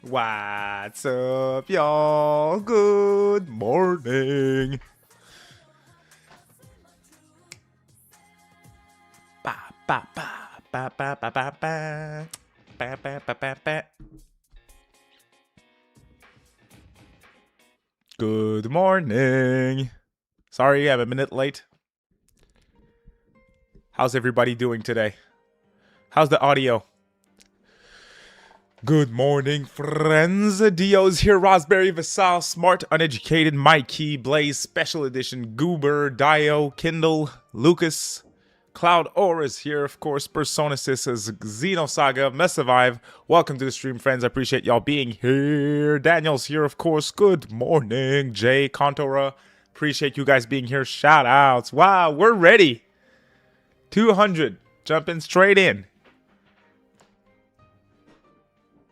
What's up, y'all? Good morning. Ba ba ba ba ba ba ba ba ba ba ba ba ba. Good morning. Sorry, I'm a minute late. How's everybody doing today? How's the audio? Good morning, friends. Dio's here. Raspberry, Vasal, Smart, Uneducated, Mikey, Blaze, Special Edition, Goober, Dio, Kindle, Lucas, Cloud Aura's here, of course, Persona 6, Xenosaga, Messavive. Welcome to the stream, friends. I appreciate y'all being here. Daniel's here, of course. Good morning. Jay, Contora. Appreciate you guys being here. Shout outs. Wow, we're ready. 200. Jumping straight in.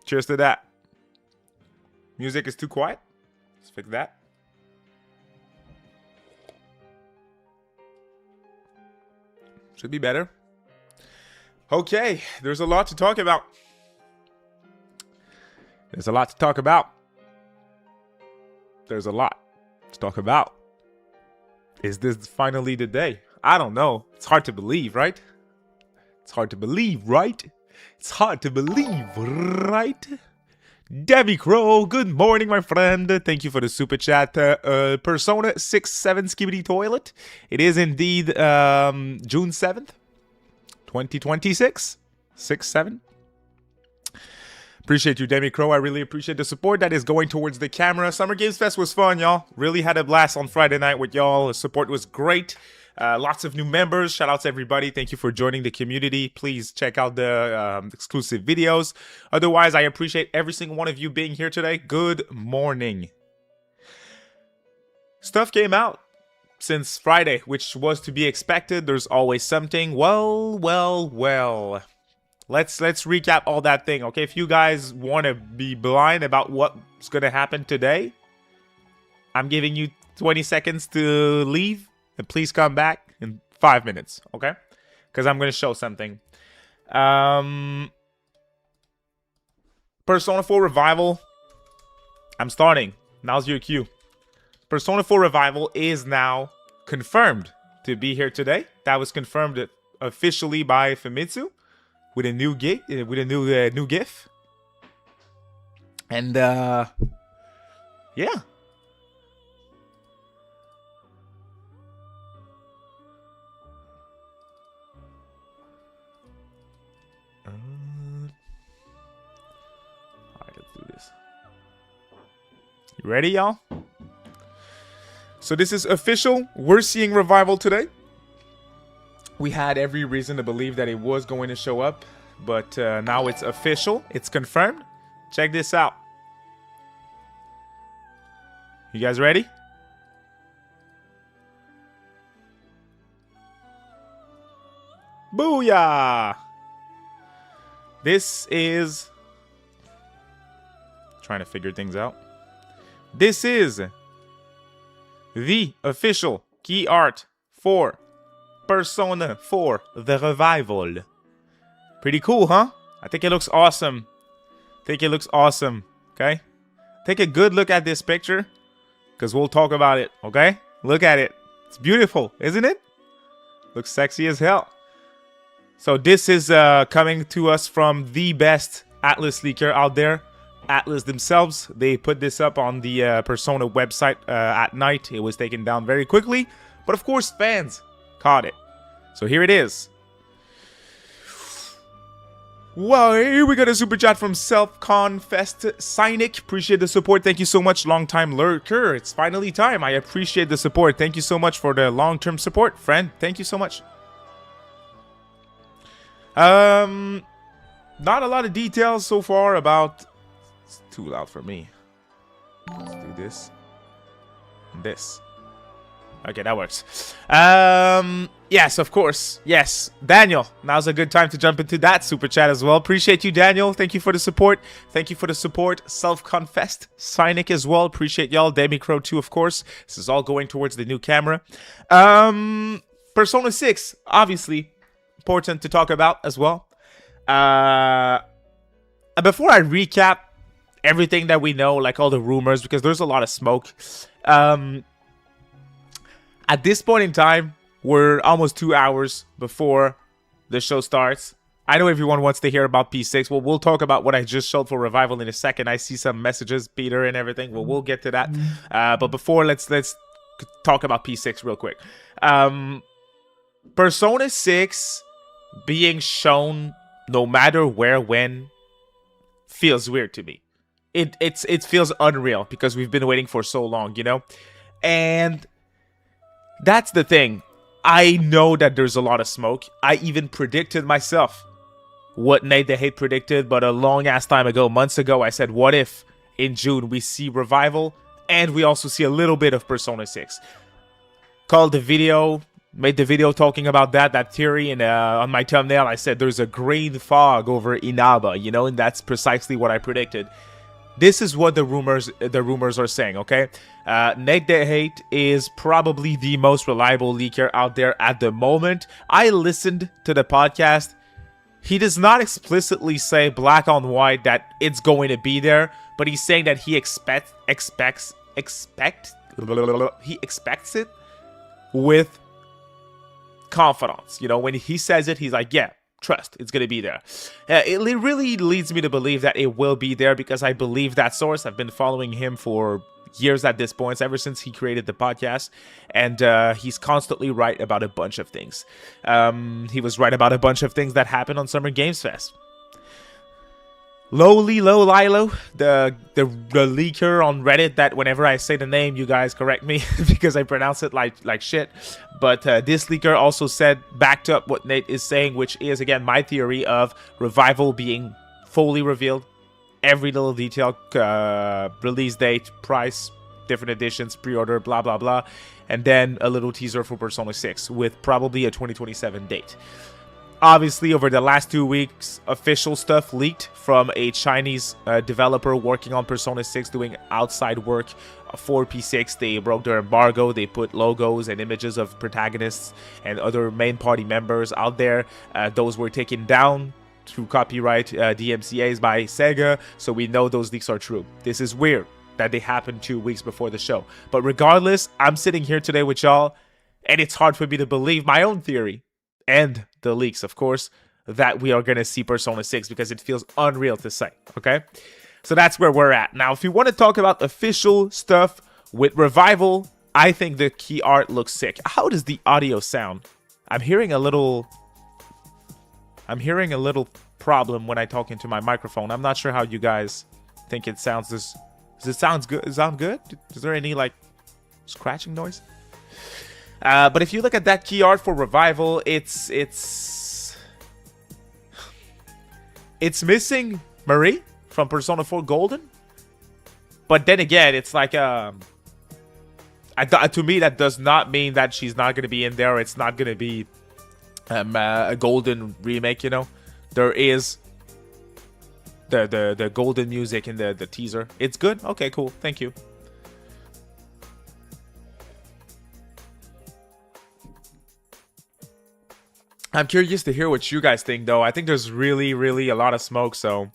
Cheers to that. Music is too quiet. Let's fix that. Should be better. Okay, there's a lot to talk about. There's a lot to talk about. There's a lot to talk about. Is this finally the day? I don't know. It's hard to believe, right? It's hard to believe, right? It's hard to believe, right? Debbie Crow, good morning, my friend. Thank you for the super chat. Persona 6-7 Skibidi Toilet. It is indeed June 7th, 2026. 6-7. Appreciate you, Demi Crow. I really appreciate the support that is going towards the camera. Summer Games Fest was fun, y'all. Really had a blast on Friday night with y'all. The support was great. Lots of new members. Shout out to everybody. Thank you for joining the community. Please check out the exclusive videos. Otherwise, I appreciate every single one of you being here today. Good morning. Stuff came out since Friday, which was to be expected. There's always something. Well. Let's recap all that thing, okay? If you guys want to be blind about what's going to happen today, I'm giving you 20 seconds to leave. And please come back in 5 minutes, okay? Because I'm going to show something. Persona 4 Revival. I'm starting. Now's your cue. Persona 4 Revival is now confirmed to be here today. That was confirmed officially by Famitsu with a new gig, with a new GIF. And yeah. You ready, y'all? So this is official. We're seeing Revival today. We had every reason to believe that it was going to show up, but now it's official. It's confirmed. Check this out. You guys ready? Booyah! This is... trying to figure things out. This is the official key art for Persona 4 The Revival. Pretty cool, huh? I think it looks awesome. Okay? Take a good look at this picture, because we'll talk about it, okay? Look at it. It's beautiful, isn't it? Looks sexy as hell. So this is coming to us from the best ATLUS leaker out there. ATLUS themselves. They put this up on the Persona website at night. It was taken down very quickly, but of course fans caught it. So here it is. Wow, here we got a super chat from Self-Confessed Cynic. Appreciate the support. Thank you so much, long-time lurker. It's finally time. I appreciate the support. Thank you so much for the long-term support, friend. Thank you so much. Not a lot of details so far about... It's too loud for me. Let's do this. And this. Okay, that works. Yes, of course. Yes. Daniel, now's a good time to jump into that super chat as well. Appreciate you, Daniel. Thank you for the support. Thank you for the support. Self-Confessed Cynic as well. Appreciate y'all. Demi Crow too, of course. This is all going towards the new camera. Persona 6, obviously, important to talk about as well. Before I recap everything that we know, like all the rumors, because there's a lot of smoke. At this point in time, we're almost 2 hours before the show starts. I know everyone wants to hear about P6. Well, we'll talk about what I just showed for Revival in a second. I see some messages, Peter, and everything. Well, we'll get to that. But before, let's talk about P6 real quick. Persona 6 being shown no matter where, when, feels weird to me. It feels unreal because we've been waiting for so long, you know? And that's the thing. I know that there's a lot of smoke. I even predicted myself what Nate the Hate predicted, but a long ass time ago, months ago, I said, what if in June we see Revival and we also see a little bit of Persona 6? Called the video, made the video talking about that theory, and on my thumbnail I said there's a green fog over Inaba, you know, and that's precisely what I predicted. This is what the rumors are saying, okay? Nate the Hate is probably the most reliable leaker out there at the moment. I listened to the podcast. He does not explicitly say black on white that it's going to be there, but he's saying that he expects it with confidence. You know, when he says it, he's like, yeah, trust, it's going to be there. It really leads me to believe that it will be there because I believe that source. I've been following him for years at this point, ever since he created the podcast, and he's constantly right about a bunch of things. He was right about a bunch of things that happened on Summer Games Fest. Lilo, the leaker on Reddit that whenever I say the name, you guys correct me because I pronounce it like shit. But this leaker also said, backed up what Nate is saying, which is, again, my theory of Revival being fully revealed. Every little detail, release date, price, different editions, pre-order, blah, blah, blah. And then a little teaser for Persona 6 with probably a 2027 date. Obviously, over the last 2 weeks, official stuff leaked from a Chinese developer working on Persona 6, doing outside work for P6. They broke their embargo. They put logos and images of protagonists and other main party members out there. Those were taken down through copyright DMCAs by Sega, so we know those leaks are true. This is weird that they happened 2 weeks before the show. But regardless, I'm sitting here today with y'all, and it's hard for me to believe my own theory, and the leaks, of course, that we are going to see Persona 6 because it feels unreal to say, okay? So that's where we're at. Now, if you want to talk about official stuff with Revival, I think the key art looks sick. How does the audio sound? I'm hearing a little problem when I talk into my microphone. I'm not sure how you guys think it sounds. Does it sound good? Is there any like scratching noise? But if you look at that key art for Revival, it's missing Marie from Persona 4 Golden. But then again, it's like to me that does not mean that she's not going to be in there. It's not going to be a Golden remake, you know. There is the Golden music in the teaser. It's good. Okay, cool. Thank you. I'm curious to hear what you guys think, though. I think there's really a lot of smoke, so...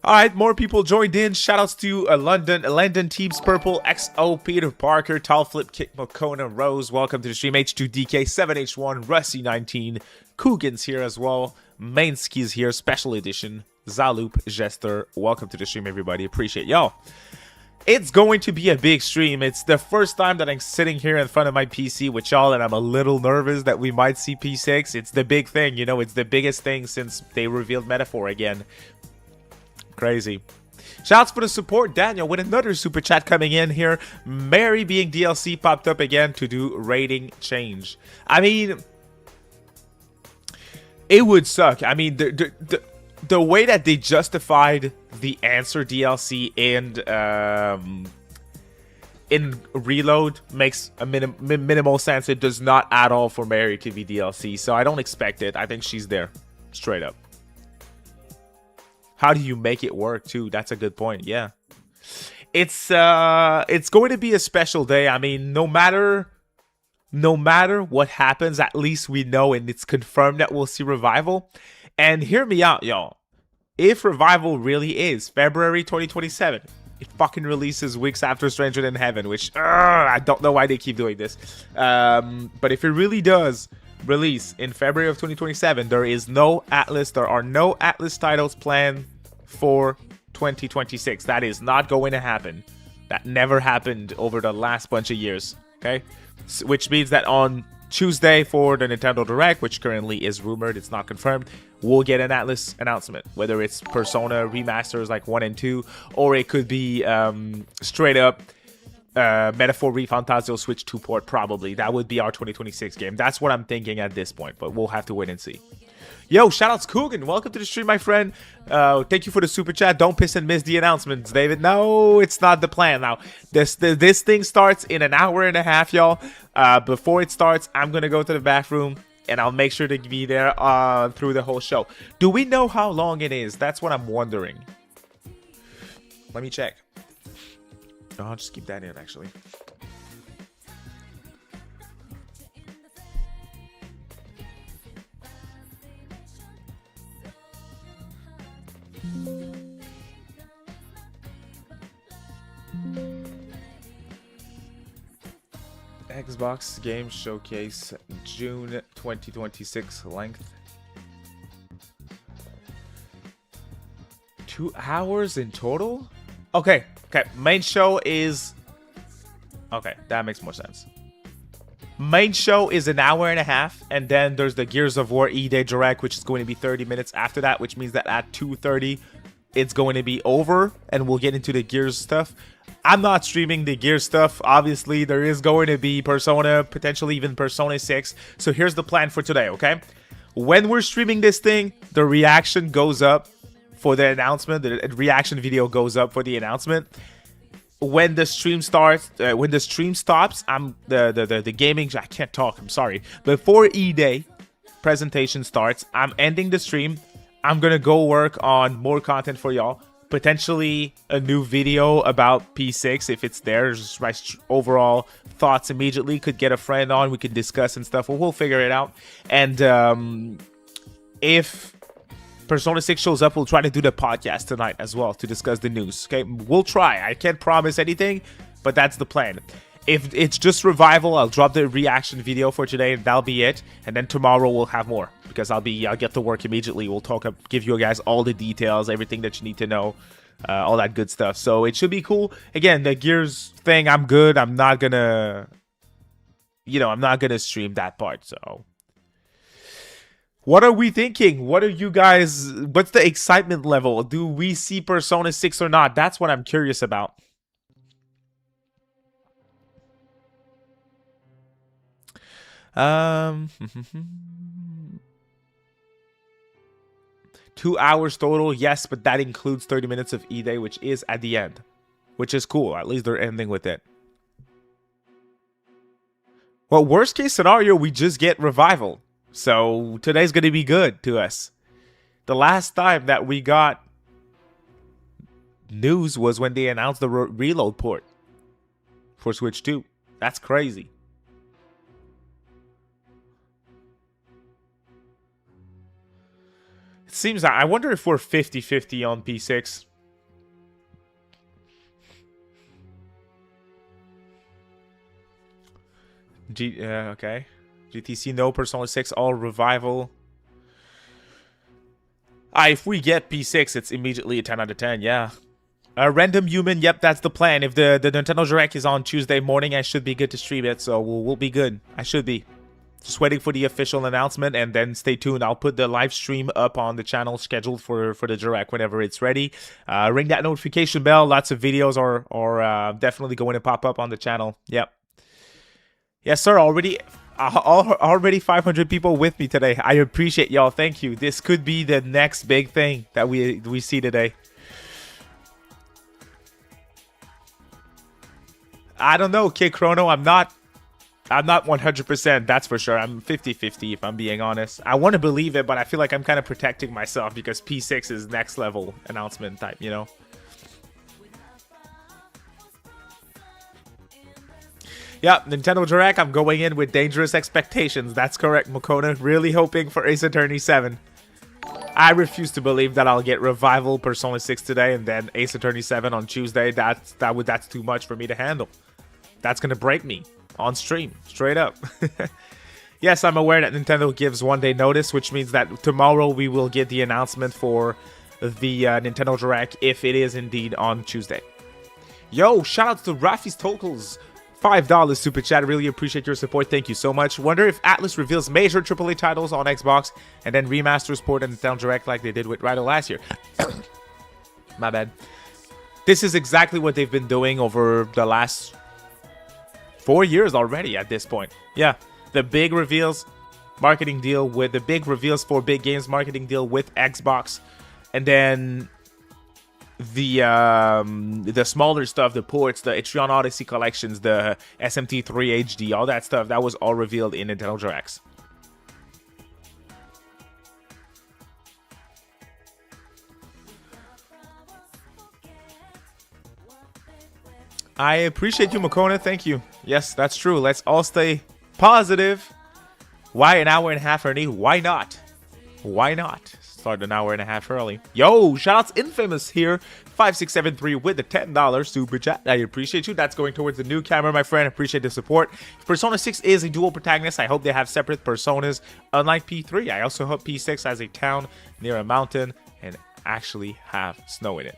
Alright, more people joined in. Shoutouts to London Teams Purple, XO, Peter Parker, Talflip, Kick, Mokona, Rose. Welcome to the stream. H2DK, 7H1, Rusty19, Coogan's here as well. Mainski's here, Special Edition, Zaloop, Jester. Welcome to the stream, everybody. Appreciate y'all. It's going to be a big stream. It's the first time that I'm sitting here in front of my PC with y'all, and I'm a little nervous that we might see P6. It's the big thing, you know. It's the biggest thing since they revealed Metaphor again. Crazy. Shouts for the support, Daniel, with another super chat coming in here. Mary being DLC popped up again to do rating change. I mean, it would suck. I mean, the way that they justified the answer DLC in Reload makes a minimal sense. It does not at all for Mary to be DLC, so I don't expect it. I think she's there, straight up. How do you make it work too? That's a good point. Yeah, it's going to be a special day. I mean, no matter what happens, at least we know and it's confirmed that we'll see Revival. And hear me out, y'all. if Revival really is February 2027, it fucking releases weeks after Stranger Than Heaven, which I don't know why they keep doing this. But if it really does release in February of 2027, there is no ATLUS. There are no ATLUS titles planned for 2026. That is not going to happen. That never happened over the last bunch of years. Okay, which means that on Tuesday for the Nintendo Direct, which currently is rumored, it's not confirmed, we'll get an ATLUS announcement, whether it's Persona remasters like 1 and 2, or it could be straight up Metaphor ReFantazio Switch 2 port. Probably that would be our 2026 game. That's what I'm thinking at this point, but we'll have to wait and see. Yo, shoutouts Coogan, welcome to the stream, my friend. Thank you for the super chat. Don't piss and miss the announcements, David. No, it's not the plan. Now, this thing starts in an hour and a half, y'all. Before it starts, I'm gonna go to the bathroom, and I'll make sure to be there through the whole show. Do we know how long it is? That's what I'm wondering. Let me check. Oh, I'll just keep that in, actually. Xbox Game Showcase, June 2026 length. 2 hours in total? Okay, main show is... Okay, that makes more sense. Main show is an hour and a half, and then there's the Gears of War E-Day Direct, which is going to be 30 minutes after that, which means that at 2:30, it's going to be over, and we'll get into the Gears stuff. I'm not streaming the Gears stuff. Obviously, there is going to be Persona, potentially even Persona 6. So here's the plan for today, okay? When we're streaming this thing, the reaction goes up for the announcement. The reaction video goes up for the announcement. When the stream starts, I'm the gaming. I can't talk. I'm sorry. Before E-Day presentation starts, I'm ending the stream. I'm gonna go work on more content for y'all. Potentially a new video about P6 if it's there. Just my overall thoughts immediately. Could get a friend on. We could discuss and stuff. We'll figure it out. And if Persona 6 shows up, we'll try to do the podcast tonight as well to discuss the news. Okay, we'll try. I can't promise anything, but that's the plan. If it's just Revival, I'll drop the reaction video for today, and that'll be it. And then tomorrow we'll have more because I'll get to work immediately. We'll give you guys all the details, everything that you need to know, all that good stuff. So it should be cool. Again, the Gears thing, I'm good. I'm not gonna stream that part. So, what are we thinking? What are you guys? What's the excitement level? Do we see Persona 6 or not? That's what I'm curious about. Um, 2 hours total, yes, but that includes 30 minutes of E-Day, which is at the end, which is cool. At least they're ending with it. Well, worst case scenario, we just get Revival. So today's going to be good to us. The last time that we got news was when they announced the Reload port for Switch 2. That's crazy. It seems I wonder if we're 50-50 on P6. Okay. GTC, no. Persona 6, all Revival. If we get P6, it's immediately a 10 out of 10, yeah. Random Human, yep, that's the plan. If the Nintendo Direct is on Tuesday morning, I should be good to stream it, so we'll be good. I should be. Just waiting for the official announcement, and then stay tuned. I'll put the live stream up on the channel scheduled for the Direct whenever it's ready. Ring that notification bell. Lots of videos are definitely going to pop up on the channel. Yep. Yes, sir. Already 500 people with me today. I appreciate y'all. Thank you. This could be the next big thing that we see today. I don't know, Kid Chrono. I'm not 100%, that's for sure. I'm 50-50 if I'm being honest. I want to believe it, but I feel like I'm kind of protecting myself because P6 is next level announcement type, you know? Yeah, Nintendo Direct, I'm going in with dangerous expectations. That's correct, Makona. Really hoping for Ace Attorney 7. I refuse to believe that I'll get Revival Persona 6 today and then Ace Attorney 7 on Tuesday. That's too much for me to handle. That's gonna break me on stream, straight up. Yes, I'm aware that Nintendo gives one-day notice, which means that tomorrow we will get the announcement for the Nintendo Direct if it is indeed on Tuesday. Yo, shout out to Rafi's Totals. $5 super chat. Really appreciate your support. Thank you so much. Wonder if ATLUS reveals major AAA titles on Xbox and then remasters port and Nintendo Direct like they did with Rido last year. My bad. This is exactly what they've been doing over the last 4 years already at this point. Yeah, the big reveals, marketing deal with the big reveals for big games, marketing deal with Xbox, and then the smaller stuff, the ports, the Etrian Odyssey collections, the SMT3 HD, all that stuff, that was all revealed in Nintendo Directs. I appreciate you, Makona. Thank you. Yes, that's true. Let's all stay positive. Why an hour and a half early? Why not? Why not? Start an hour and a half early. Yo, shoutouts Infamous here. 5673 with the $10 super chat. I appreciate you. That's going towards the new camera, my friend. Appreciate the support. If Persona 6 is a dual protagonist, I hope they have separate personas, unlike P3. I also hope P6 has a town near a mountain and actually have snow in it.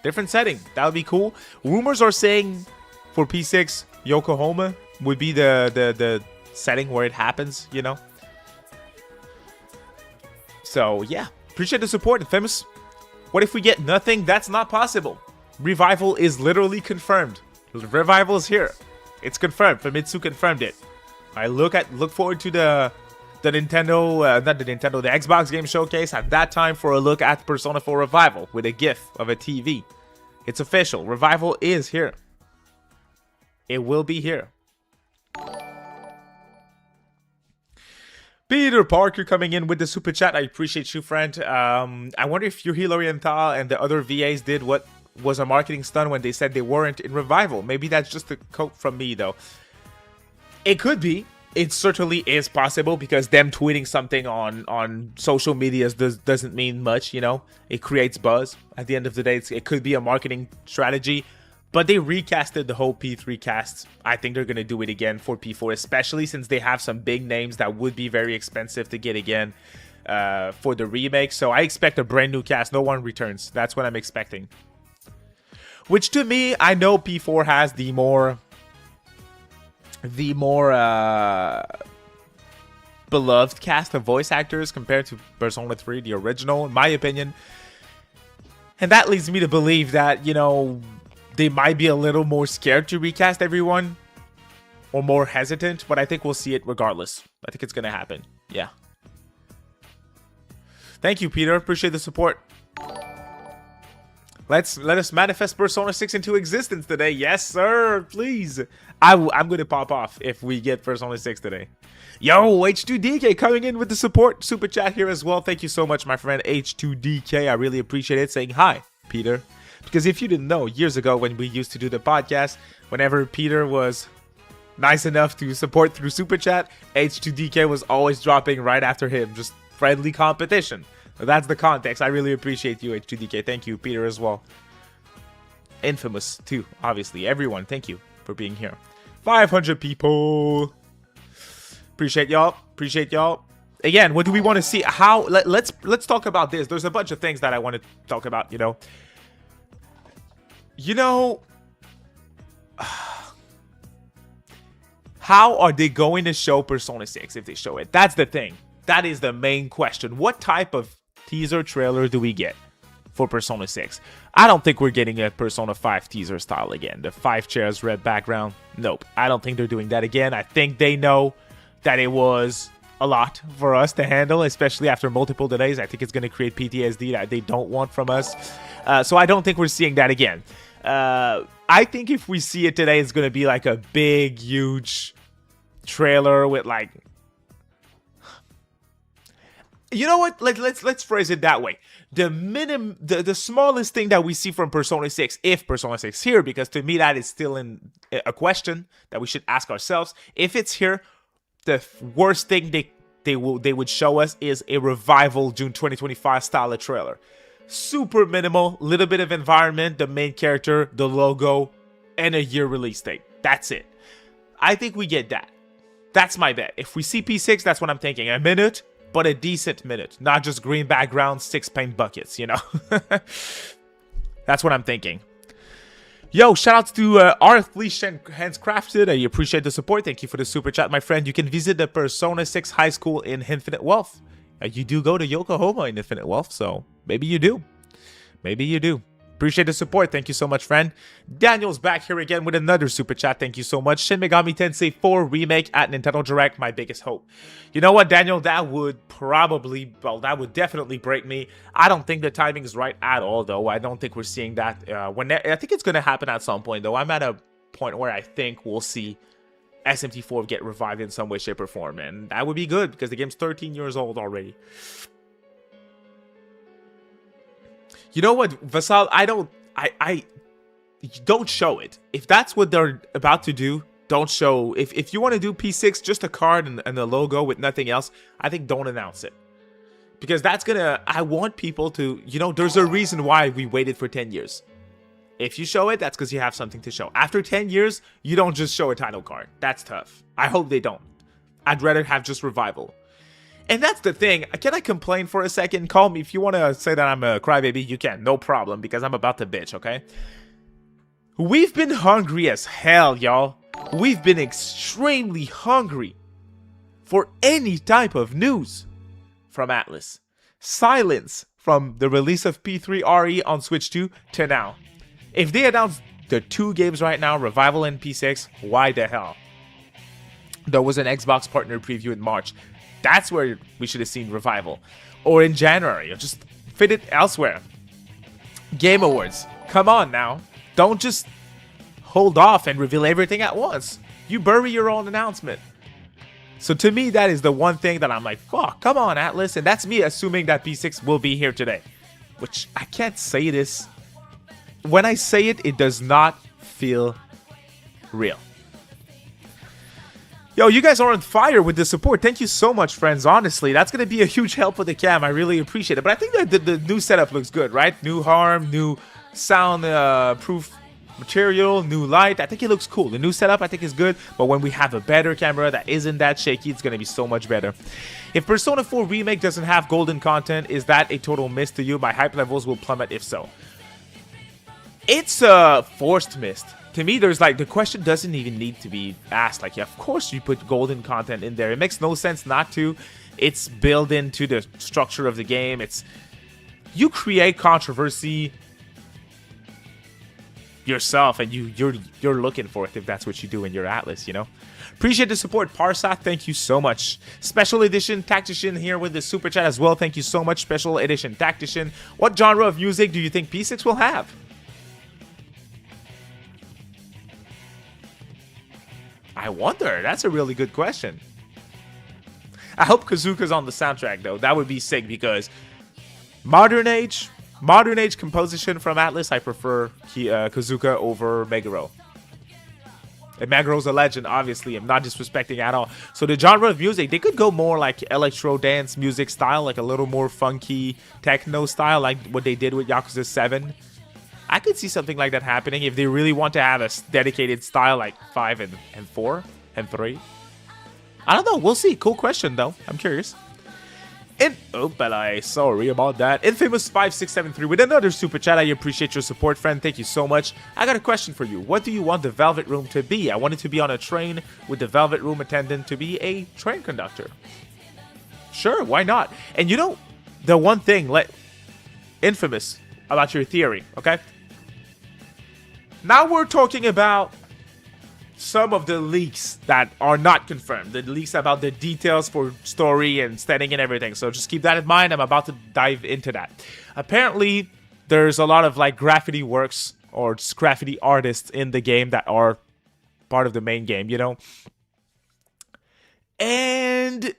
Different setting. That would be cool. Rumors are saying for P6, Yokohama would be the setting where it happens, you know? So, yeah. Appreciate the support, Infamous. What if we get nothing? That's not possible. Revival is literally confirmed. Revival is here. It's confirmed. Famitsu confirmed it. I look forward to the Nintendo, not the Nintendo, the Xbox Game Showcase at that time for a look at Persona 4 Revival with a GIF of a TV. It's official. Revival is here. It will be here. Peter Parker coming in with the super chat. I appreciate you, friend. I wonder if Yuhiro Oriental and the other VAs did what was a marketing stunt when they said they weren't in Revival. Maybe that's just a quote from me, though. It could be. It certainly is possible because them tweeting something on social medias doesn't mean much, you know? It creates buzz. At the end of the day, it could be a marketing strategy. But they recasted the whole P3 cast. I think they're going to do it again for P4, especially since they have some big names that would be very expensive to get again for the remake. So I expect a brand new cast. No one returns. That's what I'm expecting. Which to me, I know P4 has the more beloved cast of voice actors compared to Persona 3, the original, in my opinion. And that leads me to believe that, you know, they might be a little more scared to recast everyone or more hesitant, but I think we'll see it regardless. I think it's going to happen. Yeah. Thank you, Peter. Appreciate the support. Let us manifest Persona 6 into existence today. Yes, sir. Please. I'm going to pop off if we get Persona 6 today. Yo, H2DK coming in with the support super chat here as well. Thank you so much, my friend H2DK. I really appreciate it. Saying hi, Peter. Because if you didn't know, years ago when we used to do the podcast, whenever Peter was nice enough to support through Super Chat, H2DK was always dropping right after him. Just friendly competition. That's the context. I really appreciate you, H2DK. Thank you, Peter, as well. Infamous, too, obviously. Everyone, thank you for being here. 500 people. Appreciate y'all. Appreciate y'all. Again, what do we want to see? How? Let's talk about this. There's a bunch of things that I want to talk about, you know. You know, how are they going to show Persona 6 if they show it? That's the thing. That is the main question. What type of teaser trailer do we get for Persona 6? I don't think we're getting a Persona 5 teaser style again. The 5 chairs, red background. Nope. I don't think they're doing that again. I think they know that it was a lot for us to handle, especially after multiple delays. I think it's going to create PTSD that they don't want from us. So I don't think we're seeing that again. I think if we see it today, it's going to be like a big, huge trailer with like... You know what? Let's phrase it that way. The smallest thing that we see from Persona 6, if Persona 6 is here, because to me that is still in a question that we should ask ourselves. If it's here, the worst thing they they would show us is a Revival June 2025 style of trailer. Super minimal, little bit of environment, the main character, the logo, and a year release date. That's it. I think we get that. That's my bet. If we see P6, that's what I'm thinking. A minute, but a decent minute. Not just green background, 6 paint buckets, you know? That's what I'm thinking. Yo, shout out to Arthly Handscrafted. I appreciate the support. Thank you for the super chat, my friend. You can visit the Persona 6 High School in Infinite Wealth. You do go to Yokohama in Infinite Wealth, so maybe you do. Maybe you do. Appreciate the support. Thank you so much, friend. Daniel's back here again with another super chat. Thank you so much. Shin Megami Tensei 4 Remake at Nintendo Direct, my biggest hope. You know what, Daniel? That would probably, well, that would definitely break me. I don't think the timing is right at all, though. I don't think we're seeing that. I think it's going to happen at some point, though. I'm at a point where I think we'll see SMT4 get revived in some way, shape, or form. And that would be good because the game's 13 years old already. You know what, Vasal, I don't show it. If that's what they're about to do, don't show. If you want to do P6, just a card and a logo with nothing else, I think don't announce it. Because that's gonna, I want people to, you know, there's a reason why we waited for 10 years. If you show it, that's because you have something to show. After 10 years, you don't just show a title card. That's tough. I hope they don't. I'd rather have just Revival. And that's the thing. Can I complain for a second? Call me if you want to say that I'm a crybaby. You can. No problem. Because I'm about to bitch, okay? We've been hungry as hell, y'all. We've been extremely hungry for any type of news from ATLUS. Silence from the release of P3 RE on Switch 2 to now. If they announce the 2 games right now, Revival and P6, why the hell? There was an Xbox partner preview in March. That's where we should have seen Revival. Or in January. Or just fit it elsewhere. Game Awards. Come on now. Don't just hold off and reveal everything at once. You bury your own announcement. So to me, that is the one thing that I'm like, fuck, come on, ATLUS. And that's me assuming that P6 will be here today. Which, I can't say this. When I say it, it does not feel real. Yo, you guys are on fire with the support. Thank you so much, friends. Honestly, that's going to be a huge help for the cam. I really appreciate it. But I think that the new setup looks good, right? New harm, new sound-proof material, new light. I think it looks cool. The new setup, I think, is good. But when we have a better camera that isn't that shaky, it's going to be so much better. If Persona 4 Remake doesn't have golden content, is that a total miss to you? My hype levels will plummet if so. It's a forced miss. To me, there's like, the question doesn't even need to be asked. Like, yeah, of course you put golden content in there. It makes no sense not to. It's built into the structure of the game. It's, you create controversy yourself, and you're looking for it if that's what you do in your ATLUS, you know. Appreciate the support, Parsat. Thank you so much. Special edition Tactician here with the super chat as well. Thank you so much, Special edition Tactician. What genre of music do you think P6 will have? I wonder. That's a really good question. I hope Kazuka's on the soundtrack, though. That would be sick, because modern age composition from ATLUS, I prefer Kazuka over Meguro. And Meguro's a legend, obviously. I'm not disrespecting at all. So the genre of music, they could go more like electro dance music style, like a little more funky techno style, like what they did with Yakuza 7. I could see something like that happening if they really want to have a dedicated style like 5 and 4 and 3. I don't know. We'll see. Cool question, though. I'm curious. Sorry about that. Infamous5673 with another super chat. I appreciate your support, friend. Thank you so much. I got a question for you. What do you want the Velvet Room to be? I want it to be on a train with the Velvet Room attendant to be a train conductor. Sure, why not? And you know, the one thing, Infamous, about your theory, okay? Now we're talking about some of the leaks that are not confirmed. The leaks about the details for story and setting and everything. So just keep that in mind. I'm about to dive into that. Apparently, there's a lot of like graffiti works or just graffiti artists in the game that are part of the main game, you know? And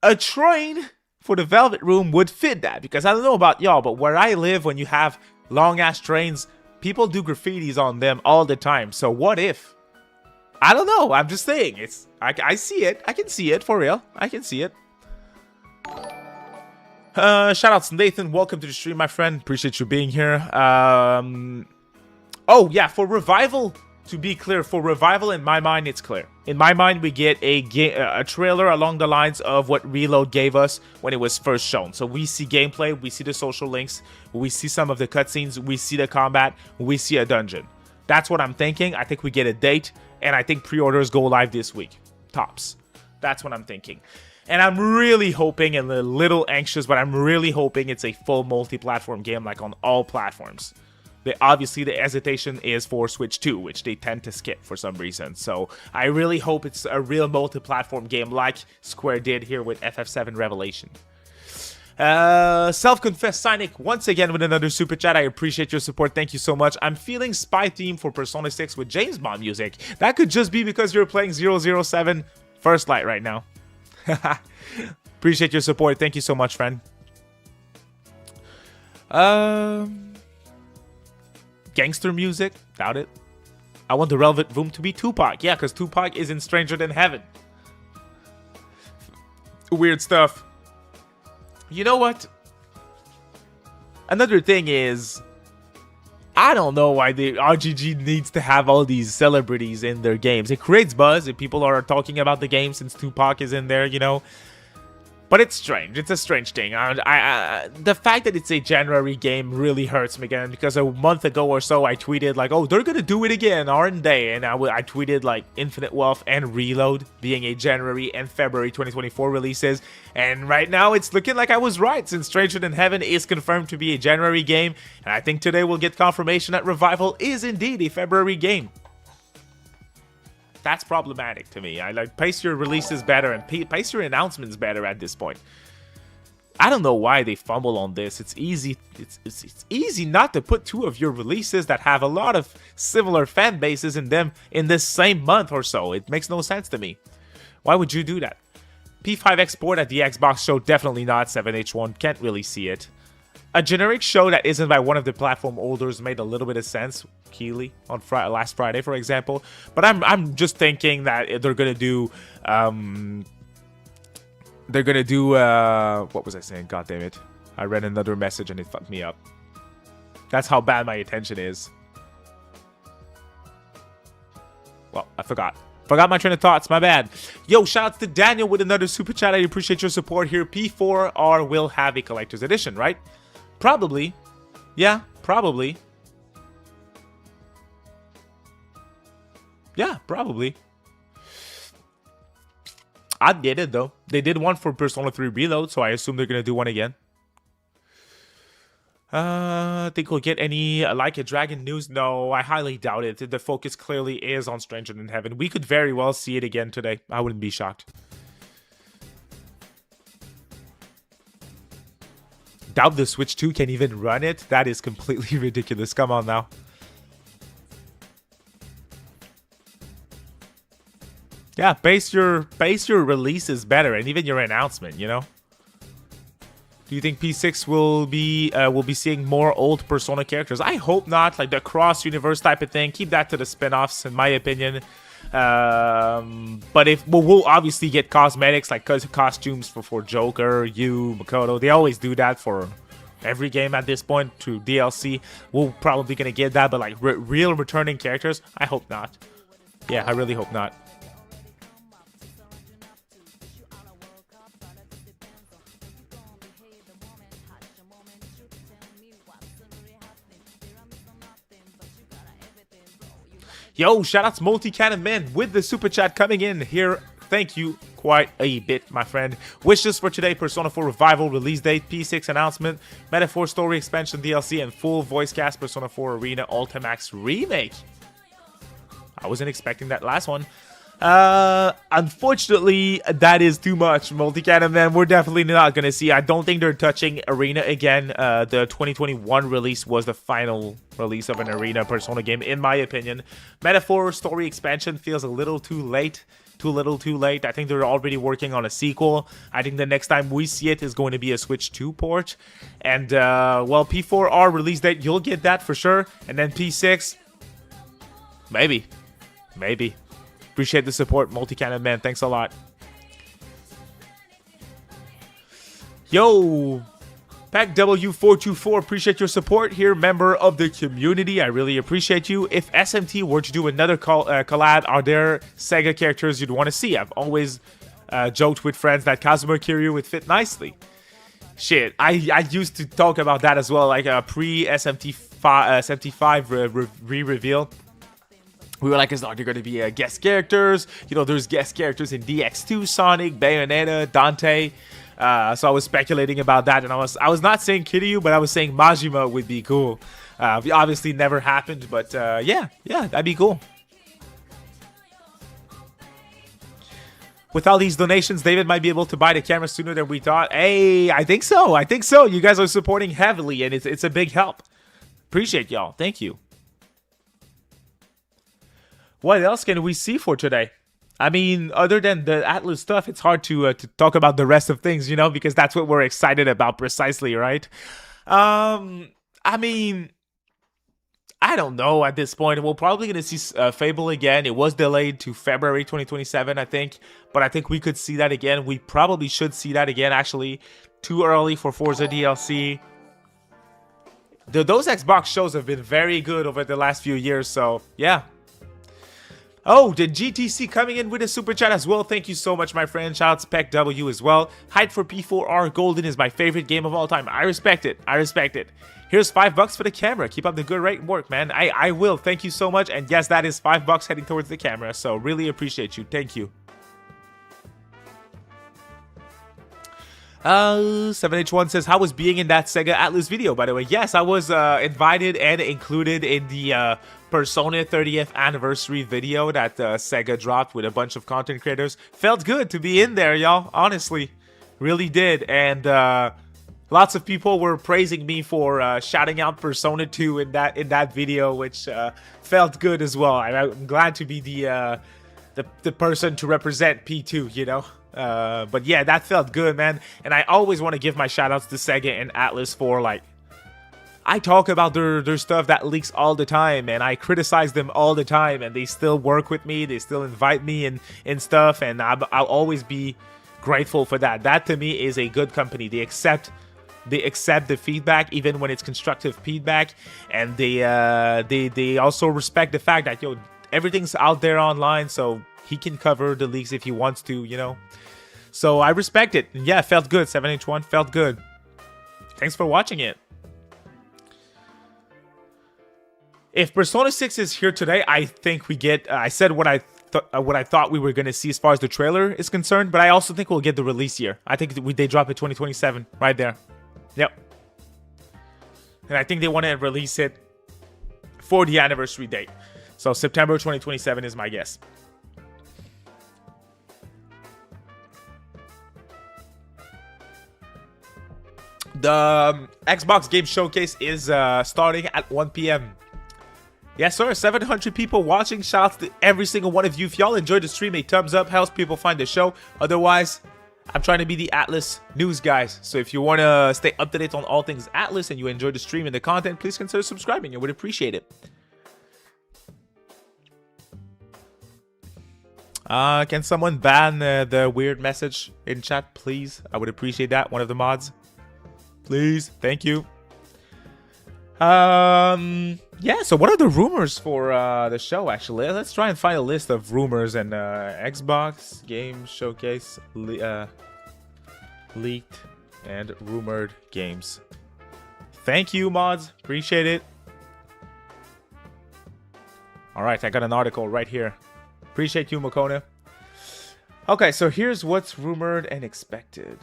a train for the Velvet Room would fit that, because I don't know about y'all, but where I live, when you have long ass trains, people do graffitis on them all the time. So what if I don't know. I'm just saying. I see it. I can see it for real. I can see it. Shout out to Nathan. Welcome to the stream, my friend. Appreciate you being here. Oh yeah, for Revival. To be clear, for Revival, in my mind, it's clear. In my mind, we get a trailer along the lines of what Reload gave us when it was first shown. So we see gameplay, we see the social links, we see some of the cutscenes, we see the combat, we see a dungeon. That's what I'm thinking. I think we get a date, and I think pre-orders go live this week. Tops. That's what I'm thinking. And I'm really hoping, and a little anxious, but I'm really hoping it's a full multi-platform game, like on all platforms. Obviously, the hesitation is for Switch 2, which they tend to skip for some reason. So I really hope it's a real multi-platform game like Square did here with FF7 Revelation. Self-confessed Cynic once again with another super chat. I appreciate your support. Thank you so much. I'm feeling spy theme for Persona 6 with James Bond music. That could just be because you're playing 007 First Light right now. Appreciate your support. Thank you so much, friend. Gangster music? Doubt it. I want the relevant room to be Tupac. Yeah, because Tupac is in Stranger Than Heaven. Weird stuff. You know what? Another thing is, I don't know why the RGG needs to have all these celebrities in their games. It creates buzz if people are talking about the game since Tupac is in there, you know. But it's strange. It's a strange thing. The fact that it's a January game really hurts me again, because a month ago or so I tweeted like, oh, they're gonna do it again, aren't they? And I tweeted like Infinite Wealth and Reload being a January and February 2024 releases. And right now it's looking like I was right, since Stranger Than Heaven is confirmed to be a January game. And I think today we'll get confirmation that Revival is indeed a February game. That's problematic to me. I like pace your releases better and pace your announcements better at this point. I don't know why they fumble on this. It's easy. It's easy not to put two of your releases that have a lot of similar fan bases in them in this same month or so. It makes no sense to me. Why would you do that? P5 export at the Xbox show, definitely not. 7H1, can't really see it. A generic show that isn't by one of the platform holders made a little bit of sense. Keeley on last Friday, for example. But I'm just thinking that they're gonna do what was I saying? God damn it! I read another message and it fucked me up. That's how bad my attention is. Well, I forgot my train of thoughts. My bad. Yo, shout out to Daniel with another super chat. I appreciate your support here. P4R will have a collector's edition, right? Probably. Yeah, probably. Yeah, probably. I get it, though. They did one for Persona 3 Reload, so I assume they're going to do one again. Think we'll get any Like a Dragon news? No, I highly doubt it. The focus clearly is on Stranger Than Heaven. We could very well see it again today. I wouldn't be shocked. Doubt the Switch 2 can even run it. That is completely ridiculous. Come on now. Yeah, pace your releases better, and even your announcement, you know. Do you think P6 will be seeing more old Persona characters? I hope not. Like the cross universe type of thing. Keep that to the spin-offs, in my opinion. But we'll obviously get cosmetics like costumes for Joker, Yu, Makoto. They always do that for every game at this point through DLC. We're probably gonna get that, but like real returning characters, I hope not. Yeah, I really hope not. Yo, shoutouts Multi-Cannon Man with the super chat coming in here. Thank you quite a bit, my friend. Wishes for today: Persona 4 Revival release date, P6 announcement, Metaphor story expansion DLC, and full voice cast Persona 4 Arena Ultimax remake. I wasn't expecting that last one. Unfortunately, that is too much, Multi-Cannon Man. We're definitely not going to see. I don't think they're touching Arena again. The 2021 release was the final release of an Arena Persona game, in my opinion. Metaphor story expansion feels a little too late. Too little, too late. I think they're already working on a sequel. I think the next time we see it is going to be a Switch 2 port. And, well, P4R release date, you'll get that for sure. And then P6, maybe. Appreciate the support, Multi-Cannon Man. Thanks a lot. Yo, Pack W424, appreciate your support here, member of the community. I really appreciate you. If SMT were to do another collab, are there Sega characters you'd want to see? I've always joked with friends that Kazuma Kiryu would fit nicely. Shit, I used to talk about that as well, like a pre-SMT5 re-reveal. We were like, is there going to be guest characters? You know, there's guest characters in DX2, Sonic, Bayonetta, Dante. So I was speculating about that, and I was not saying Kiryu, but I was saying Majima would be cool. Obviously never happened, but yeah, that'd be cool. With all these donations, David might be able to buy the camera sooner than we thought. Hey, I think so. I think so. You guys are supporting heavily, and it's a big help. Appreciate y'all. Thank you. What else can we see for today? I mean, other than the ATLUS stuff, it's hard to talk about the rest of things, you know, because that's what we're excited about precisely, right? I mean, I don't know at this point. We're probably going to see Fable again. It was delayed to February 2027, I think. But I think we could see that again. We probably should see that again, actually. Too early for Forza DLC. Those Xbox shows have been very good over the last few years, so yeah. Oh, did GTC coming in with a super chat as well? Thank you so much, my friend. Shout out to Peck W as well. Hype for P4R Golden is my favorite game of all time. I respect it. I respect it. Here's $5 for the camera. Keep up the good rate work, man. I will. Thank you so much. And yes, that is $5 heading towards the camera. So really appreciate you. Thank you. 7H1 says, how was being in that Sega ATLUS video, by the way? Yes, I was invited and included in the Persona 30th anniversary video that Sega dropped with a bunch of content creators. Felt good to be in there, y'all. Honestly, really did. And lots of people were praising me for shouting out Persona 2 in that video, which felt good as well. I'm glad to be the person to represent P2, you know. But yeah, that felt good, man. And I always want to give my shout outs to Sega and ATLUS for, like, I talk about their stuff that leaks all the time, and I criticize them all the time, and they still work with me, they still invite me and stuff, and I'll always be grateful for that. That to me is a good company. They accept the feedback, even when it's constructive feedback, and they also respect the fact that, yo, everything's out there online, so he can cover the leaks if he wants to, you know. So I respect it. And yeah, felt good. 7H1 felt good. Thanks for watching it. If Persona 6 is here today, I think we get. I said what I thought we were gonna see as far as the trailer is concerned, but I also think we'll get the release year. I think they drop it 2027 right there. Yep. And I think they want to release it for the anniversary date. So September 2027 is my guess. The Xbox Game Showcase is starting at 1 p.m. Yes, sir. 700 people watching. Shout out to every single one of you. If y'all enjoyed the stream, a thumbs up helps people find the show. Otherwise, I'm trying to be the ATLUS news guys. So if you want to stay up to date on all things ATLUS and you enjoy the stream and the content, please consider subscribing. I would appreciate it. Can someone ban the weird message in chat, please? I would appreciate that. One of the mods. Please. Thank you. Yeah, so what are the rumors for the show, actually? Let's try and find a list of rumors and Xbox Game Showcase leaked and rumored games. Thank you, mods. Appreciate it. All right, I got an article right here. Appreciate you, Makona. Okay, so here's what's rumored and expected.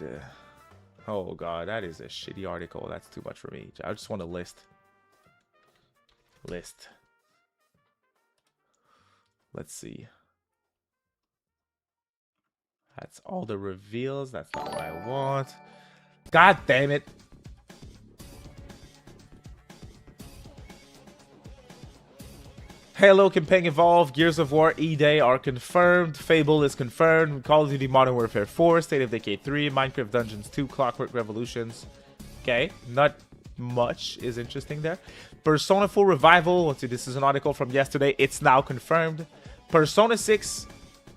Oh, God, that is a shitty article. That's too much for me. I just want a list. Let's see. That's all the reveals. That's not what I want. God damn it. Halo, Campaign Evolve, Gears of War, E-Day are confirmed. Fable is confirmed. Call of Duty Modern Warfare 4, State of Decay 3, Minecraft Dungeons 2, Clockwork Revolutions. Okay, not much is interesting there. Persona 4 Revival. Let's see, this is an article from yesterday. It's now confirmed. Persona 6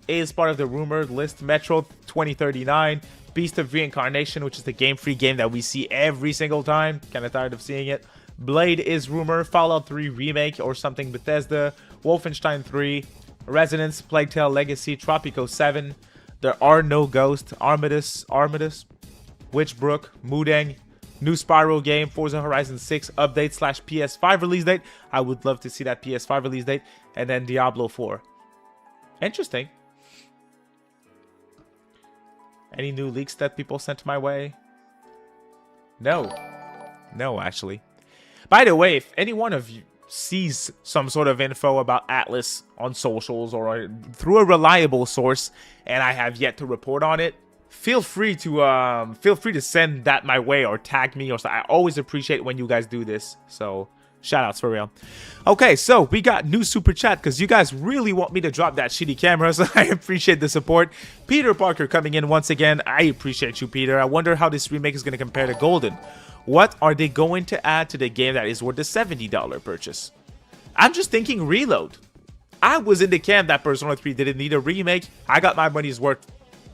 is part of the rumored list. Metro 2039, Beast of Reincarnation, which is the game-free game that we see every single time. Kind of tired of seeing it. Blade is rumored. Fallout 3 Remake or something Bethesda. Wolfenstein 3. Resonance, Plague Tale Legacy, Tropico 7. There Are No Ghosts, Armistice, Witchbrook, Mudeng, new Spyro game, Forza Horizon 6 update / PS5 release date. I would love to see that PS5 release date. And then Diablo 4. Interesting. Any new leaks that people sent my way? No. No, actually. By the way, if any one of you sees some sort of info about ATLUS on socials or through a reliable source and I have yet to report on it, feel free to send that my way or tag me or so. I always appreciate when you guys do this. So shout outs for real. Okay, so we got new super chat because you guys really want me to drop that shitty camera, so I appreciate the support. Peter Parker coming in once again. I appreciate you, Peter. I wonder how this remake is going to compare to Golden. What are they going to add to the game that is worth the $70 purchase? I'm just thinking reload. I was in the camp that Persona 3 didn't need a remake. I got my money's worth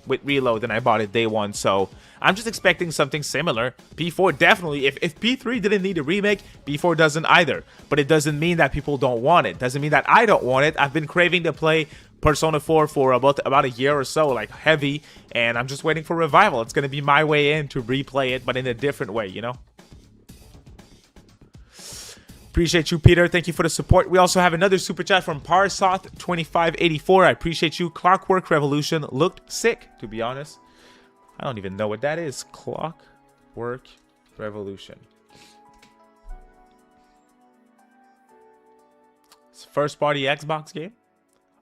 with reload and I bought it day one, so I'm just expecting something similar. P4 definitely, if P3 didn't need a remake, P4 doesn't either. But it doesn't mean that people don't want it. Doesn't mean that I don't want it. I've been craving to play Persona 4 for about a year or so, like heavy, and I'm just waiting for revival. It's going to be my way in to replay it, but in a different way, you know? Appreciate you, Peter. Thank you for the support. We also have another super chat from Parsoth2584. I appreciate you. Clockwork Revolution looked sick, to be honest. I don't even know what that is. Clockwork Revolution. It's a first-party Xbox game.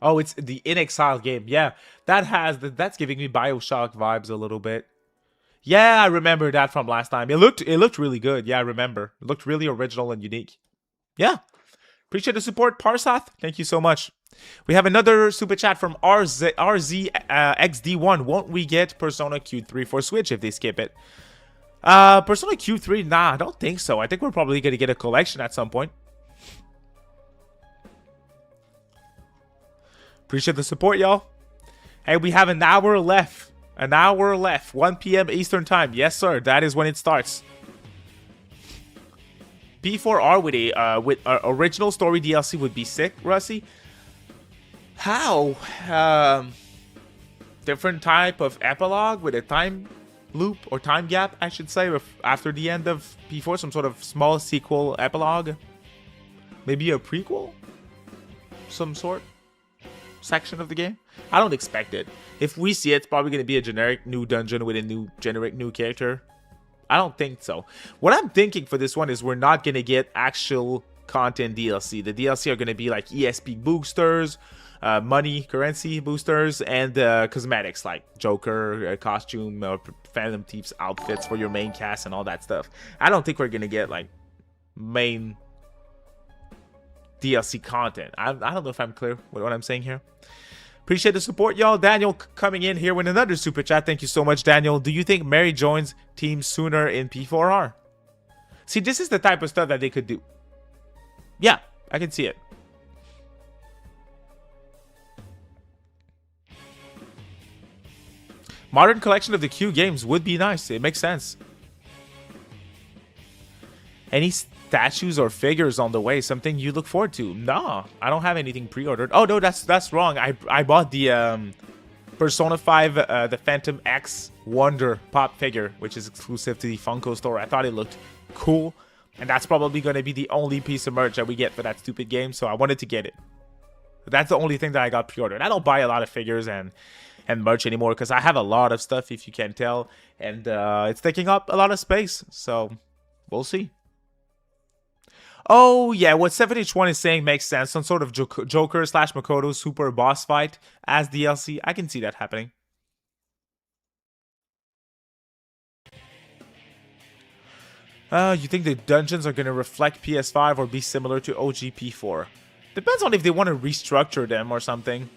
Oh, it's the In Exile game. Yeah, that's giving me BioShock vibes a little bit. Yeah, I remember that from last time. It looked really good. Yeah, I remember. It looked really original and unique. Yeah. Appreciate the support, Parsoth. Thank you so much. We have another super chat from RZXD1. Won't we get Persona Q3 for Switch if they skip it? Persona Q3? Nah, I don't think so. I think we're probably going to get a collection at some point. Appreciate the support, y'all. Hey, we have an hour left. An hour left. 1 p.m. Eastern Time. Yes, sir. That is when it starts. P4R with original story DLC would be sick, Russie. How? Different type of epilogue with a time loop or time gap, I should say, after the end of P4, some sort of small sequel epilogue. Maybe a prequel? Some sort? Section of the game? I don't expect it. If we see it, it's probably going to be a generic new dungeon with a generic new character. I don't think so. What I'm thinking for this one is we're not going to get actual content DLC. The DLC are going to be like ESP boosters, money, currency boosters, and cosmetics like Joker, costume, Phantom Thief's outfits for your main cast and all that stuff. I don't think we're going to get like main DLC content. I don't know if I'm clear with what I'm saying here. Appreciate the support, y'all. Daniel coming in here with another super chat. Thank you so much, Daniel. Do you think Mary joins team sooner in P4R? See, this is the type of stuff that they could do. Yeah, I can see it. Modern collection of the Q games would be nice. It makes sense. Any statues or figures on the way? Something you look forward to? Nah, I don't have anything pre-ordered. Oh no, that's wrong. I bought the Persona 5 the Phantom X Wonder pop figure, which is exclusive to the Funko store. I thought it looked cool, and that's probably going to be the only piece of merch that we get for that stupid game, so I wanted to get it. That's the only thing that I got pre-ordered. I don't buy a lot of figures and merch anymore because I have a lot of stuff, if you can tell, and it's taking up a lot of space, so we'll see. Oh, yeah, what 7H1 is saying makes sense. Some sort of Joker / Makoto super boss fight as DLC. I can see that happening. You think the dungeons are going to reflect PS5 or be similar to OG P4? Depends on if they want to restructure them or something.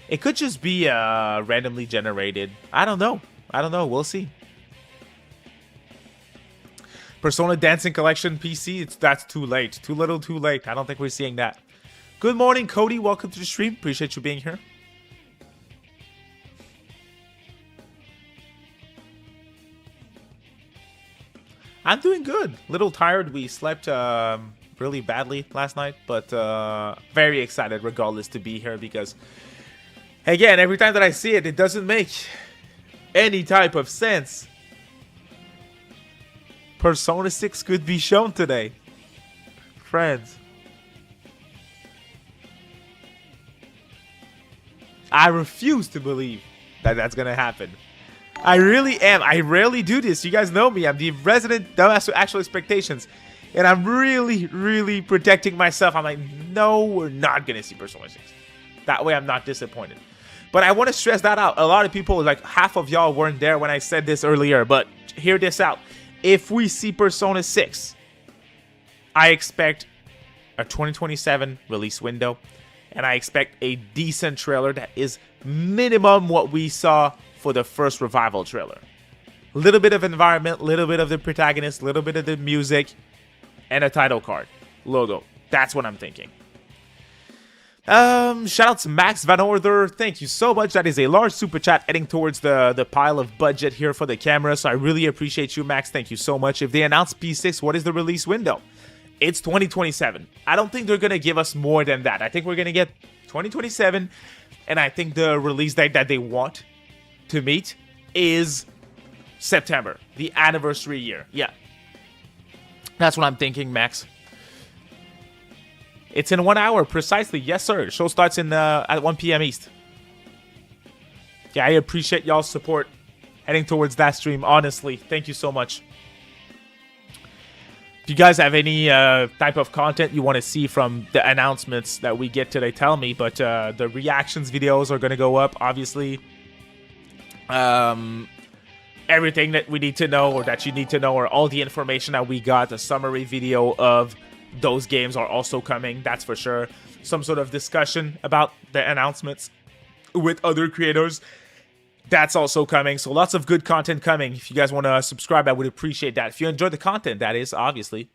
It could just be randomly generated. I don't know. We'll see. Persona Dancing Collection PC, that's too late. Too little, too late. I don't think we're seeing that. Good morning, Cody. Welcome to the stream. Appreciate you being here. I'm doing good. Little tired. We slept really badly last night, but very excited regardless to be here because, again, every time that I see it, it doesn't make any type of sense. Persona 6 could be shown today. Friends. I refuse to believe that that's going to happen. I really am. I rarely do this. You guys know me. I'm the resident dumbass with actual expectations. And I'm really protecting myself. I'm like, no, we're not going to see Persona 6. That way I'm not disappointed. But I want to stress that out. A lot of people, like half of y'all weren't there when I said this earlier. But hear this out. If we see Persona 6, I expect a 2027 release window. And I expect a decent trailer that is minimum what we saw for the first Revival trailer. A little bit of environment, a little bit of the protagonist, a little bit of the music, and a title card logo. That's what I'm thinking. Shout out to Max Van Order. Thank you so much. That is a large super chat heading towards the pile of budget here for the camera. So I really appreciate you, Max. Thank you so much. If they announce P6, what is the release window? It's 2027. I don't think they're going to give us more than that. I think we're going to get 2027. And I think the release date that they want to meet is September. The anniversary year. Yeah. That's what I'm thinking, Max. It's in 1 hour, precisely. Yes, sir. The show starts at 1 p.m. East. Yeah, I appreciate y'all's support heading towards that stream, honestly. Thank you so much. If you guys have any type of content you want to see from the announcements that we get today, tell me. But the reactions videos are going to go up, obviously. Everything that we need to know or that you need to know, or all the information that we got, a summary video of those games are also coming, that's for sure. Some sort of discussion about the announcements with other creators, that's also coming. So lots of good content coming. If you guys want to subscribe, I would appreciate that. If you enjoyed the content, that is, obviously.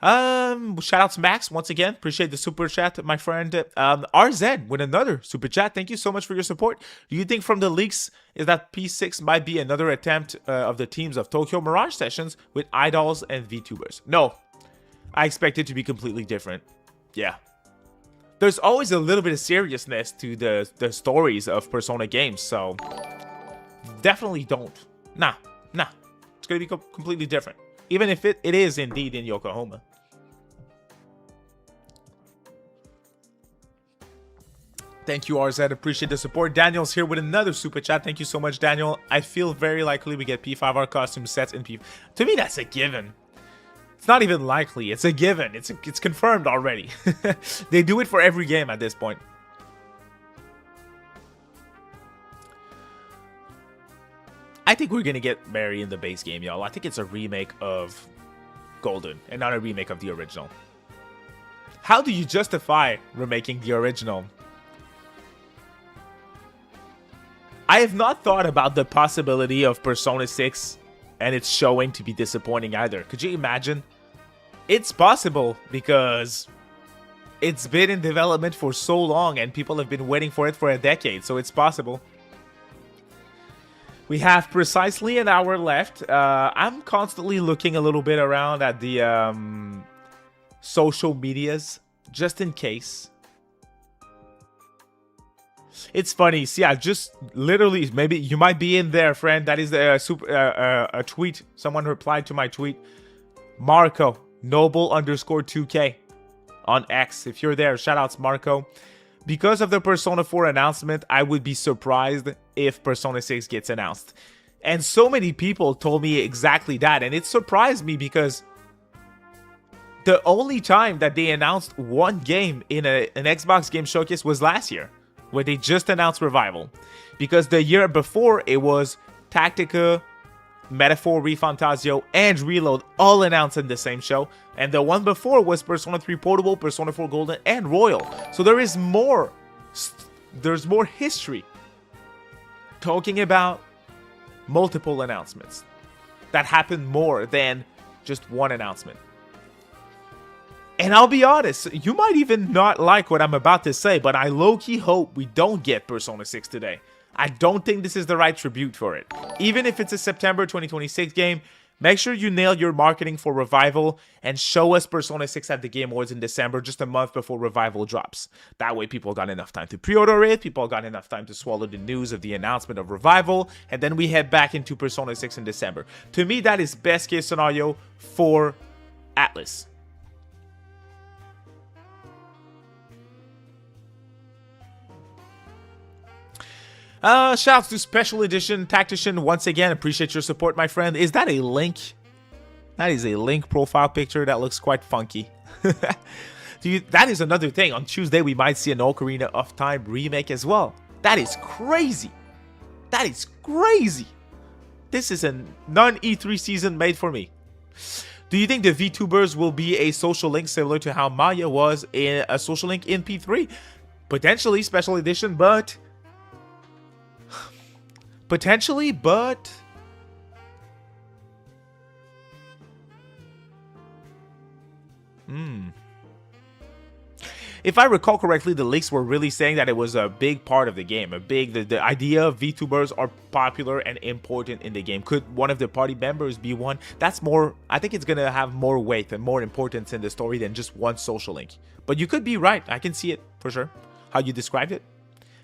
Shout out to Max once again. Appreciate the super chat, my friend. RZ with another super chat. Thank you so much for your support. Do you think from the leaks is that P6 might be another attempt of the teams of Tokyo Mirage Sessions with idols and VTubers? No. I expect it to be completely different. Yeah. There's always a little bit of seriousness to the stories of Persona games, so definitely don't. Nah. It's going to be completely different. Even if it is indeed in Yokohama. Thank you, RZ. Appreciate the support. Daniel's here with another super chat. Thank you so much, Daniel. I feel very likely we get P5R costume sets in P5. To me, that's a given. It's not even likely. It's a given. It's confirmed already. They do it for every game at this point. I think we're going to get Mary in the base game, y'all. I think it's a remake of Golden and not a remake of the original. How do you justify remaking the original? I have not thought about the possibility of Persona 6 and its showing to be disappointing either. Could you imagine? It's possible because it's been in development for so long and people have been waiting for it for a decade, so it's possible. We have precisely an hour left. I'm constantly looking a little bit around at the social medias, just in case. It's funny. See, I just literally, maybe you might be in there, friend. That is a tweet. Someone replied to my tweet. Marco, Noble_2K on X. If you're there, shout outs, Marco. Because of the Persona 4 announcement, I would be surprised if Persona 6 gets announced. And so many people told me exactly that. And it surprised me because the only time that they announced one game in an Xbox Game Showcase was last year, where they just announced Revival. Because the year before, it was Tactica, Metaphor, ReFantasio, and Reload all announced in the same show. And the one before was Persona 3 Portable, Persona 4 Golden, and Royal. So there is more. There's more history talking about multiple announcements that happened more than just one announcement. And I'll be honest, you might even not like what I'm about to say, but I low-key hope we don't get Persona 6 today. I don't think this is the right tribute for it. Even if it's a September 2026 game, make sure you nail your marketing for Revival and show us Persona 6 at the Game Awards in December, just a month before Revival drops. That way people got enough time to pre-order it, people got enough time to swallow the news of the announcement of Revival, and then we head back into Persona 6 in December. To me, that is best case scenario for ATLUS. Shouts to Special Edition Tactician once again. Appreciate your support, my friend. Is that a Link? That is a Link profile picture that looks quite funky. That is another thing. On Tuesday, we might see an Ocarina of Time remake as well. That is crazy. That is crazy. This is a non-E3 season made for me. Do you think the VTubers will be a social link similar to how Maya was in a social link in P3? Potentially Special Edition, but... Potentially, but... If I recall correctly, the leaks were really saying that it was a big part of the game. The idea of VTubers are popular and important in the game. Could one of the party members be one? That's more... I think it's going to have more weight and more importance in the story than just one social link. But you could be right. I can see it, for sure. How you described it.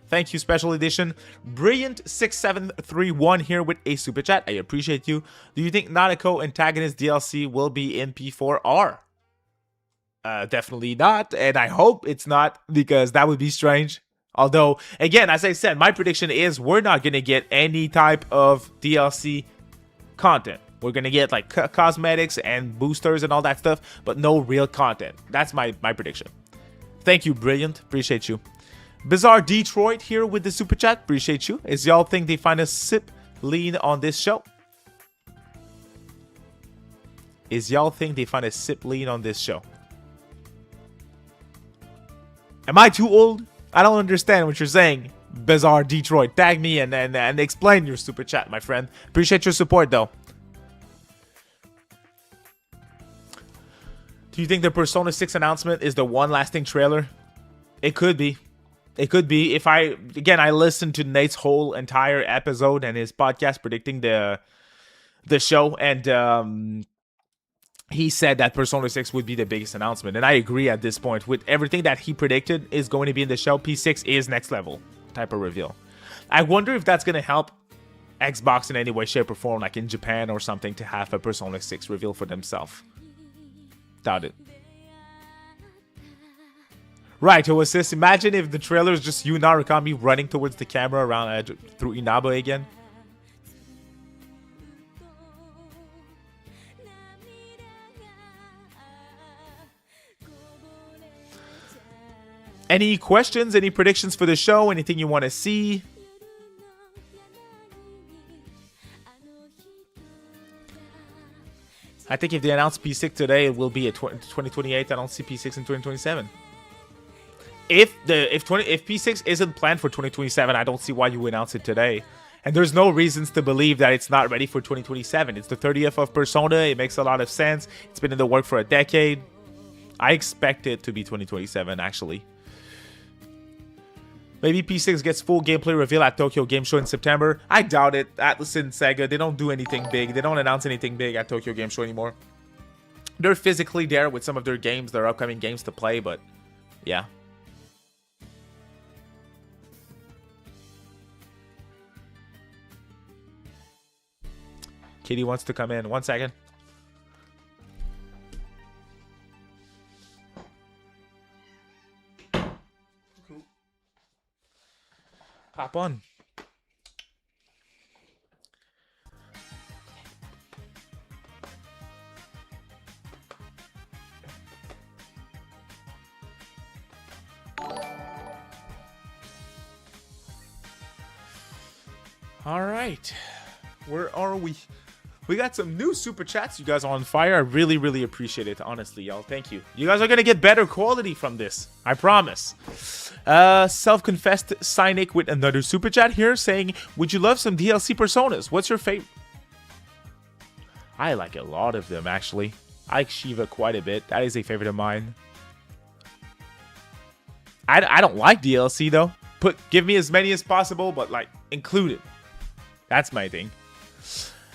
Thank you, Special Edition. Brilliant6731 here with a super chat. I appreciate you. Do you think Nanako Antagonist DLC will be in P4R? Definitely not, and I hope it's not, because that would be strange. Although, again, as I said, my prediction is we're not going to get any type of DLC content. We're going to get like cosmetics and boosters and all that stuff, but no real content. That's my prediction. Thank you, Brilliant. Appreciate you. Bizarre Detroit here with the super chat. Appreciate you. Is y'all think they find a sip lean on this show? Is y'all think they find a sip lean on this show? Am I too old? I don't understand what you're saying. Bizarre Detroit. Tag me and explain your super chat, my friend. Appreciate your support, though. Do you think the Persona 6 announcement is the one lasting trailer? It could be. It could be. If I listened to Nate's whole entire episode and his podcast predicting the show, and he said that Persona 6 would be the biggest announcement, and I agree at this point. With everything that he predicted is going to be in the show, P6 is next level type of reveal. I wonder if that's going to help Xbox in any way, shape, or form, like in Japan or something, to have a Persona 6 reveal for themselves. Doubt it. Right, to assist. Imagine if the trailer is just you, Narukami, running towards the camera around through Inaba again. Any questions? Any predictions for the show? Anything you want to see? I think if they announce P6 today, it will be at 2028. I don't see P6 in 2027. If P6 isn't planned for 2027, I don't see why you announce it today. And there's no reasons to believe that it's not ready for 2027. It's the 30th of Persona. It makes a lot of sense. It's been in the work for a decade. I expect it to be 2027, actually. Maybe P6 gets full gameplay reveal at Tokyo Game Show in September. I doubt it. ATLUS and Sega, they don't do anything big. They don't announce anything big at Tokyo Game Show anymore. They're physically there with some of their games, their upcoming games to play, but yeah. Kitty wants to come in. 1 second. Hop on. All right. Where are we? We got some new super chats. You guys are on fire. I really, really appreciate it. Honestly, y'all. Thank you. You guys are going to get better quality from this. I promise. Self-confessed Cynic with another super chat here saying, would you love some DLC Personas? What's your favorite? I like a lot of them, actually. I like Shiva quite a bit. That is a favorite of mine. I don't like DLC though. Give me as many as possible, but like include it. That's my thing.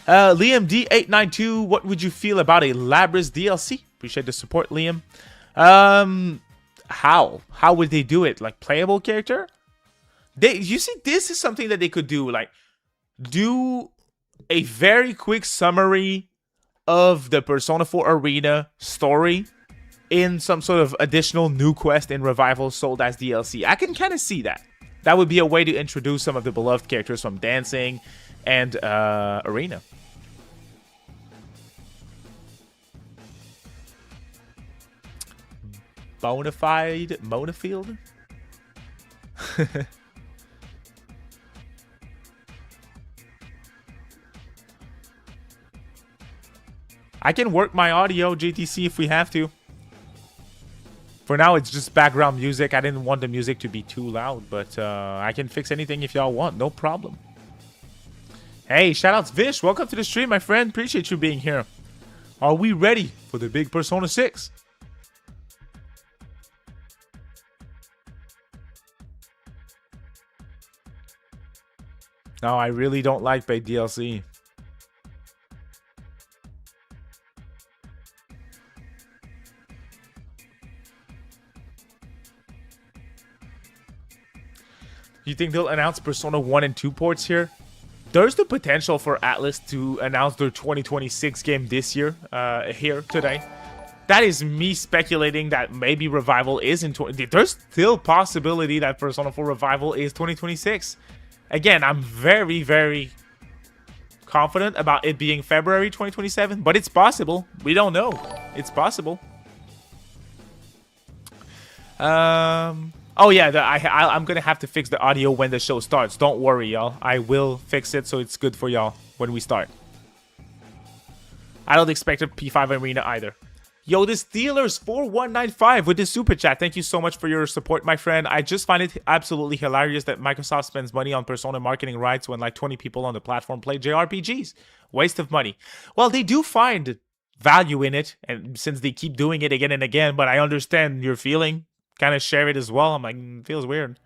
Liam D892, what would you feel about a Labras DLC? Appreciate the support, Liam. How would they do it? Like playable character? You see, this is something that they could do. Like, do a very quick summary of the Persona 4 Arena story in some sort of additional new quest in Revival sold as DLC. I can kind of see that. That would be a way to introduce some of the beloved characters from Dancing and Arena. Bonafide Monafield? I can work my audio, GTC, if we have to. For now, it's just background music. I didn't want the music to be too loud, but I can fix anything if y'all want. No problem. Hey, shoutouts, Vish. Welcome to the stream, my friend. Appreciate you being here. Are we ready for the big Persona 6? No, I really don't like paid DLC. You think they'll announce Persona 1 and 2 ports here? There's the potential for ATLUS to announce their 2026 game this year, here today. That is me speculating that maybe Revival is in... There's still possibility that Persona 4 Revival is 2026. Again, I'm very, very confident about it being February 2027, but it's possible. We don't know. It's possible. Oh yeah, I'm gonna have to fix the audio when the show starts. Don't worry, y'all. I will fix it so it's good for y'all when we start. I don't expect a P5 Arena either. Yo, this Steelers 4195 with this super chat. Thank you so much for your support, my friend. I just find it absolutely hilarious that Microsoft spends money on Persona marketing rights when like 20 people on the platform play JRPGs. Waste of money. Well, they do find value in it, and since they keep doing it again and again, but I understand your feeling. Kind of share it as well. I'm like, it feels weird.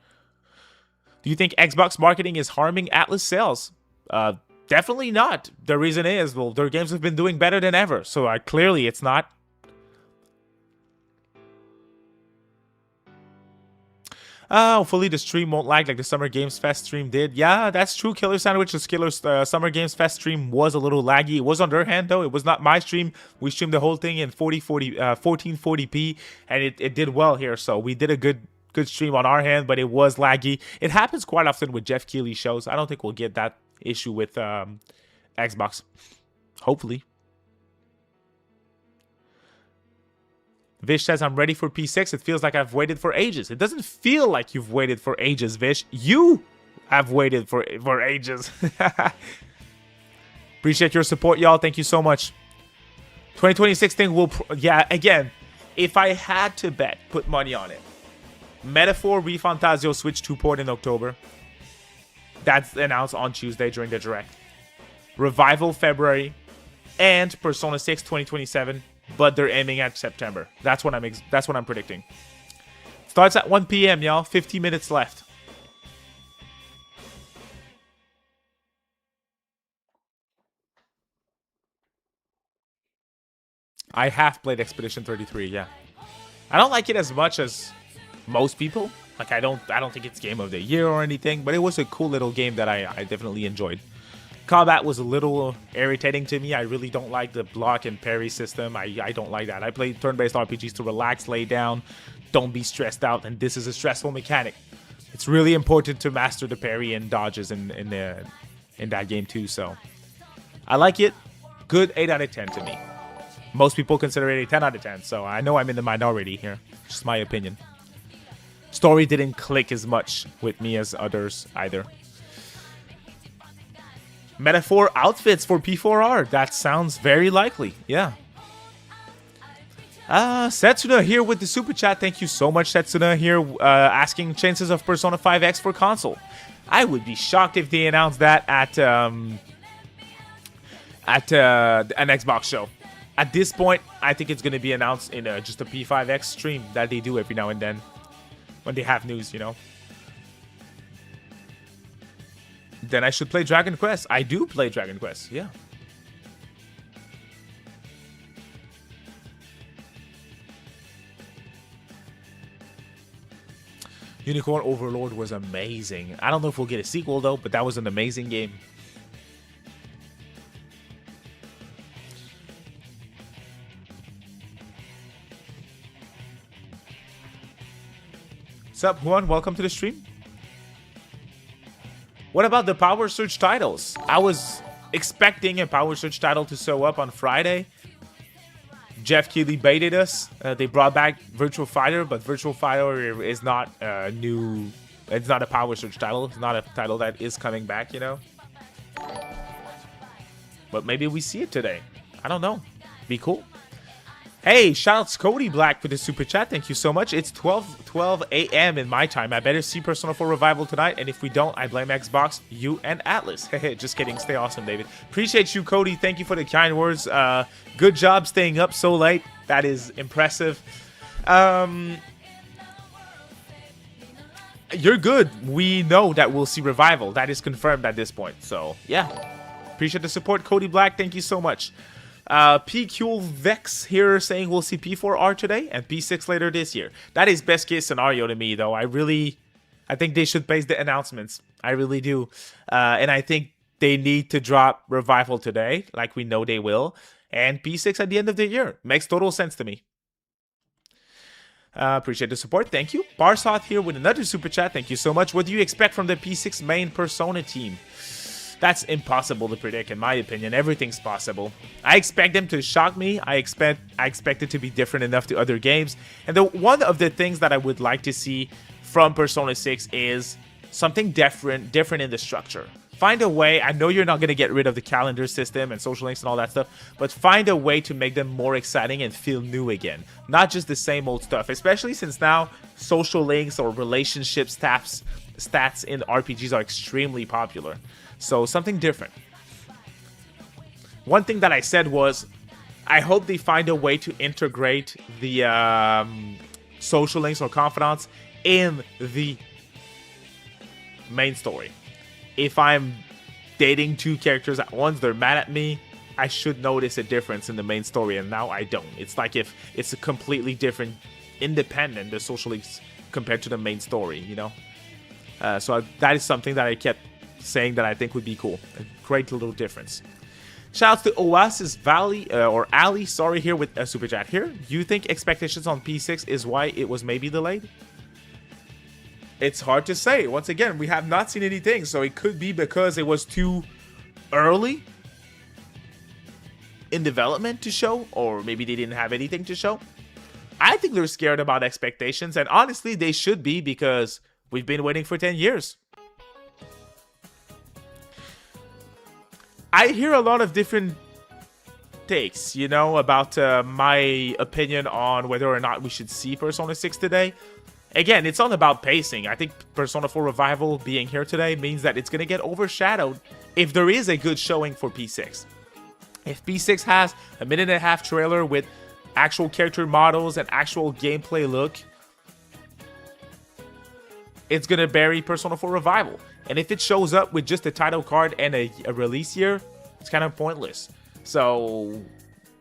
Do you think Xbox marketing is harming ATLUS sales? Definitely not. The reason is, well, their games have been doing better than ever, so clearly it's not. Hopefully the stream won't lag like the Summer Games Fest stream did. Yeah, that's true, Killer Sandwich. The Summer Games Fest stream was a little laggy. It was on their hand, though. It was not my stream. We streamed the whole thing in 1440p, and it did well here. So we did a good stream on our hand, but it was laggy. It happens quite often with Jeff Keighley shows. I don't think we'll get that issue with Xbox. Hopefully. Vish says, I'm ready for P6. It feels like I've waited for ages. It doesn't feel like you've waited for ages, Vish. You have waited for ages. Appreciate your support, y'all. Thank you so much. 2026 thing will... Yeah, again, if I had to bet, put money on it. Metaphor ReFantazio Switch 2 port in October. That's announced on Tuesday during the Direct. Revival February. And Persona 6 2027. But they're aiming at September. That's what I'm predicting. Starts at 1 p.m., y'all. 50 minutes left. I have played Expedition 33, yeah. I don't like it as much as most people. Like I don't think it's game of the year or anything, but it was a cool little game that I definitely enjoyed. Combat was a little irritating to me. I really don't like the block and parry system. I don't like that. I play turn-based RPGs to relax, lay down, don't be stressed out, and this is a stressful mechanic. It's really important to master the parry and dodges in that game too, so I like it. Good 8 out of 10 to me. Most people consider it a 10 out of 10, so I know I'm in the minority here. Just my opinion. Story didn't click as much with me as others either. Metaphor outfits for P4R. That sounds very likely. Yeah. Setsuna here with the super chat. Thank you so much, Setsuna here, asking chances of Persona 5X for console. I would be shocked if they announced that at an Xbox show. At this point, I think it's going to be announced in just a P5X stream that they do every now and then. when they have news, you know. Then I should play Dragon Quest. I do play Dragon Quest, yeah. Unicorn Overlord was amazing. I don't know if we'll get a sequel though, but that was an amazing game. What's up, Juan? Welcome to the stream. What about the Power Surge titles? I was expecting a Power Surge title to show up on Friday. Jeff Keighley baited us. They brought back Virtual Fighter, but Virtual Fighter is not new. It's not a Power Surge title. It's not a title that is coming back, you know. But maybe we see it today. I don't know. Be cool. Hey, shoutouts Cody Black for the super chat. Thank you so much. It's 12 a.m. in my time. I better see Persona 4 Revival tonight, and if we don't, I blame Xbox, you, and Atlus. Just kidding. Stay awesome, David. Appreciate you, Cody. Thank you for the kind words. Good job staying up so late. That is impressive. You're good. We know that we'll see Revival. That is confirmed at this point. So, yeah. Appreciate the support, Cody Black. Thank you so much. PQ Vex here saying we'll see P4R today and P6 later this year. That is best case scenario to me, though. I think they should base the announcements. I really do. And I think they need to drop Revival today, like we know they will. And P6 at the end of the year. Makes total sense to me. Appreciate the support. Thank you. Barsoth here with another super chat. Thank you so much. What do you expect from the P6 main Persona team? That's impossible to predict, in my opinion. Everything's possible. I expect them to shock me. I expect it to be different enough to other games. And one of the things that I would like to see from Persona 6 is something different in the structure. Find a way. I know you're not going to get rid of the calendar system and social links and all that stuff, but find a way to make them more exciting and feel new again. Not just the same old stuff, especially since now social links or relationship stats in RPGs are extremely popular. So something different. One thing that I said was, I hope they find a way to integrate the social links or confidants in the main story. If I'm dating two characters at once, they're mad at me, I should notice a difference in the main story, and now I don't. It's like if it's a completely different, independent, the social links compared to the main story, you know? So that is something that I kept saying that I think would be cool. A great little difference. Shouts to Oasis Valley, or Ali, sorry, here with a super chat here. You think expectations on P6 is why it was maybe delayed? It's hard to say. Once again, we have not seen anything, so it could be because it was too early in development to show, or maybe they didn't have anything to show. I think they're scared about expectations, and honestly, they should be, because we've been waiting for 10 years. I hear a lot of different takes, you know, about my opinion on whether or not we should see Persona 6 today. Again, it's all about pacing. I think Persona 4 Revival being here today means that it's going to get overshadowed if there is a good showing for P6. If P6 has a 1.5-minute trailer with actual character models and actual gameplay look, it's going to bury Persona 4 Revival. And if it shows up with just a title card and a release year, it's kind of pointless. So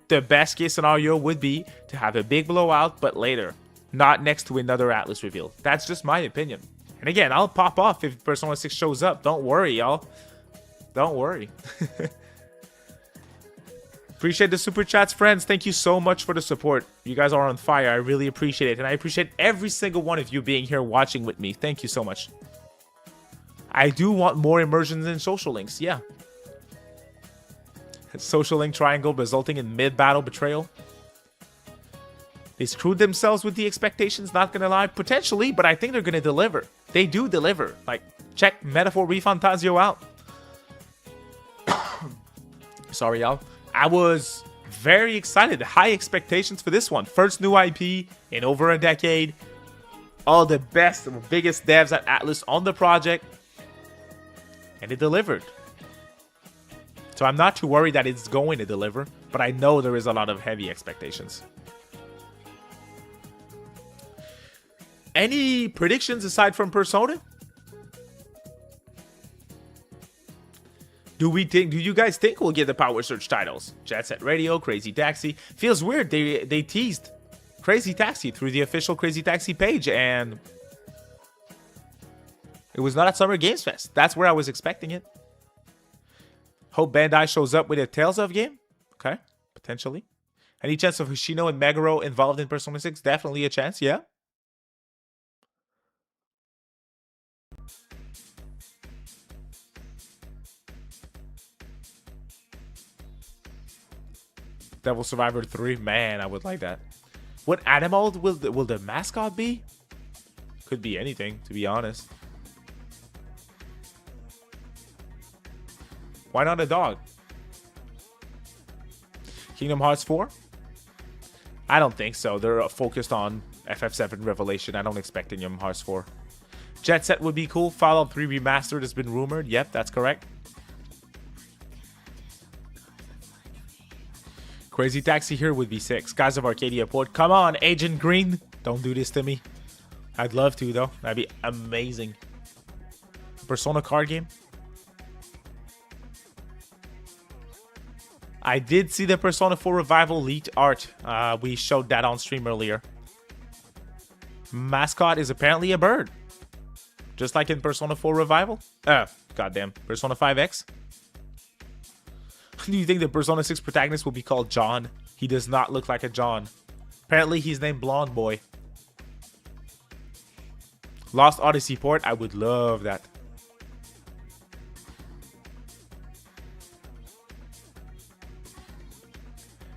the best case scenario would be to have a big blowout, but later, not next to another ATLUS reveal. That's just my opinion. And again, I'll pop off if Persona 6 shows up. Don't worry, y'all. Don't worry. Appreciate the super chats, friends. Thank you so much for the support. You guys are on fire. I really appreciate it. And I appreciate every single one of you being here watching with me. Thank you so much. I do want more immersions in social links. Yeah. Social link triangle resulting in mid-battle betrayal. They screwed themselves with the expectations, not gonna lie. Potentially, but I think they're gonna deliver. They do deliver. Like, check Metaphor ReFantazio out. Sorry, y'all. I was very excited. High expectations for this one. First new IP in over a decade. All the best, biggest devs at ATLUS on the project. And it delivered. So I'm not too worried that it's going to deliver, but I know there is a lot of heavy expectations. Any predictions aside from Persona? Do you guys think we'll get the Power Search titles? Jet Set Radio, Crazy Taxi. Feels weird. They teased Crazy Taxi through the official Crazy Taxi page, and it was not at Summer Games Fest. That's where I was expecting it. Hope Bandai shows up with a Tales of game. Okay, potentially. Any chance of Hoshino and Meguro involved in Persona 6? Definitely a chance, yeah. Devil Survivor 3, man, I would like that. What animal will the mascot be? Could be anything, to be honest. Why not a dog? Kingdom Hearts 4? I don't think so. They're focused on FF7 Revelation. I don't expect Kingdom Hearts 4. Jet Set would be cool. Fallout 3 Remastered has been rumored. Yep, that's correct. Crazy Taxi here would be 6. Skies of Arcadia port. Come on, Agent Green. Don't do this to me. I'd love to, though. That'd be amazing. Persona card game. I did see the Persona 4 Revival leaked art. We showed that on stream earlier. Mascot is apparently a bird. Just like in Persona 4 Revival. Goddamn. Persona 5X. Do you think the Persona 6 protagonist will be called John? He does not look like a John. Apparently he's named Blonde Boy. Lost Odyssey port. I would love that.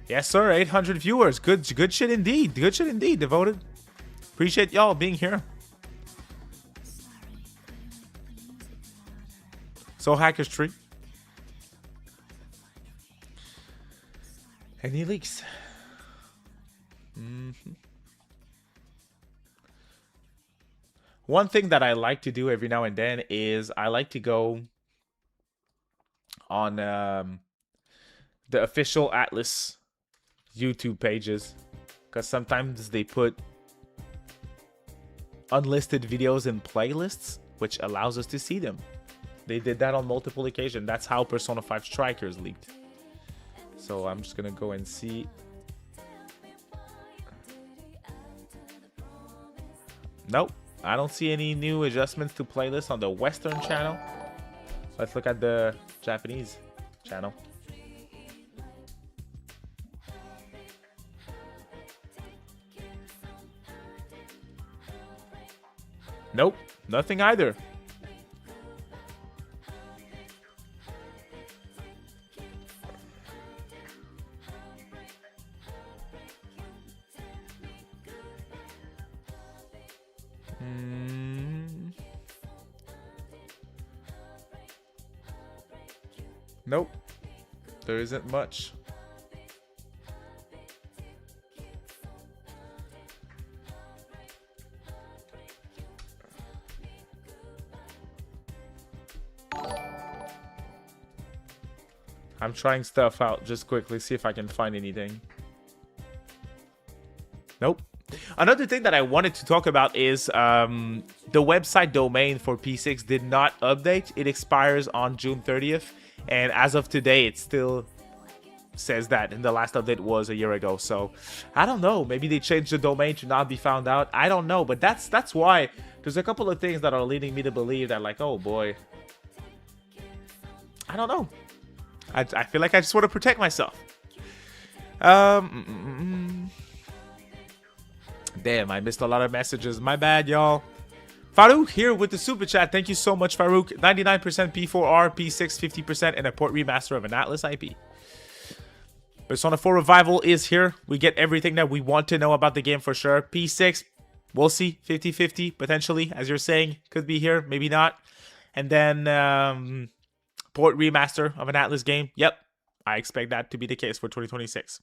Yes, sir. 800 viewers. Good shit indeed. Good shit indeed, Devoted. Appreciate y'all being here. So Hacker's Tree. Any leaks? One thing that I like to do every now and then is I like to go on the official ATLUS YouTube pages, because sometimes they put unlisted videos in playlists, which allows us to see them. They did that on multiple occasions. That's how Persona 5 Strikers leaked. So I'm just gonna go and see. Nope, I don't see any new adjustments to playlists on the Western channel. Let's look at the Japanese channel. Nope, nothing either. Nope, there isn't much. I'm trying stuff out just quickly, see if I can find anything. Nope. Another thing that I wanted to talk about is the website domain for P6 did not update. It expires on June 30th. And as of today, it still says that. And the last update was a year ago. So I don't know. Maybe they changed the domain to not be found out. I don't know. But that's why there's a couple of things that are leading me to believe that, like, oh boy. I don't know. I feel like I just want to protect myself. Damn, I missed a lot of messages. My bad, y'all. Farouk here with the super chat. Thank you so much, Farouk. 99% P4R, P6 50%, and a port remaster of an ATLUS IP. Persona 4 Revival is here. We get everything that we want to know about the game for sure. P6, we'll see. 50-50, potentially, as you're saying. Could be here, maybe not. And then port remaster of an ATLUS game. Yep, I expect that to be the case for 2026.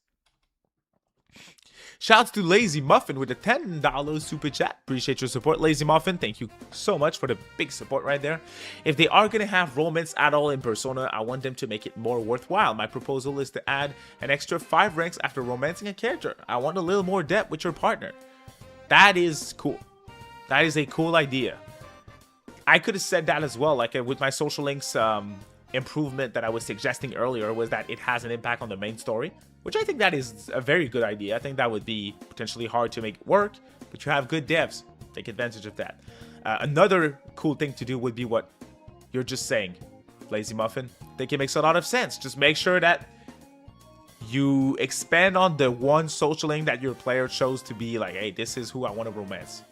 Shouts to Lazy Muffin with a $10 super chat. Appreciate your support, Lazy Muffin. Thank you so much for the big support right there. If they are going to have romance at all in Persona, I want them to make it more worthwhile. My proposal is to add an extra 5 ranks after romancing a character. I want a little more depth with your partner. That is cool. That is a cool idea. I could have said that as well, like with my social links improvement that I was suggesting earlier, was that it has an impact on the main story, which I think that is a very good idea. I think that would be potentially hard to make work, but you have good devs. Take advantage of that. Another cool thing to do would be what you're just saying, Lazy Muffin. I think it makes a lot of sense. Just make sure that you expand on the one social link that your player chose to be like, hey, this is who I want to romance.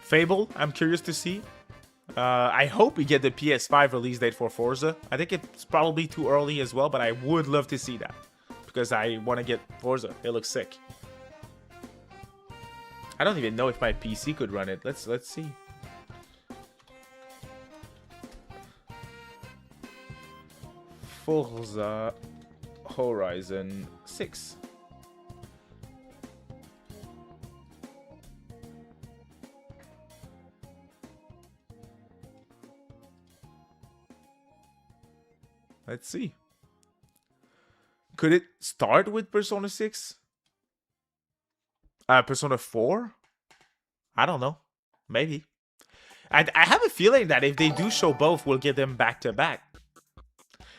Fable, I'm curious to see. I hope we get the PS5 release date for Forza. I think it's probably too early as well, but I would love to see that because I want to get Forza. It looks sick. I don't even know if my PC could run it. Let's see. Forza Horizon 6. Let's see. Could it start with Persona 6? Persona 4? I don't know. Maybe. I have a feeling that if they do show both, we'll get them back to back.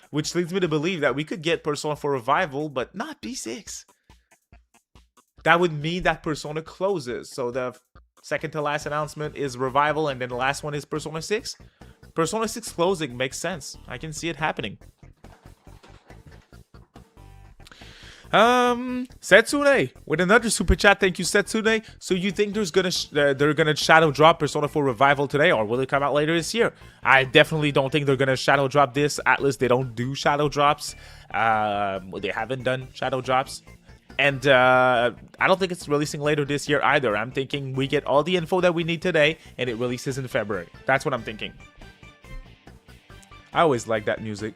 Which leads me to believe that we could get Persona 4 Revival, but not P6. That would mean that Persona closes. So the second to last announcement is Revival, and then the last one is Persona 6. Persona 6 closing makes sense. I can see it happening. Setsune with another super chat. Thank you, Setsune. So you think they're gonna shadow drop Persona 4 Revival today, or will it come out later this year? I definitely don't think they're gonna shadow drop this. ATLUS, they don't do shadow drops. They haven't done shadow drops, and I don't think it's releasing later this year either. I'm thinking we get all the info that we need today, and it releases in February. That's what I'm thinking. I always like that music.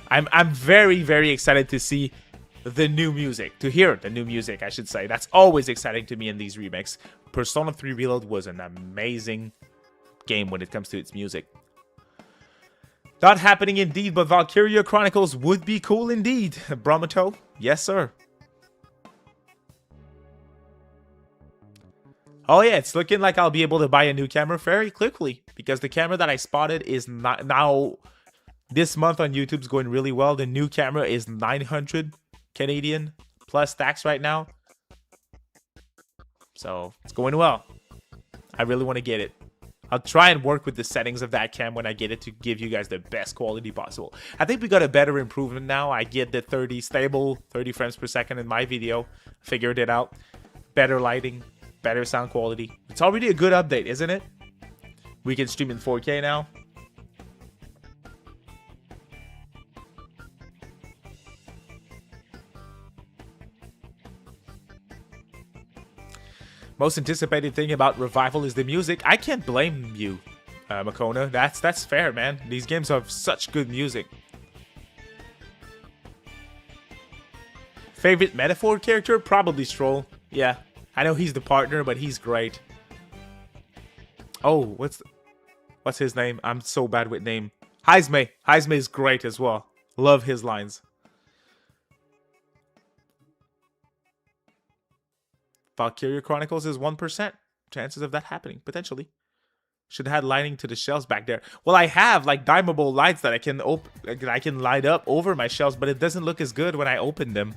I'm very, very excited to see the new music, to hear the new music, I should say. That's always exciting to me in these remakes. Persona 3 Reload was an amazing game when it comes to its music. Not happening indeed, but Valkyria Chronicles would be cool indeed. Bromato, yes sir. Oh yeah, it's looking like I'll be able to buy a new camera very quickly, because the camera that I spotted is not now this month on YouTube's going really well. The new camera is 900 Canadian plus tax right now. So it's going well. I really want to get it. I'll try and work with the settings of that cam when I get it to give you guys the best quality possible. I think we got a better improvement now. I get the stable 30 frames per second in my video. Figured it out. Better lighting. Better sound quality. It's already a good update, isn't it? We can stream in 4K now. Most anticipated thing about Revival is the music. I can't blame you, Makona. That's fair, man. These games have such good music. Favorite metaphor character? Probably Stroll. Yeah. I know he's the partner, but he's great. Oh, what's his name? I'm so bad with name. Heisme. Heisme is great as well. Love his lines. Valkyria Chronicles is 1%. Chances of that happening, potentially. Should have had lighting to the shelves back there. Well, I have like dimmable lights that I can light up over my shelves, but it doesn't look as good when I open them.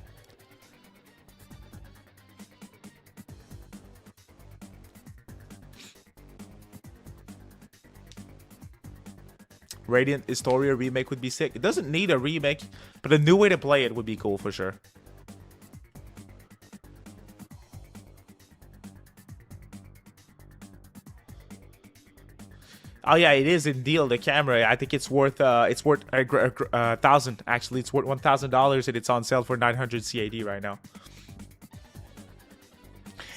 Radiant Historia remake would be sick. It doesn't need a remake, but a new way to play it would be cool for sure. Oh yeah, it is in deal. The camera, I think it's worth $1,000. Actually, it's worth $1,000, and it's on sale for 900 CAD right now.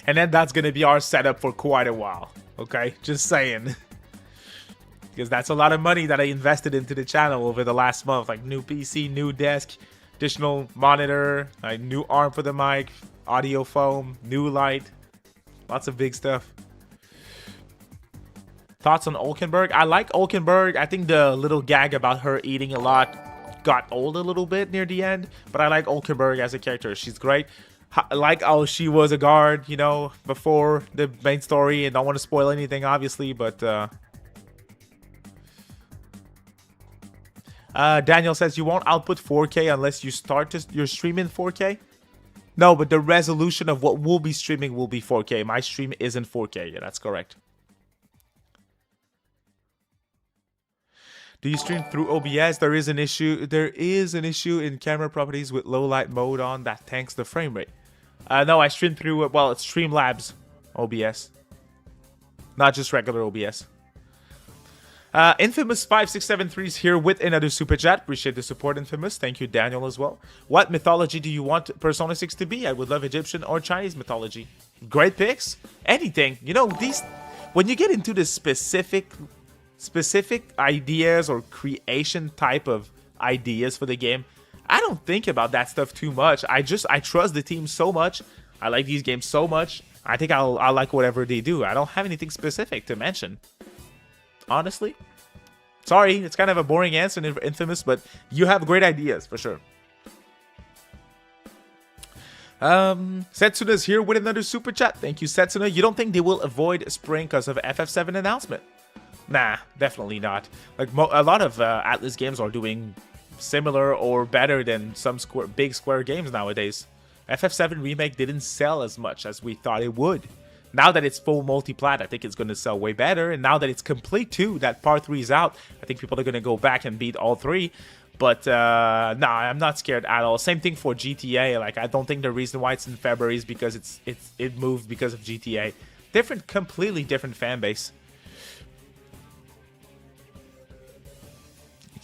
And then that's gonna be our setup for quite a while. Okay, just saying. Because that's a lot of money that I invested into the channel over the last month. Like new PC, new desk, additional monitor, like new arm for the mic, audio foam, new light. Lots of big stuff. Thoughts on Olkenberg? I like Olkenberg. I think the little gag about her eating a lot got old a little bit near the end, but I like Olkenberg as a character. She's great. I like how she was a guard, you know, before the main story, and don't want to spoil anything, obviously, but Daniel says you won't output 4K unless you start your stream in 4K. No, but the resolution of what we'll be streaming will be 4K. My stream isn't 4K. Yeah, that's correct. Do you stream through OBS? There is an issue. There is an issue in camera properties with low light mode on that tanks the frame rate. No, I stream through, well, it's Streamlabs OBS. Not just regular OBS. Infamous 5673 is here with another super chat. Appreciate the support, Infamous. Thank you, Daniel, as well. What mythology do you want Persona 6 to be? I would love Egyptian or Chinese mythology. Great picks. Anything. You know, these, when you get into the specific ideas or creation type of ideas for the game, I don't think about that stuff too much. I trust the team so much. I like these games so much. I think I'll like whatever they do. I don't have anything specific to mention. Honestly. Sorry, it's kind of a boring answer, Infamous, but you have great ideas for sure. Setsuna's here with another super chat. Thank you, Setsuna. You don't think they will avoid spring because of FF7 announcement? Nah, definitely not. Like a lot of ATLUS games are doing similar or better than some big Square games nowadays. FF7 Remake didn't sell as much as we thought it would. Now that it's full multiplat, I think it's going to sell way better. And now that it's complete too, that part 3 is out, I think people are going to go back and beat all 3. But nah, I'm not scared at all. Same thing for GTA. Like, I don't think the reason why it's in February is because it moved because of GTA. Completely different fan base.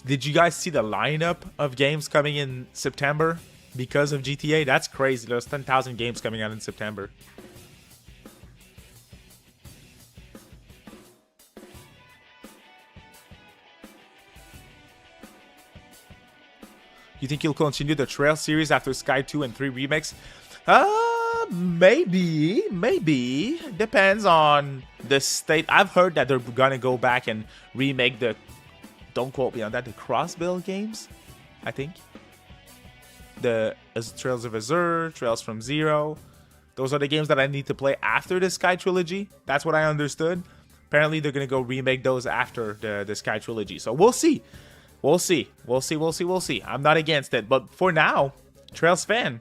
Did you guys see the lineup of games coming in September because of GTA? That's crazy. There's 10,000 games coming out in September. You think you'll continue the Trail series after Sky 2 and 3 remakes? Maybe. Depends on the state. I've heard that they're gonna go back and remake the, don't quote me on that, the cross-build games, I think. The Trails of Azure, Trails from Zero. Those are the games that I need to play after the Sky Trilogy. That's what I understood. Apparently, they're gonna go remake those after the Sky Trilogy. So we'll see. We'll see. I'm not against it. But for now, Trails fan.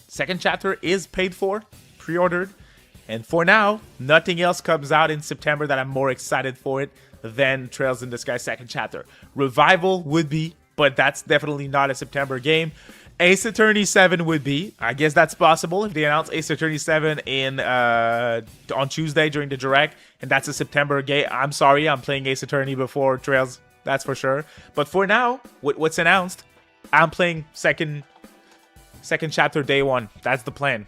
Second chapter is paid for, pre-ordered. And for now, nothing else comes out in September that I'm more excited for it than Trails in the Sky second chapter. Revival would be, but that's definitely not a September game. Ace Attorney 7 would be. I guess that's possible if they announce Ace Attorney 7 on Tuesday during the Direct, and that's a September game. I'm sorry, I'm playing Ace Attorney before Trails. That's for sure. But for now, what's announced, I'm playing second chapter day 1. That's the plan.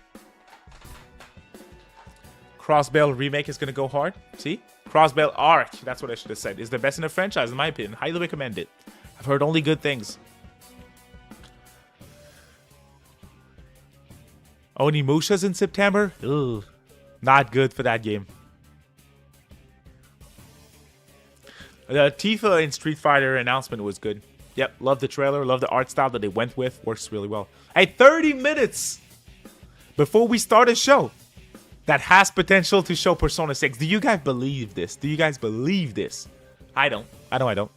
Crossbell remake is gonna go hard. See? Crossbell Arc, that's what I should have said, is the best in the franchise, in my opinion. Highly recommend it. I've heard only good things. Onimusha's in September? Ugh. Not good for that game. The Tifa in Street Fighter announcement was good. Yep, love the trailer, love the art style that they went with. Works really well. Hey, 30 minutes before we start a show that has potential to show Persona 6. Do you guys believe this? Do you guys believe this? I don't. I don't.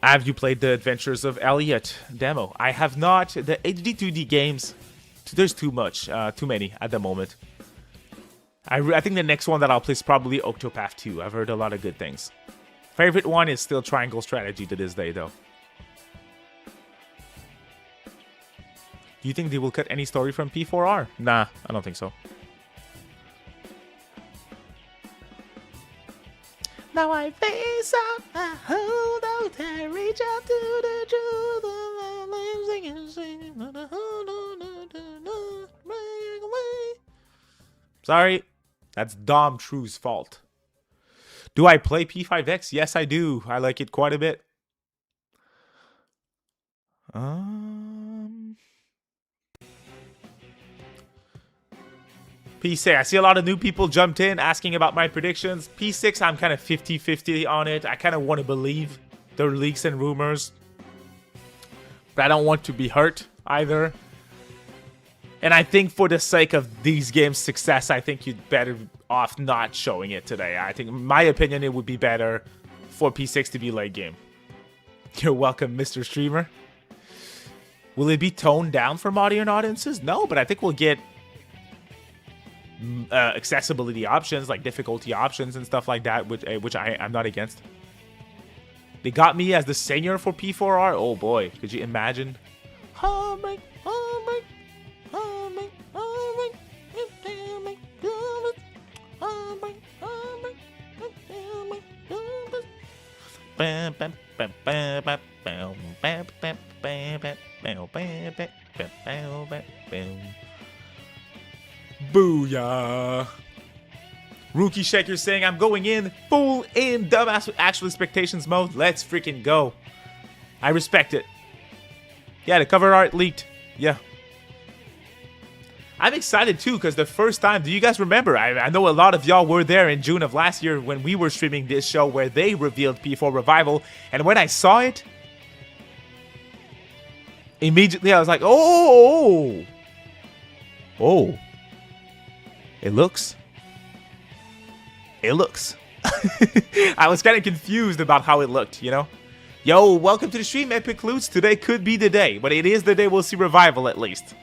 Have you played the Adventures of Elliot demo? I have not. The HD 2D games, there's too many at the moment. I think the next one that I'll play is probably Octopath 2. I've heard a lot of good things. Favorite one is still Triangle Strategy to this day, though. Do you think they will cut any story from P4R? Nah, I don't think so. Now I face up, I hold out, I reach out to the truth, Sorry, that's Dom True's fault. Do I play P5X? Yes, I do. I like it quite a bit. P6, I see a lot of new people jumped in asking about my predictions. P6, I'm kind of 50-50 on it. I kind of want to believe the leaks and rumors, but I don't want to be hurt either. And I think for the sake of these games' success, I think you'd better off not showing it today. I think, in my opinion, it would be better for P6 to be late game. You're welcome, Mr. Streamer. Will it be toned down for modern audiences? No, but I think we'll get accessibility options, like difficulty options and stuff like that, which I'm not against. They got me as the singer for P4R. Oh boy, could you imagine? Booyah! Rookie Shaker saying, I'm going in full in dumb actual expectations mode. Let's freaking go. I respect it. Yeah, the cover art leaked. Yeah. I'm excited too, because the first time, do you guys remember? I know a lot of y'all were there in June of last year when we were streaming this show where they revealed P4 Revival. And when I saw it, immediately I was like, oh. It looks. I was kind of confused about how it looked, you know? Yo, welcome to the stream, Epic Loots. Today could be the day, but it is the day we'll see Revival at least.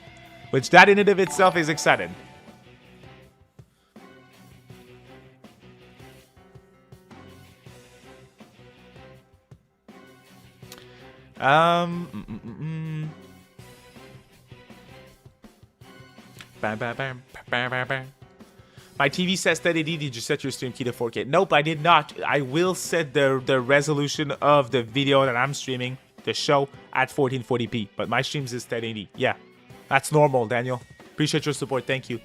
Which that in and of itself is exciting. My TV says 1080. Did you set your stream key to 4K? Nope, I did not. I will set the resolution of the video that I'm streaming, the show, at 1440p. But my streams is 1080. Yeah, that's normal, Daniel. Appreciate your support. Thank you.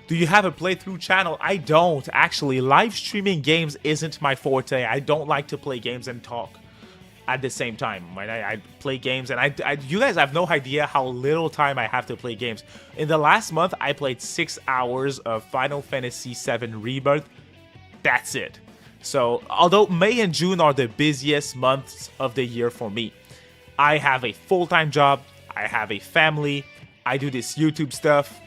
Do you have a playthrough channel? I don't, actually. Live streaming games isn't my forte. I don't like to play games and talk at the same time. When I play games, and you guys have no idea how little time I have to play games. In the last month, I played 6 hours of Final Fantasy VII Rebirth. That's it. So, although May and June are the busiest months of the year for me, I have a full-time job, I have a family, I do this YouTube stuff,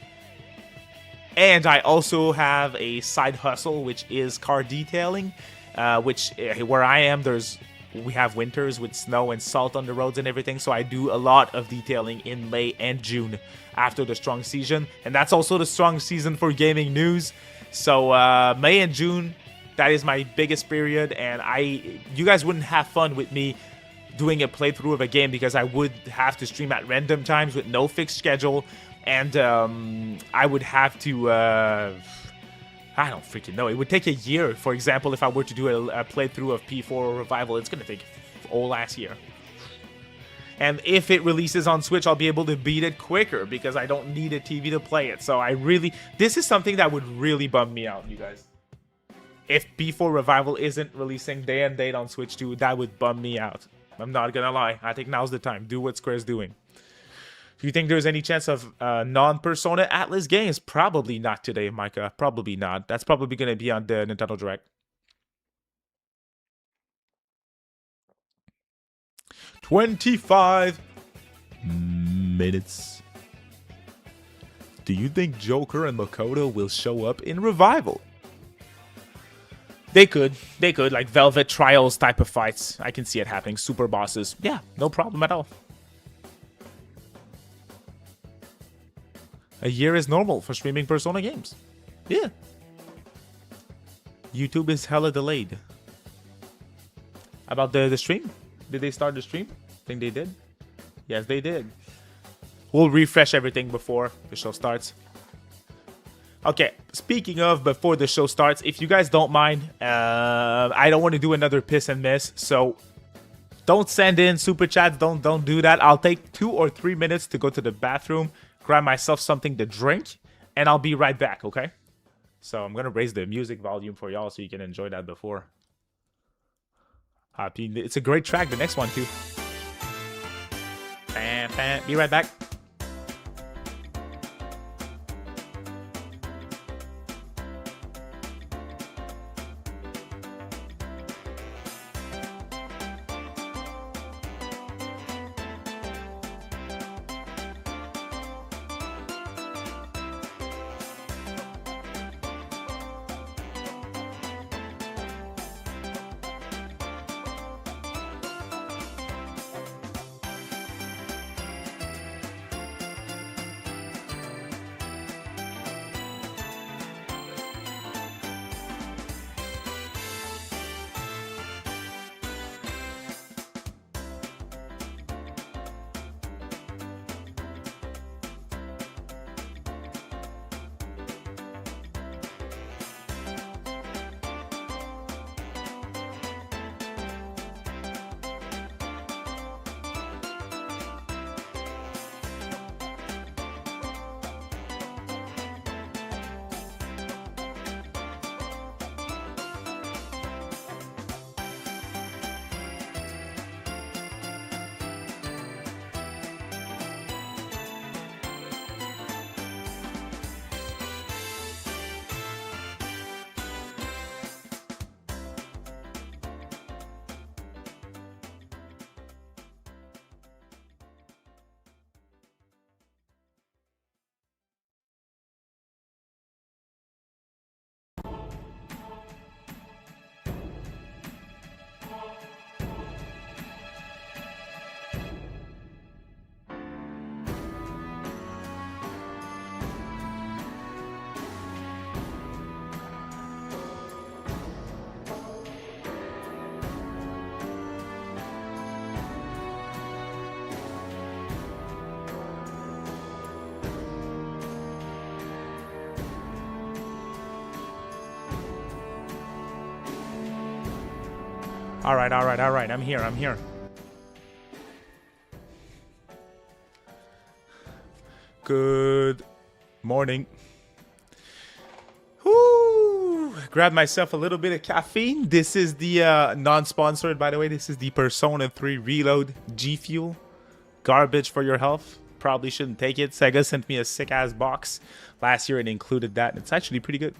and I also have a side hustle, which is car detailing, which, where I am, we have winters with snow and salt on the roads and everything, so I do a lot of detailing in May and June after the strong season, and that's also the strong season for gaming news. So May and June, that is my biggest period, and you guys wouldn't have fun with me doing a playthrough of a game because I would have to stream at random times with no fixed schedule, and I would have to I don't freaking know. It would take a year, for example, if I were to do a playthrough of P4 Revival. It's going to take all last year. And if it releases on Switch, I'll be able to beat it quicker because I don't need a TV to play it. So this is something that would really bum me out, you guys. If P4 Revival isn't releasing day and date on Switch 2, that would bum me out. I'm not going to lie. I think now's the time. Do what Square's doing. Do you think there's any chance of non-Persona ATLUS games? Probably not today, Micah. Probably not. That's probably going to be on the Nintendo Direct. 25 minutes. Do you think Joker and Makoto will show up in Revival? They could, like Velvet Trials type of fights. I can see it happening. Super bosses. Yeah, no problem at all. A year is normal for streaming Persona games. Yeah. YouTube is hella delayed. About the stream? Did they start the stream? Think they did? Yes, they did. We'll refresh everything before the show starts. Okay, speaking of before the show starts, if you guys don't mind, I don't want to do another piss and miss, so don't send in super chats. Don't do that. I'll take 2 or 3 minutes to go to the bathroom, grab myself something to drink, and I'll be right back, okay? So I'm gonna raise the music volume for y'all so you can enjoy that before. It's a great track, the next one too. Be right back. Alright. I'm here. Good morning. Whoo! Grab myself a little bit of caffeine. This is the non-sponsored, by the way. This is the Persona 3 Reload G Fuel. Garbage for your health. Probably shouldn't take it. Sega sent me a sick-ass box last year and included that. It's actually pretty good.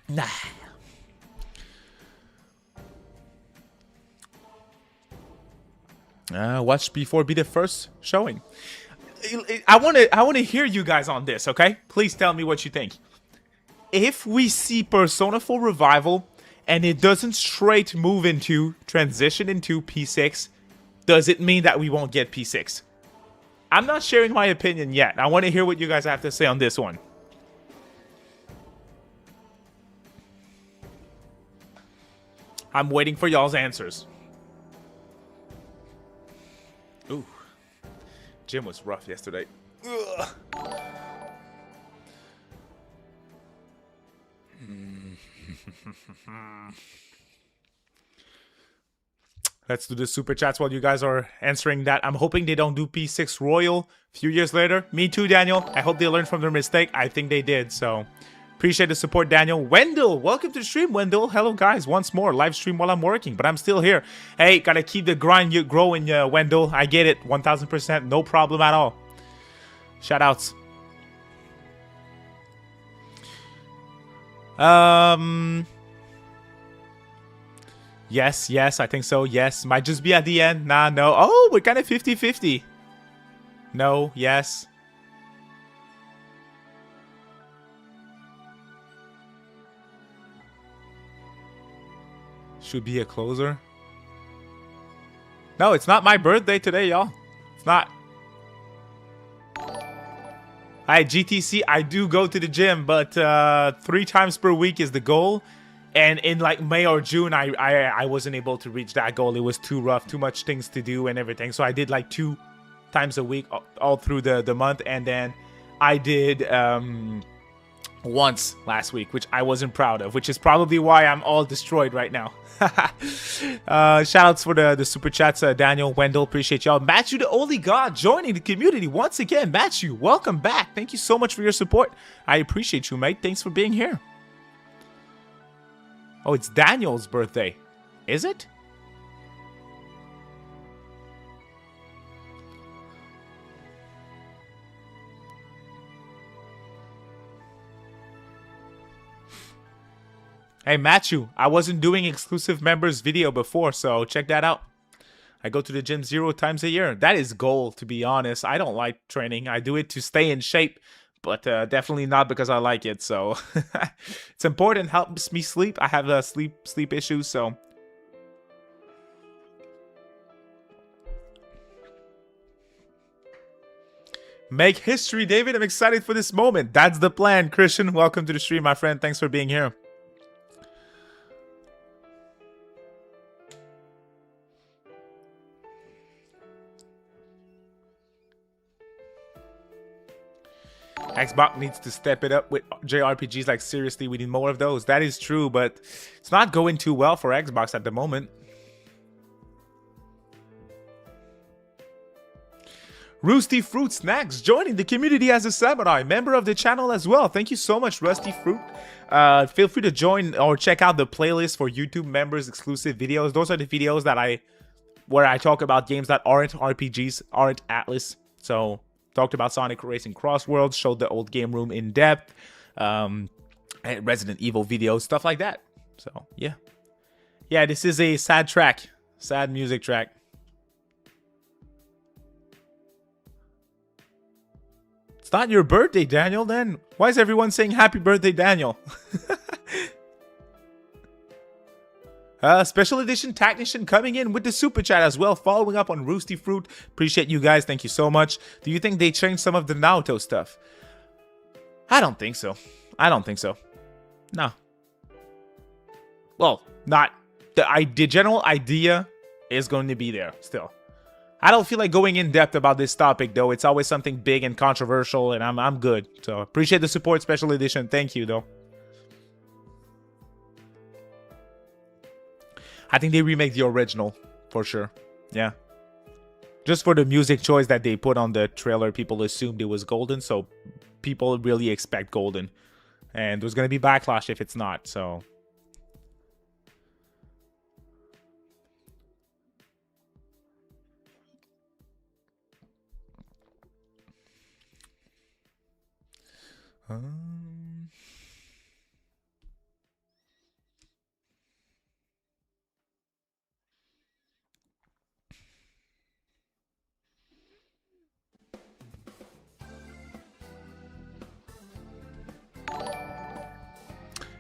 Nah. Watch before be the first showing. I want to hear you guys on this, okay? Please tell me what you think. If we see Persona 4 Revival and it doesn't straight move into, transition into P6, does it mean that we won't get P6? I'm not sharing my opinion yet. I want to hear what you guys have to say on this one. I'm waiting for y'all's answers. Ooh. Gym was rough yesterday. Ugh. Let's do the super chats while you guys are answering that. I'm hoping they don't do P6 Royal a few years later. Me too, Daniel. I hope they learned from their mistake. I think they did, so appreciate the support, Daniel. Wendell, welcome to the stream, Wendell. Hello, guys. Once more, live stream while I'm working, but I'm still here. Hey, gotta keep the grind growing, Wendell. I get it. 1000%. No problem at all. Shout outs. Yes, I think so. Yes, might just be at the end. Nah, no. Oh, we're kind of 50-50. No, yes. Should be a closer. No, it's not my birthday today, y'all. It's not. Hi, GTC. I do go to the gym, but 3 times per week is the goal. And in like May or June, I wasn't able to reach that goal. It was too rough, too much things to do and everything. So I did like 2 times a week all through the month. And then I did once last week, which I wasn't proud of, which is probably why I'm all destroyed right now. Shout outs for the super chats, Daniel, Wendell, appreciate y'all. Matthew the Only God joining the community once again. Matthew, welcome back. Thank you so much for your support. I appreciate you, mate. Thanks for being here. Oh, it's Daniel's birthday. Is it? Hey, Matthew, I wasn't doing exclusive members video before, so check that out. I go to the gym 0 times a year. That is goal, to be honest. I don't like training. I do it to stay in shape, but definitely not because I like it. So it's important. Helps me sleep. I have sleep issues, so. Make history, David. I'm excited for this moment. That's the plan. Christian, welcome to the stream, my friend. Thanks for being here. Xbox needs to step it up with JRPGs. Like, seriously, we need more of those. That is true, but it's not going too well for Xbox at the moment. Rusty Fruit Snacks joining the community as a samurai, member of the channel as well. Thank you so much, Rusty Fruit. Feel free to join or check out the playlist for YouTube members exclusive videos. Those are the videos that where I talk about games that aren't RPGs, aren't ATLUS. So talked about Sonic Racing Cross Worlds, showed the old game room in depth, and Resident Evil videos, stuff like that. So yeah, this is a sad track, sad music track. It's not your birthday, Daniel. Then why is everyone saying happy birthday, Daniel? Special edition Technician coming in with the super chat as well, following up on Roosty Fruit. Appreciate you guys. Thank you so much. Do you think they changed some of the Naruto stuff? I don't think so. No. Well, not the general idea is going to be there still. I don't feel like going in depth about this topic though. It's always something big and controversial, and I'm good. So appreciate the support, special edition. Thank you though. I think they remake the original for sure. Yeah. Just for the music choice that they put on the trailer, people assumed it was Golden, so people really expect Golden. And there's going to be backlash if it's not, so...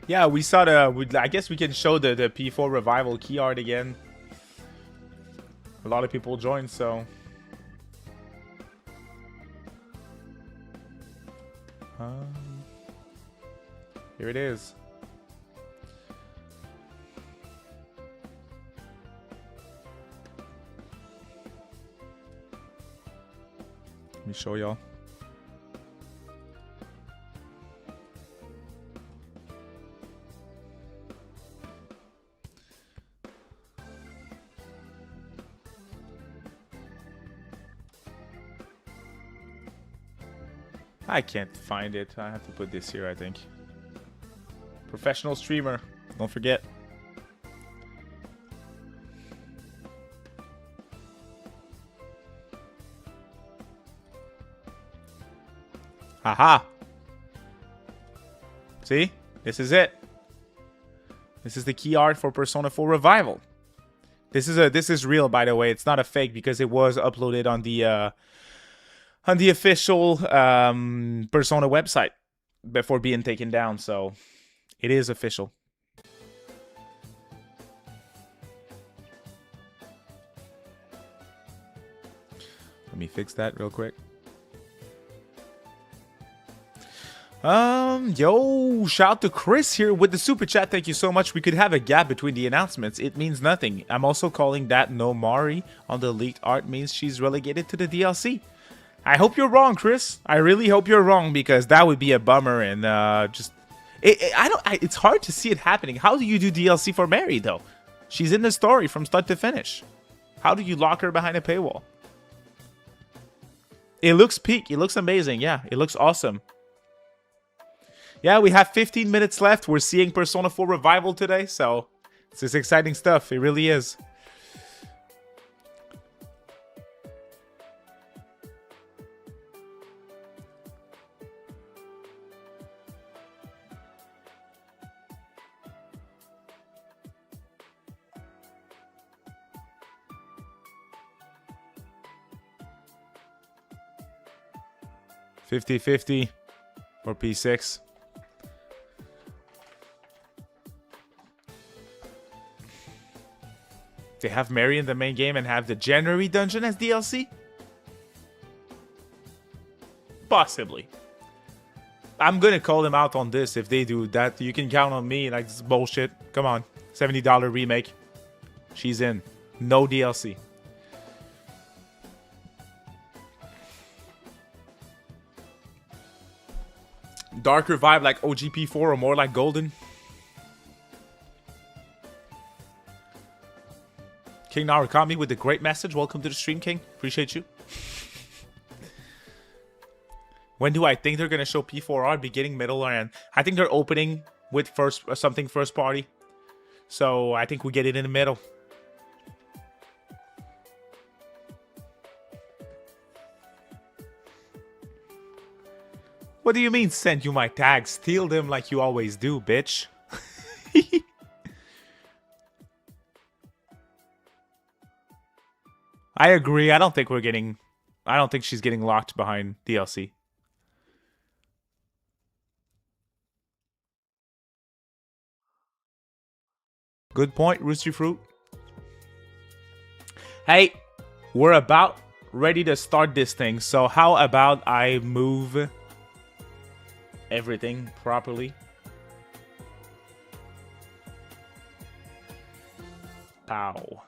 Yeah, we saw the... I guess we can show the P4 Revival key art again. A lot of people joined, so... Here it is. Let me show y'all. I can't find it. I have to put this here, I think. Professional streamer. Don't forget. Haha. See? This is it. This is the key art for Persona 4 Revival. This is real, by the way. It's not a fake because it was uploaded on the official Persona website before being taken down, so it is official. Let me fix that real quick. Yo, shout out to Chris here with the super chat. Thank you so much. We could have a gap between the announcements. It means nothing. I'm also calling that no Mari on the leaked art means she's relegated to the DLC. I hope you're wrong, Chris. I really hope you're wrong because that would be a bummer and it's hard to see it happening. How do you do DLC for Mary though? She's in the story from start to finish. How do you lock her behind a paywall? It looks peak. It looks amazing. Yeah, it looks awesome. Yeah, we have 15 minutes left. We're seeing Persona 4 Revival today, so this is exciting stuff. It really is. $50-50 for P6. They have Mary in the main game and have the January dungeon as DLC? Possibly. I'm gonna call them out on this if they do that. You can count on me. Like, this is bullshit. Come on. $70 remake. She's in. No DLC. Darker vibe like OGP4 or more like Golden. King Narukami with a great message. Welcome to the stream, King. Appreciate you. When do I think they're going to show P4R? Beginning, middle, or end? I think they're opening with first party. So I think we get it in the middle. What do you mean send you my tags? Steal them like you always do, bitch. I agree. I don't think she's getting locked behind DLC. Good point, Rooster Fruit. Hey, we're about ready to start this thing. So how about I move everything properly? Pow.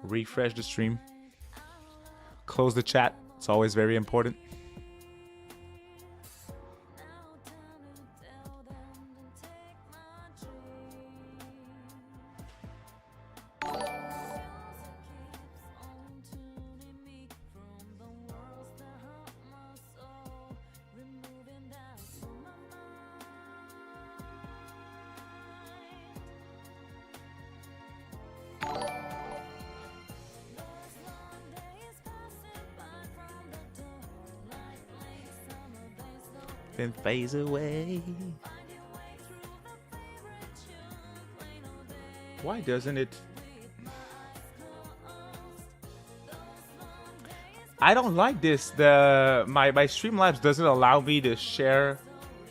Refresh the stream. Close the chat. It's always very important. Everything fades away. Why doesn't it? I don't like this. My Streamlabs doesn't allow me to share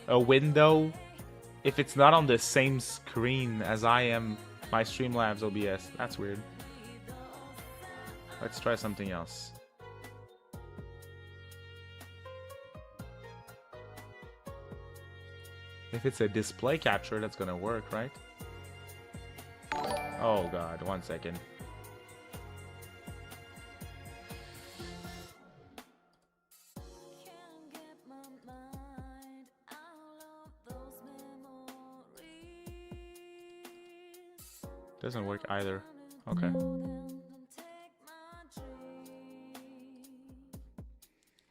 a window if it's not on the same screen as I am my Streamlabs OBS. That's weird. Let's try something else. If it's a display capture, that's gonna work, right? Oh god, 1 second. Doesn't work either. Okay.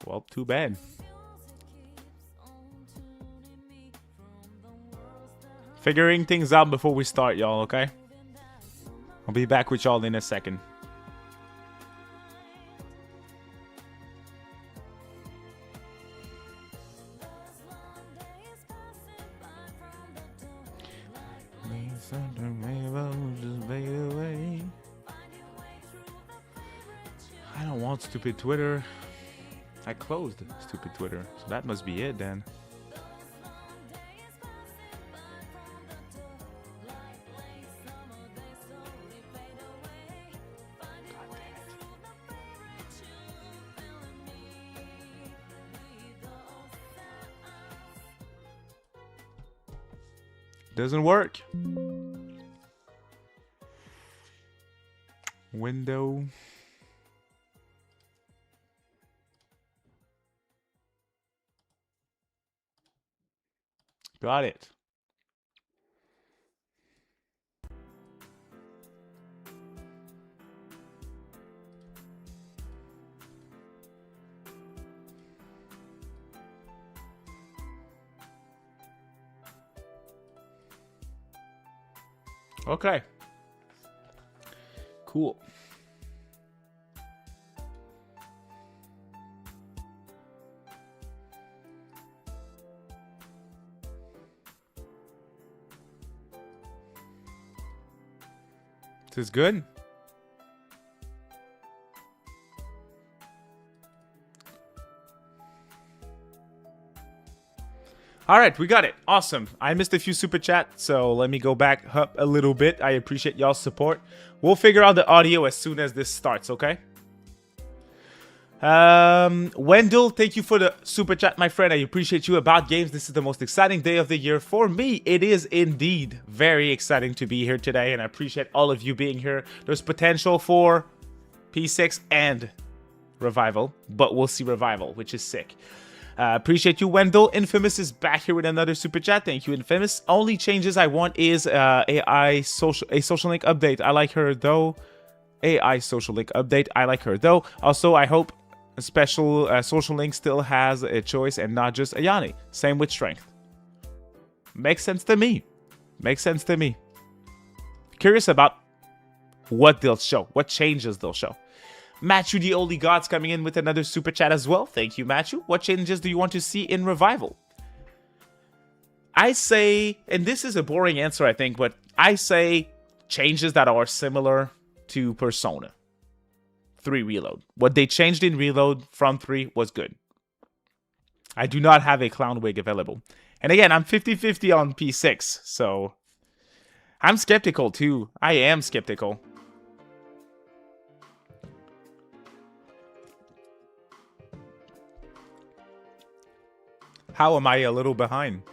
Well, too bad. Figuring things out before we start, y'all, okay? I'll be back with y'all in a second. I don't want stupid Twitter. I closed stupid Twitter, so that must be it then. Doesn't work. Window. Got it. Okay. Cool. This is good. All right, we got it. Awesome. I missed a few super chats, so let me go back up a little bit. I appreciate y'all's support. We'll figure out the audio as soon as this starts, okay? Wendell, thank you for the super chat, my friend. I appreciate you. About games, this is the most exciting day of the year for me. It is indeed very exciting to be here today, and I appreciate all of you being here. There's potential for P6 and Revival, but we'll see Revival, which is sick. Appreciate you, Wendell. Infamous is back here with another super chat. Thank you, Infamous. Only changes I want is a social link update. I like her though. AI social link update. I like her though. Also, I hope a special social link still has a choice and not just Ayane. Same with strength. Makes sense to me. Makes sense to me. Curious about what they'll show. What changes they'll show. Matthew the Only Gods coming in with another super chat as well. Thank you, Matthew. What changes do you want to see in Revival? I say, and this is a boring answer, I think, but I say changes that are similar to Persona 3 Reload. What they changed in Reload from 3 was good. I do not have a clown wig available. And again, I'm 50-50 on P6, so I'm skeptical too. I am skeptical. How am I a little behind?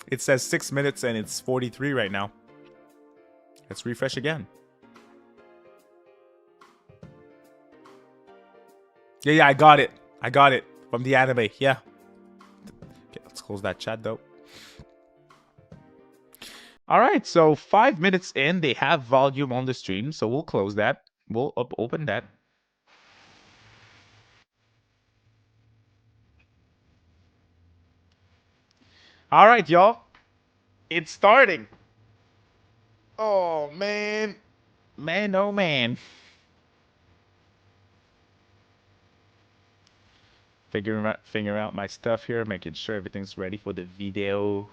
It says 6 minutes and it's 43 right now. Let's refresh again. Yeah, I got it. I got it from the anime. Yeah. Okay, let's close that chat though. All right, so 5 minutes in, they have volume on the stream, so we'll close that. We'll open that. All right, y'all. It's starting. Oh, man. Man, oh, man. Figure out my stuff here, making sure everything's ready for the video.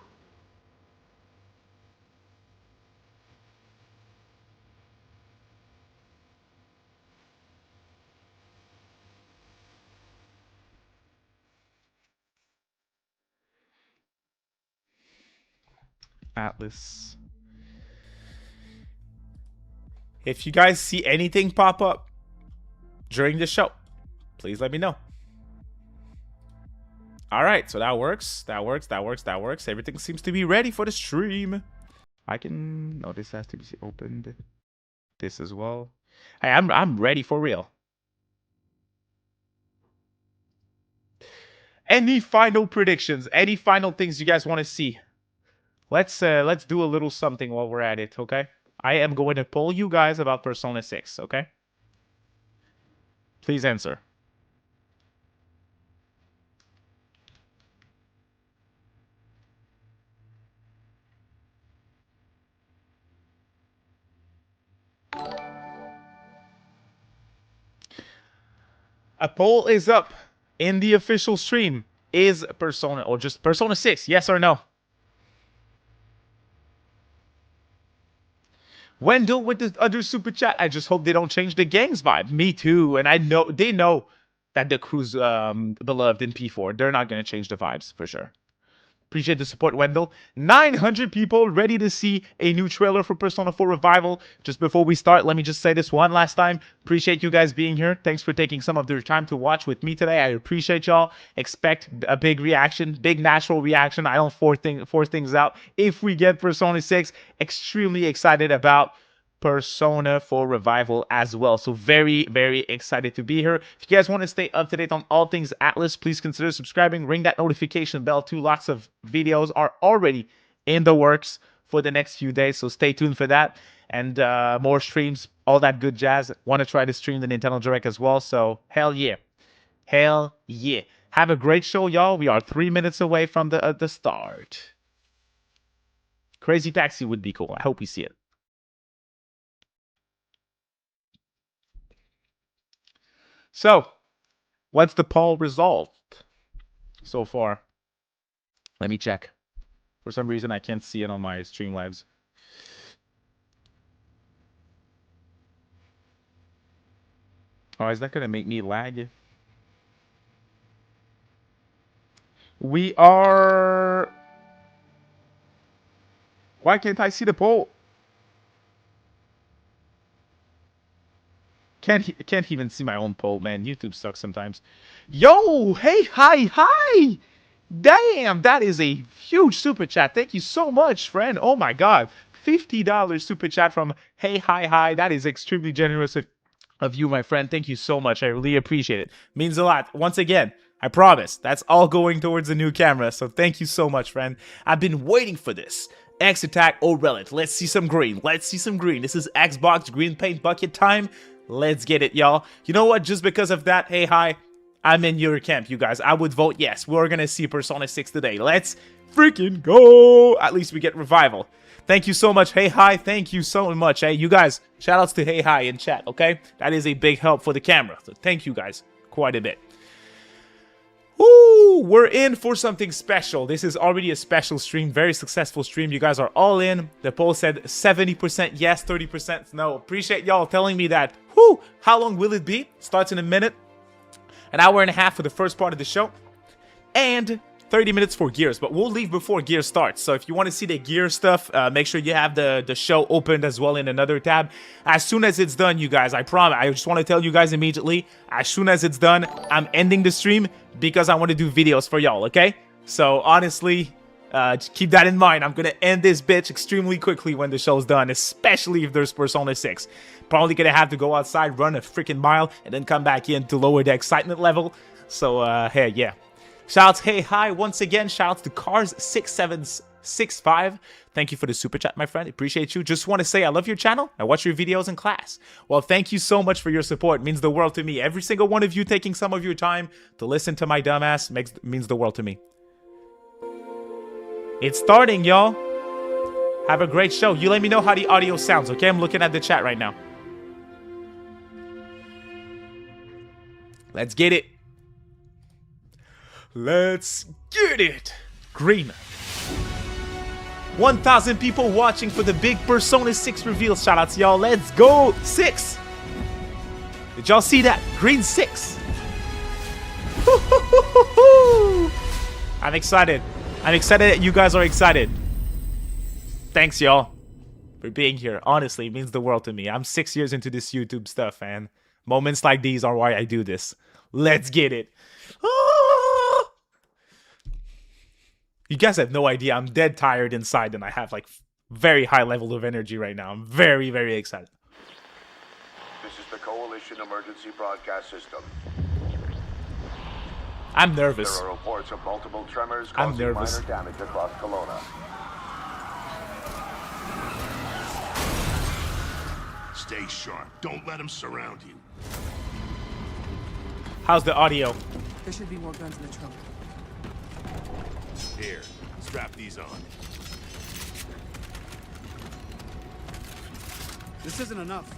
Atlas. If you guys see anything pop up during the show, please let me know. All right, so that works. That works. Everything seems to be ready for the stream. I can... No, this has to be opened. This as well. Hey, I'm ready for real. Any final predictions? Any final things you guys want to see? Let's do a little something while we're at it, okay? I am going to poll you guys about Persona 6, okay? Please answer. A poll is up in the official stream. Is Persona, or just Persona 6, yes or no? Wendell with the other super chat. I just hope they don't change the gang's vibe. Me too. And I know they know that the crew's beloved in P4. They're not going to change the vibes for sure. Appreciate the support, Wendell. 900 people ready to see a new trailer for Persona 4 Revival. Just before we start, let me just say this one last time. Appreciate you guys being here. Thanks for taking some of your time to watch with me today. I appreciate y'all. Expect a big reaction, big natural reaction. I don't force things out. If we get Persona 6, extremely excited about Persona 4 Revival as well. So very, very excited to be here. If you guys want to stay up to date on all things Atlus, please consider subscribing. Ring that notification bell too. Lots of videos are already in the works for the next few days. So stay tuned for that. And more streams, all that good jazz. Want to try to stream the Nintendo Direct as well. So hell yeah. Hell yeah. Have a great show, y'all. We are 3 minutes away from the start. Crazy Taxi would be cool. I hope we see it. So, what's the poll result so far? Let me check. For some reason, I can't see it on my Streamlabs. Oh, is that going to make me lag? We are... Why can't I see the poll? Can't even see my own poll, man. YouTube sucks sometimes. Yo, hey, hi. Damn, that is a huge super chat. Thank you so much, friend. Oh my god. $50 super chat from hey, hi. That is extremely generous of you, my friend. Thank you so much. I really appreciate it. Means a lot. Once again, I promise, that's all going towards a new camera. So thank you so much, friend. I've been waiting for this. X attack or relic. Let's see some green. This is Xbox green paint bucket time. Let's get it, y'all. You know what? Just because of that, hey, hi, I'm in your camp, you guys. I would vote yes. We're gonna see Persona 6 today. Let's freaking go. At least we get Revival. Thank you so much, hey, hi. Thank you so much, hey. You guys, shoutouts to hey, hi in chat, okay? That is a big help for the camera. So thank you guys quite a bit. Woo! We're in for something special. This is already a special stream, very successful stream. You guys are all in. The poll said 70% yes, 30% no. Appreciate y'all telling me that. Whoo! How long will it be? Starts in a minute. An hour and a half for the first part of the show. And 30 minutes for Gears, but we'll leave before Gears starts. So if you want to see the Gear stuff, make sure you have the show opened as well in another tab. As soon as it's done, you guys, I promise, I just want to tell you guys immediately, as soon as it's done, I'm ending the stream because I want to do videos for y'all, okay? So honestly, keep that in mind. I'm going to end this bitch extremely quickly when the show's done, especially if there's Persona 6. Probably going to have to go outside, run a freaking mile, and then come back in to lower the excitement level. So, hey, yeah. Shoutouts, hey, hi, once again. Shoutouts to Cars6765. Thank you for the super chat, my friend. Appreciate you. Just want to say I love your channel. I watch your videos in class. Well, thank you so much for your support. It means the world to me. Every single one of you taking some of your time to listen to my dumbass means the world to me. It's starting, y'all. Have a great show. You let me know how the audio sounds, okay? I'm looking at the chat right now. Let's get it. Let's get it. Green. 1,000 people watching for the big Persona 6 reveal. Shoutouts, y'all. Let's go. 6. Did y'all see that? Green 6. I'm excited. I'm excited that you guys are excited. Thanks, y'all, for being here. Honestly, it means the world to me. I'm 6 years into this YouTube stuff, and moments like these are why I do this. Let's get it. You guys have no idea. I'm dead tired inside, and I have like very high level of energy right now. I'm very, very excited. This is the Coalition Emergency Broadcast System. I'm nervous. There are reports of multiple tremors causing minor damage across Kelowna. Stay sharp. Don't let them surround you. How's the audio? There should be more guns in the trunk. Here, strap these on. This isn't enough.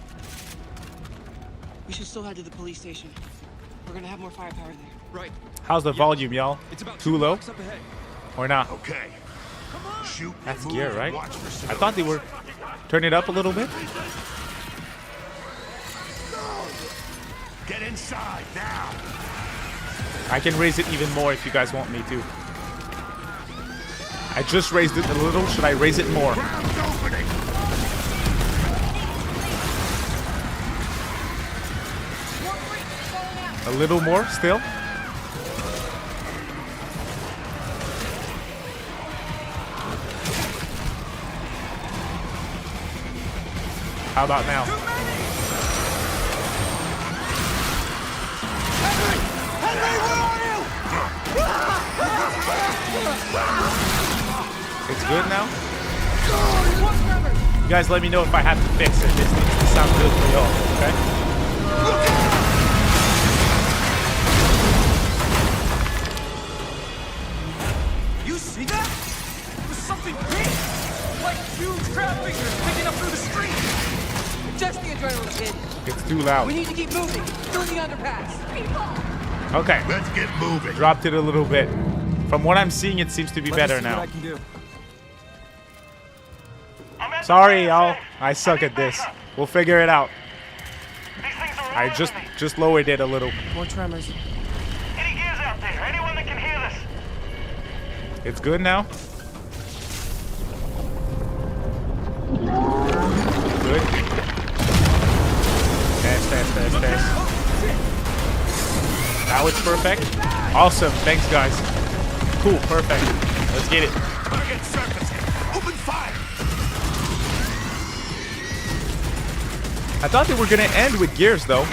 We should still head to the police station. We're gonna have more firepower there. Right. How's the volume, y'all? Too low? Up ahead. Or not? Okay. Shoot. That's move, gear, right? watch for I thought they were... Turn it up a little bit. Get inside now. I can raise it even more if you guys want me to. I just raised it a little. Should I raise it more? Ground's opening. A little more still? How about now? It's good now? You guys let me know if I have to fix it. This needs to sound good for y'all, okay? You see that? There's something big! Like huge crab figures picking up through the street! Just the adrenaline, kid. It's too loud. We need to keep moving. Through the underpass. Okay. Let's get moving. Dropped it a little bit. From what I'm seeing, it seems to be better now. Sorry, y'all. I suck at this. We'll figure it out. I just lowered it a little. More tremors. Any gears out there? Anyone that can hear this? It's good now? Good. Test. Now it's perfect. Awesome. Thanks, guys. Cool. Perfect. Let's get it. Target surface. Open fire. I thought they were going to end with gears, though.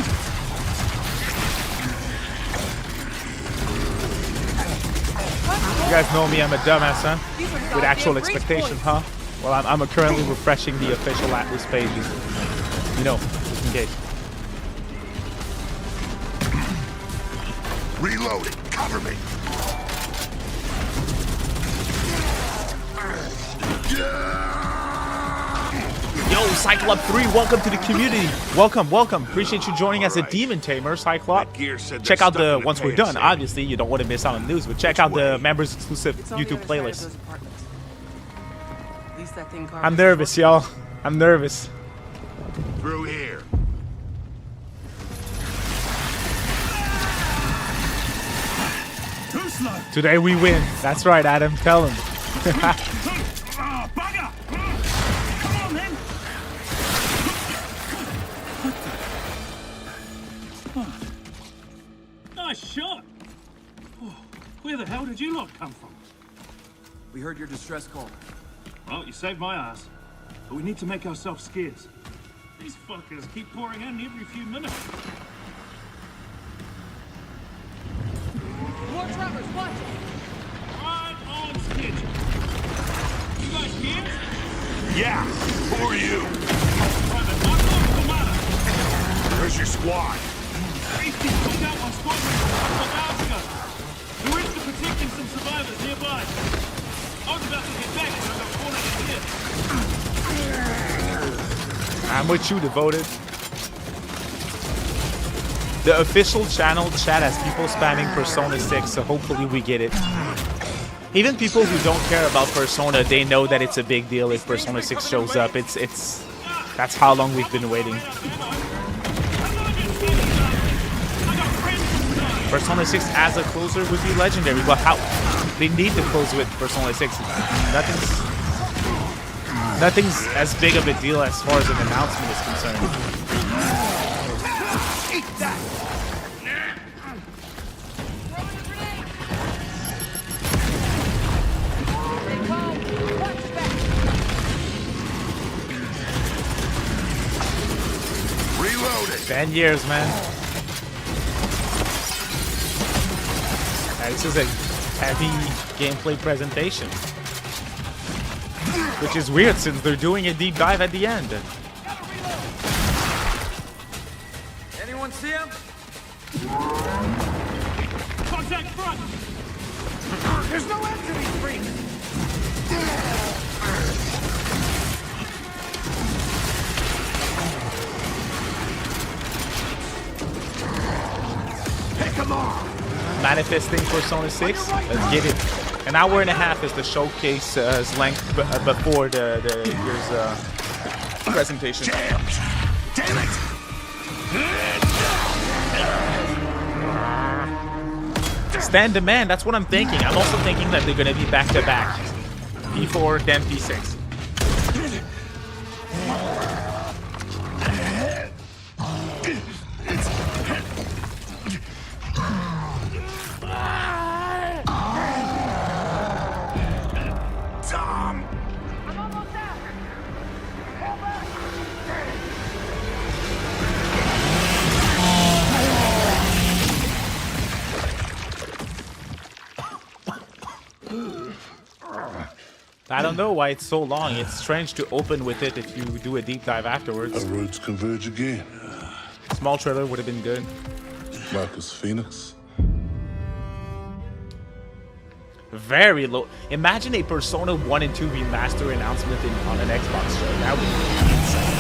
You guys know me. I'm a dumbass, huh? With actual expectation, huh? Well, I'm currently refreshing the official ATLUS pages. You know, just in case. Reloading. Cover me. Yo, Cyclop 3, welcome to the community. Welcome. Appreciate you joining as a demon tamer, Cyclop. Check out the, once we're done, obviously, you don't want to miss out on news, but check out the members exclusive YouTube playlist. I'm nervous, y'all. I'm nervous. Through here. Too slow. Today we win. That's right, Adam. Tell him. Bugger! Come on, then. Nice shot. Oh, where the hell did you lot come from? We heard your distress call. Well, you saved my ass. But we need to make ourselves scarce. These fuckers keep pouring in every few minutes. More tremors, watch it! Right on schedule. You guys scared? Yeah. Who are you? Private Marco, Commander. Where's your squad? Beastie pulled out one squadron a couple of hours ago. We were into protecting some survivors nearby. I was about to get back when I got cornered in here. I'm with you, Devoted. The official channel chat has people spamming Persona 6, so hopefully we get it. Even people who don't care about Persona, they know that it's a big deal if Persona 6 shows up. That's how long we've been waiting. Persona 6 as a closer would be legendary, but how they need to close with Persona 6. Nothing's as big of a deal as far as an announcement is concerned. Reloading. 10 years, man. This is a heavy gameplay presentation. Which is weird since they're doing a deep dive at the end. Anyone see him? Contact front! There's no end to these freaks! Pick him off. Manifesting Persona 6. Let's get it. An hour and a half is the showcase length before the year's presentation. Damn it! Stand demand, that's what I'm thinking. I'm also thinking that they're going to be back-to-back. P4, then P6. I don't know why it's so long. It's strange to open with it if you do a deep dive afterwards. Our roads converge again. Small trailer would have been good. Marcus Phoenix. Very low. Imagine a Persona 1 and 2 remaster announcement on an Xbox show. That would be insane.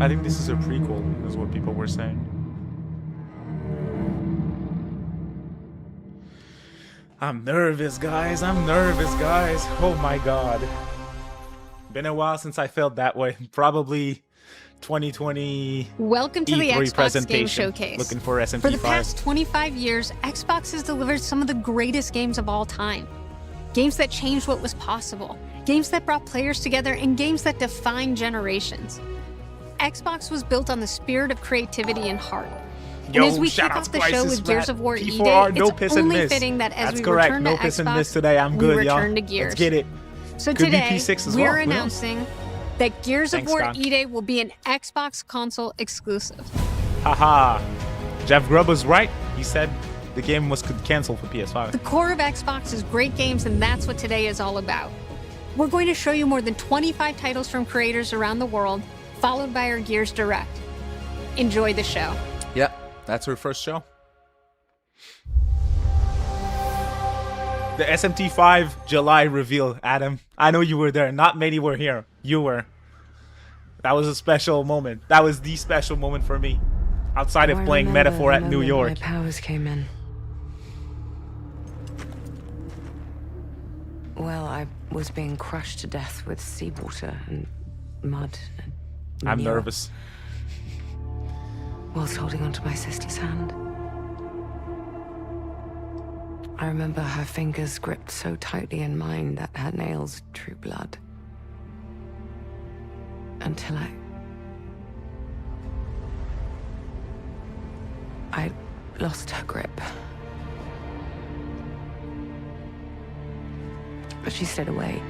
I think this is a prequel, is what people were saying. I'm nervous, guys. I'm nervous, guys. Oh my god. Been a while since I felt that way. Probably 2020. Welcome to E3 the Xbox Game presentation. Showcase. Looking for SMT5. For the past 25 years, Xbox has delivered some of the greatest games of all time. Games that changed what was possible. Games that brought players together, and games that defined generations. Xbox was built on the spirit of creativity and heart. And as we kick off the show with Gears of War E-Day, it's only fitting that as we return to no piss and miss Xbox, today. I'm good, we y'all. return to Gears. Let's get it. So Could be today, P6 as we're well. announcing that Gears of Thanks, War Scott. E-Day will be an Xbox console exclusive. Haha. Jeff Grubb was right. He said the game was canceled for PS5. The core of Xbox is great games, and that's what today is all about. We're going to show you more than 25 titles from creators around the world, followed by our Gears Direct. Enjoy the show. Yep, that's our first show. The SMT5 July reveal, Adam. I know you were there. Not many were here. You were. That was a special moment. That was the special moment for me. Outside of playing Metaphor at New York. My powers came in. Well, I was being crushed to death with seawater and mud and I'm manure, nervous. whilst holding onto my sister's hand. I remember her fingers gripped so tightly in mine that her nails drew blood. Until I lost her grip. But she stayed away.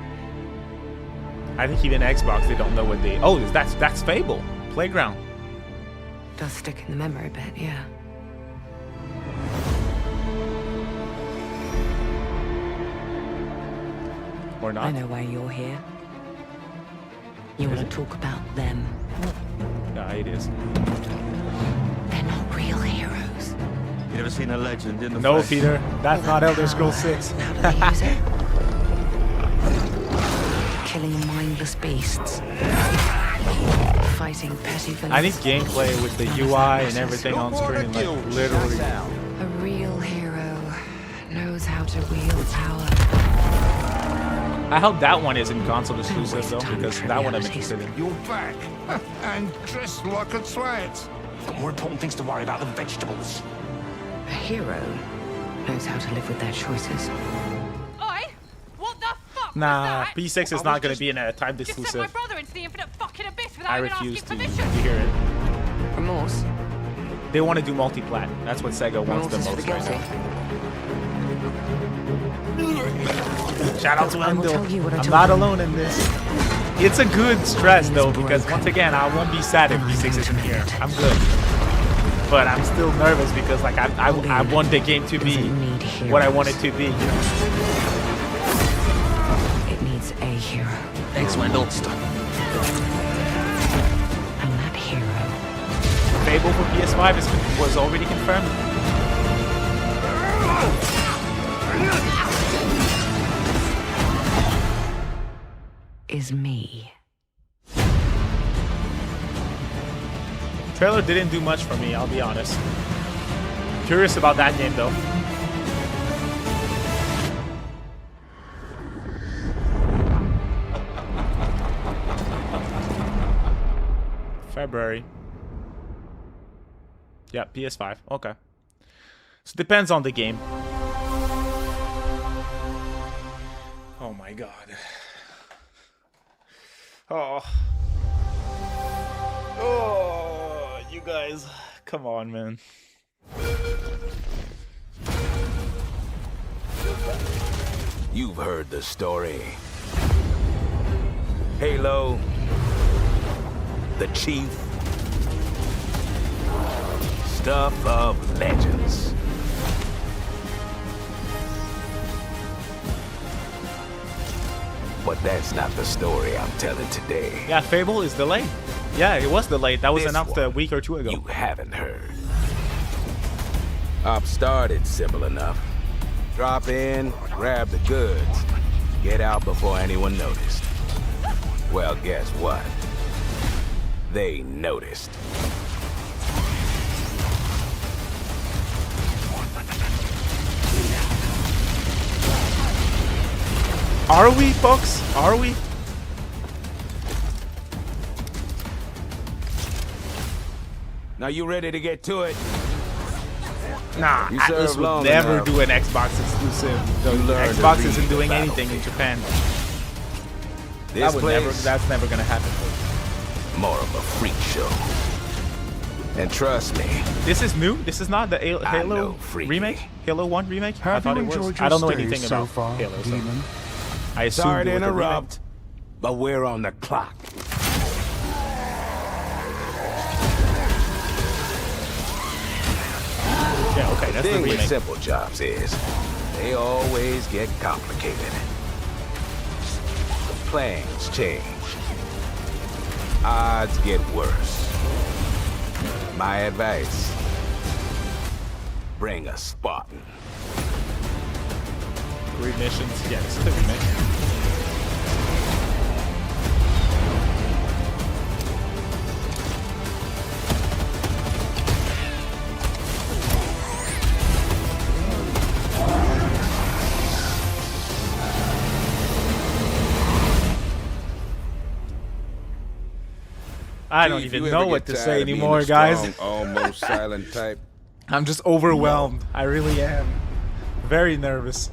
I think even Xbox, they don't know what they... Oh, that's Fable. Playground. Does stick in the memory bit, yeah. Or not. I know why you're here. You want to talk about them. Yeah, it is. not real heroes. You ever seen a legend in the No, flesh? Peter, that's not Elder Scrolls 6. How do they use it? Killing mindless beasts. Fighting petty villains. I need gameplay with the UI and everything on screen, like literally. A real hero knows how to wield power. I hope that one isn't console exclusive though, because that one I'm interested in. You're back. And dressed like a twat. Got more important things to worry about than vegetables. A hero knows how to live with their choices. Oi! What the fuck Nah, was that? P6 is not gonna be in a timed Just sent my exclusive. brother into the infinite fucking abyss without I even refuse asking to permission. hear it. Remorse. They want to do multi-plat. That's what Sega wants the Remorse is for the most right guilty. now. Shout out to I will Wendell. tell you what I I'm told not you. alone in this. It's a good stress though, because once again, I won't be sad if P6 isn't here. I'm good. But I'm still nervous because like I want the game to be what I want it to be. You know? It needs a hero. Thanks, Wendell. And that hero Fable for PS5 was already confirmed. is me. Trailer didn't do much for me, I'll be honest. Curious about that game though. February. Yeah, PS5. Okay. So it depends on the game. Oh my god. Oh. Oh, you guys. Come on, man. You've heard the story. Halo, the Chief, stuff of legends. But that's not the story I'm telling today. Yeah, Fable is delayed. Yeah, it was delayed. That was This announced a one week or two ago. You haven't heard. I've started simple enough. Drop in, grab the goods, get out before anyone noticed. Well, guess what? They noticed. Are we, folks? Are we? Now you ready to get to it? Nah, You Atlus served would long never enough. do an Xbox exclusive. You learned to Xbox read isn't the doing anything in battlefield. Japan. This That's never gonna happen. more of a freak show. And trust me, This is new. This is not the know, Halo freaky. remake. Halo 1 remake. I Have thought you it was. enjoyed I don't know your stay anything so about far, Halo. So Demon? I assumed sorry to it was the remake. interrupt, but we're on the clock. Yeah, okay, that's the Thing with remake. simple jobs is, they always get complicated. The plans change. Odds get worse. My advice, bring a Spartan. 3 missions. Yeah, this is the remake. I don't even know what to say anymore, guys. Almost silent type. I'm just overwhelmed. I really am. Very nervous.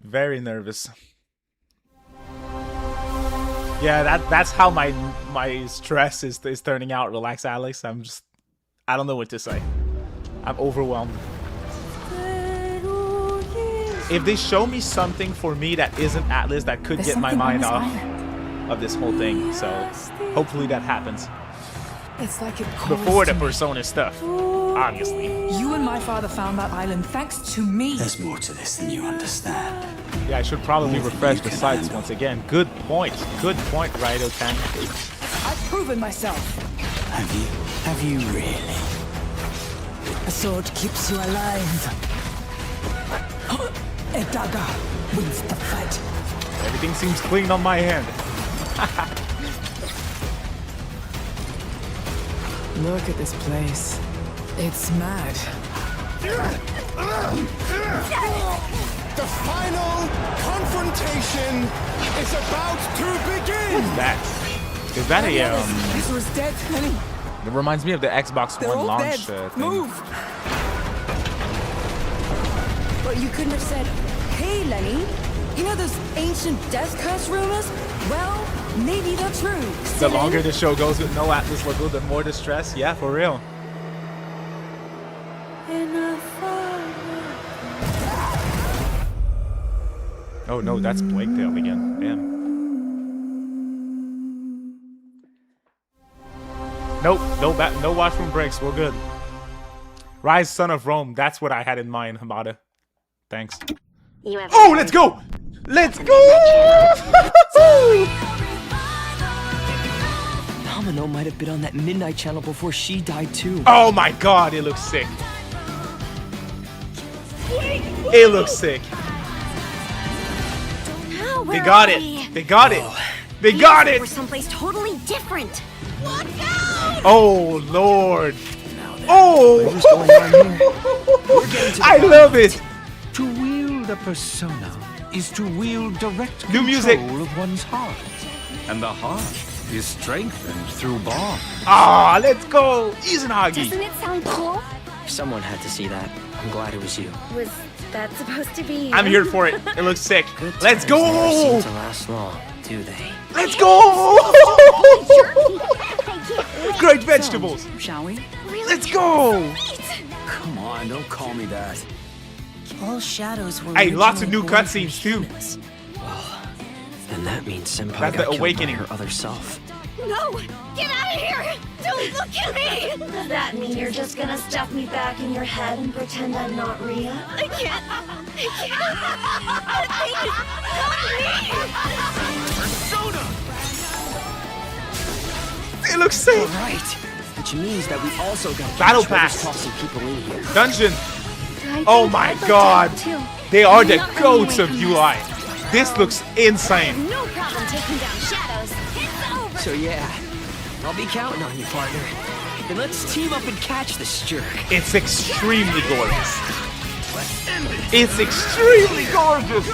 Very nervous. Yeah, that's how my stress is turning out. Relax, Alex. I don't know what to say. I'm overwhelmed. If they show me something for me that isn't Atlus, that could get my mind off of this whole thing. So hopefully that happens. It's like it calls Before the to me. Persona stuff, obviously. You and my father found that island thanks to me. There's more to this than you understand. Yeah, I should probably refresh the sites once again. Good point. Good point, Raido 10. I've proven myself. Have you? Have you really? A sword keeps you alive. A dagger wins the fight. Everything seems clean on my hand. Look at this place. It's mad. The final confrontation is about to begin! What's that? Is that a, This was dead, Lenny. It reminds me of the Xbox They're One all launch dead. thing. Move! But you couldn't have said, hey, Lenny, you know those ancient death curse rumors? Well, maybe they're true. The longer the show goes with no Atlas logo, the more distress. Yeah, for real. Oh no, that's Blake Tail again. Damn. Nope, no washroom breaks. We're good. Rise, son of Rome. That's what I had in mind, Hamada. Thanks. Oh, let's go! Let's go! Domino might have been on that midnight channel before she died too. Oh my god, it looks sick. It looks sick. They got it. They got it. They got it. We're someplace totally different. Look out! Oh lord. Oh! I love it. To wield a persona is to wield direct New music. control of one's heart. And the heart is strengthened through bond. Ah, let's go. Izanagi. Doesn't it sound cool? Someone had to see that. I'm glad it was you. Was that supposed to be? I'm here for it. It looks sick. Let's Never go. seem to last long, do they? Let's go. Great vegetables. Shall we? Let's go. Come on, don't call me that. All shadows were. Hey, lots of new cutscenes too. And that means Senpai That's got the killed awakening. by her other self. No! Get out of here! Don't look at me! Does that mean you're just gonna stuff me back in your head and pretend I'm not Rhea? I can't. It looks sick. All right, which means that we also got Battle whoever's Pass. tossing people in here. Dungeon. Oh my god. They are the goats of UI. This looks insane. No problem taking down shadows. It's over! So yeah, I'll be counting on you, partner. Then let's team up and catch this jerk. It's extremely gorgeous. It's extremely gorgeous.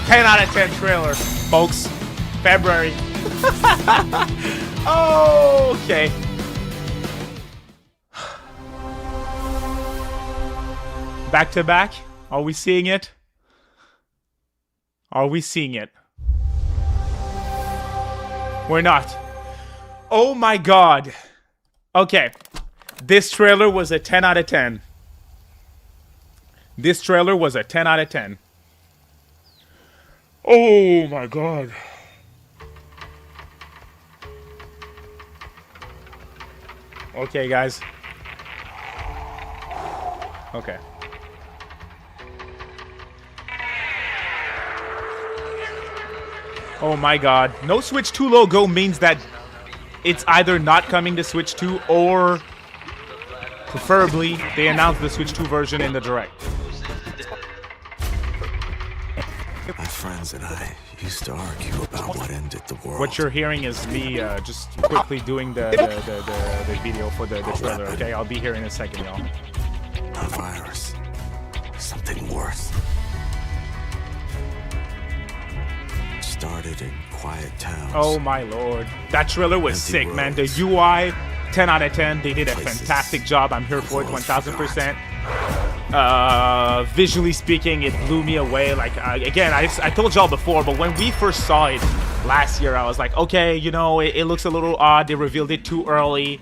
10 out of 10 trailer, folks. February. Okay. Back to back. Are we seeing it? Are we seeing it? We're not. Oh my god. Okay. This trailer was a 10 out of 10. This trailer was a 10 out of 10. Oh my god. Okay, guys. Okay. Oh my god. No Switch 2 logo means that it's either not coming to Switch 2 or preferably they announced the Switch 2 version in the Direct. My friends and I used to argue about what ended the world. What you're hearing is me just quickly doing the video for the trailer, okay? I'll be here in a second, y'all. A virus. Something worse. Started in quiet towns. Oh my lord. That trailer was sick, man. The UI, 10 out of 10. They did a fantastic job. I'm here for it 1000%. Visually speaking, it blew me away. Like, again, I told y'all before, but when we first saw it last year, I was like, okay, you know, it looks a little odd. They revealed it too early.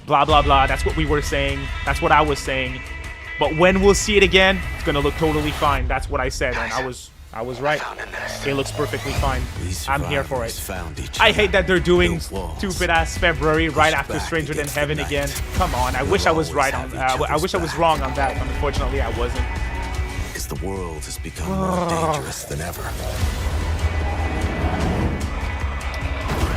Blah, blah, blah. That's what we were saying. That's what I was saying. But when we'll see it again, it's going to look totally fine. That's what I said, and I was right. It looks perfectly fine. I'm here for it. I hate that they're doing stupid-ass February right after Stranger Than Heaven again. Come on, I wish I was right on. I wish I was wrong on that. Unfortunately, I wasn't. Because the world has become more dangerous than ever.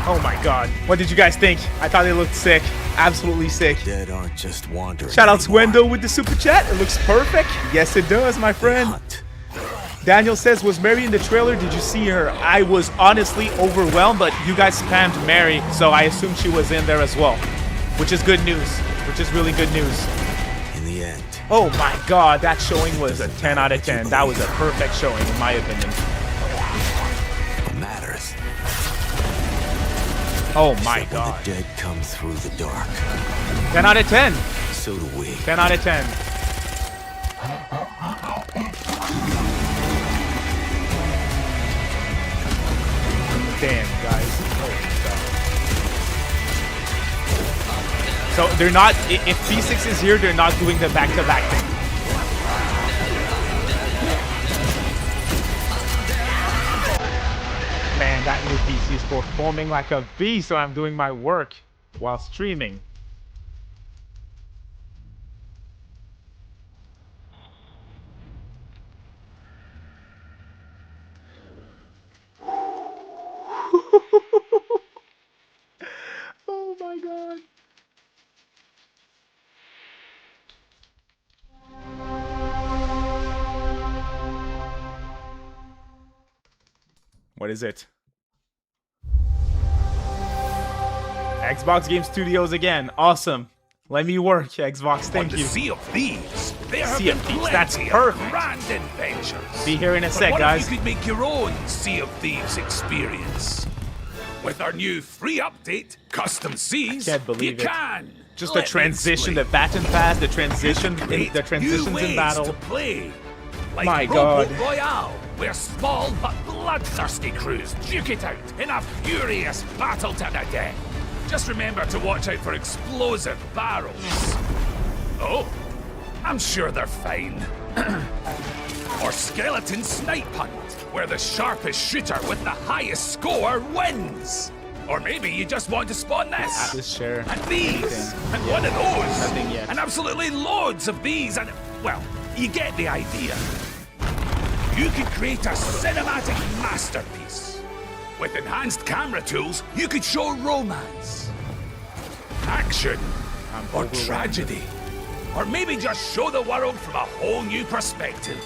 Oh my god. What did you guys think? I thought they looked sick. Absolutely sick. Dead aren't just wandering. Shout out to Wendell with the super chat. It looks perfect. Yes, it does, my friend. Daniel says, was Mary in the trailer? Did you see her? I was honestly overwhelmed, but you guys spammed Mary, so I assume she was in there as well. Which is good news. Which is really good news. In the end. Oh my god, that showing was a 10 out of 10. That was a perfect showing, in my opinion. What matters. Oh my god. When the dead come through the dark. 10 out of 10. So do we. 10 out of 10. Damn, guys. Oh my god. So they're not, if P6 is here, they're not doing the back-to-back thing. Man, that new PC is performing like a beast, so I'm doing my work while streaming. Oh my god. What is it? Xbox Game Studios again. Awesome. Let me work, Xbox. Thank you. Sea of Thieves. There have Sea been of Thieves. plenty That's of perfect. grand adventures. Be here in a But sec, what guys. if you could make your own Sea of Thieves experience? With our new free update, Custom Seas, Can't believe you it. can. Just Let the me transition, the explain. baton pass, the transition, Create the transitions new ways in battle. to play. Like My Rowboat God. Royale, where small but bloodthirsty crews duke it out in a furious battle to the death. Just remember to watch out for explosive barrels. Oh, I'm sure they're fine. Or Skeleton Snipe Hunt, where the sharpest shooter with the highest score wins. Or maybe you just want to spawn this. Atlas share. And these. Nothing. And Yeah. one of those. Nothing yet. And absolutely loads of these. And, well, you get the idea. You could create a cinematic masterpiece. With enhanced camera tools, you could show romance, action, or tragedy. Or maybe just show the world from a whole new perspective.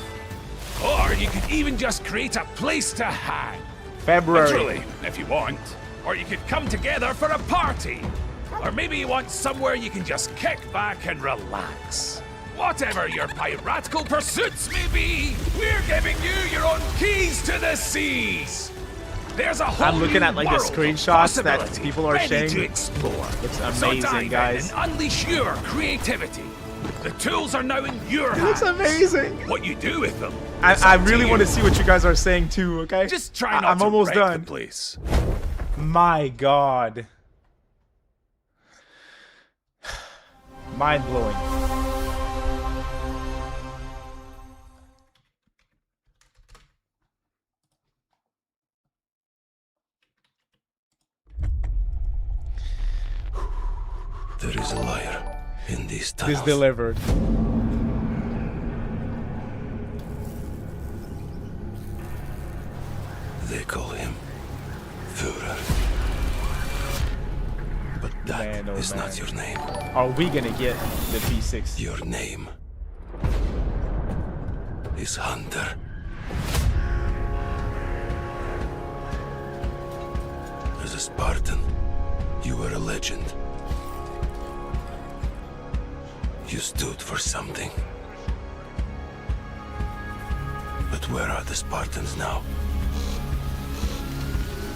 Or you could even just create a place to hang. February. Literally, if you want. Or you could come together for a party. Or maybe you want somewhere you can just kick back and relax. Whatever your piratical pursuits may be, we're giving you your own keys to the seas. There's a whole I'm looking new at like the world of screenshots that possibility people are ready sharing. to explore. Looks So amazing, dive in guys. and unleash your creativity. The tools are now in your It hands. looks amazing. What you do with them, I really want to see what you guys are saying too, okay? Just try not I'm to almost wreck done. the place. My god. Mind blowing. There is a liar in these tunnels. This delivered. They call him Führer. But that Man, oh is man. not your name. Are we gonna get the P6? Your name is Hunter. As a Spartan, you were a legend. You stood for something. But where are the Spartans now?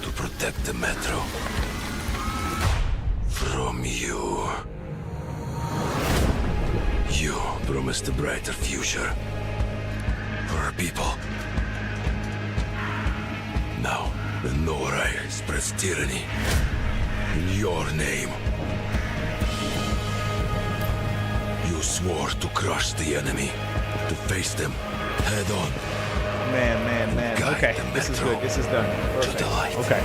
To protect the Metro from you. You promised a brighter future for our people. Now, the Norai spreads tyranny in your name. You swore to crush the enemy, to face them head on. Man. Guide Okay, the this is Metro good. This is done. to the light. Okay.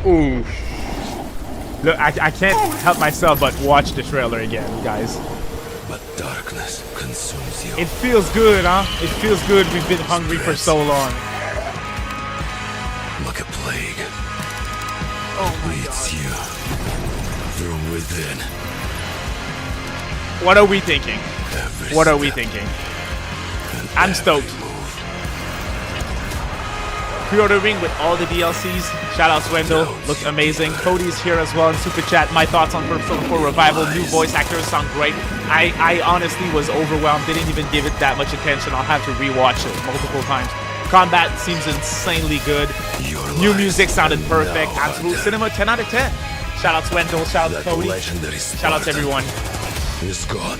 Ooh. Look, I can't help myself but watch the trailer again, guys. But darkness consumes you. It feels good, huh? It feels good. We've been hungry for so long. Like a plague. Then what are we thinking? What are we thinking? I'm stoked. Pre-ordering with all the DLCs. Shout out Wendell, looked amazing. Cody's here as well in Super Chat. My thoughts on Persona 4 Revival. New voice actors sound great. I honestly was overwhelmed. Didn't even give it that much attention. I'll have to rewatch it multiple times. Combat seems insanely good. New music sounded perfect. Absolute cinema 10 out of 10. Shout out Wendell. Shout out Cody. Shout out to everyone. Is gone.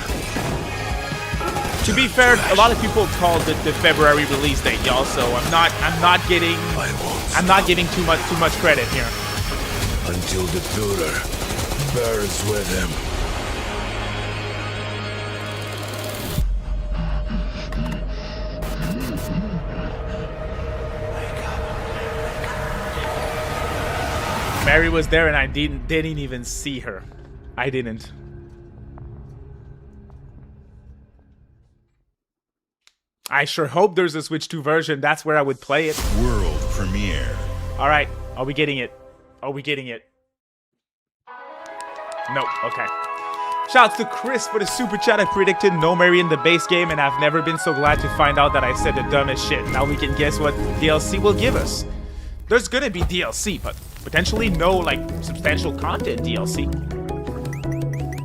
To be fair, a lot of people called it the February release date, y'all. So I'm not giving too much credit here. Until the Führer burns with him. Mary was there and I didn't even see her. I didn't. I sure hope there's a Switch 2 version. That's where I would play it. World premiere. All right. Are we getting it? Are we getting it? No. Okay. Shouts to Chris for the super chat. I predicted no Mary in the base game, and I've never been so glad to find out that I said the dumbest shit. Now we can guess what DLC will give us. There's gonna be DLC, but potentially no, like, substantial content DLC.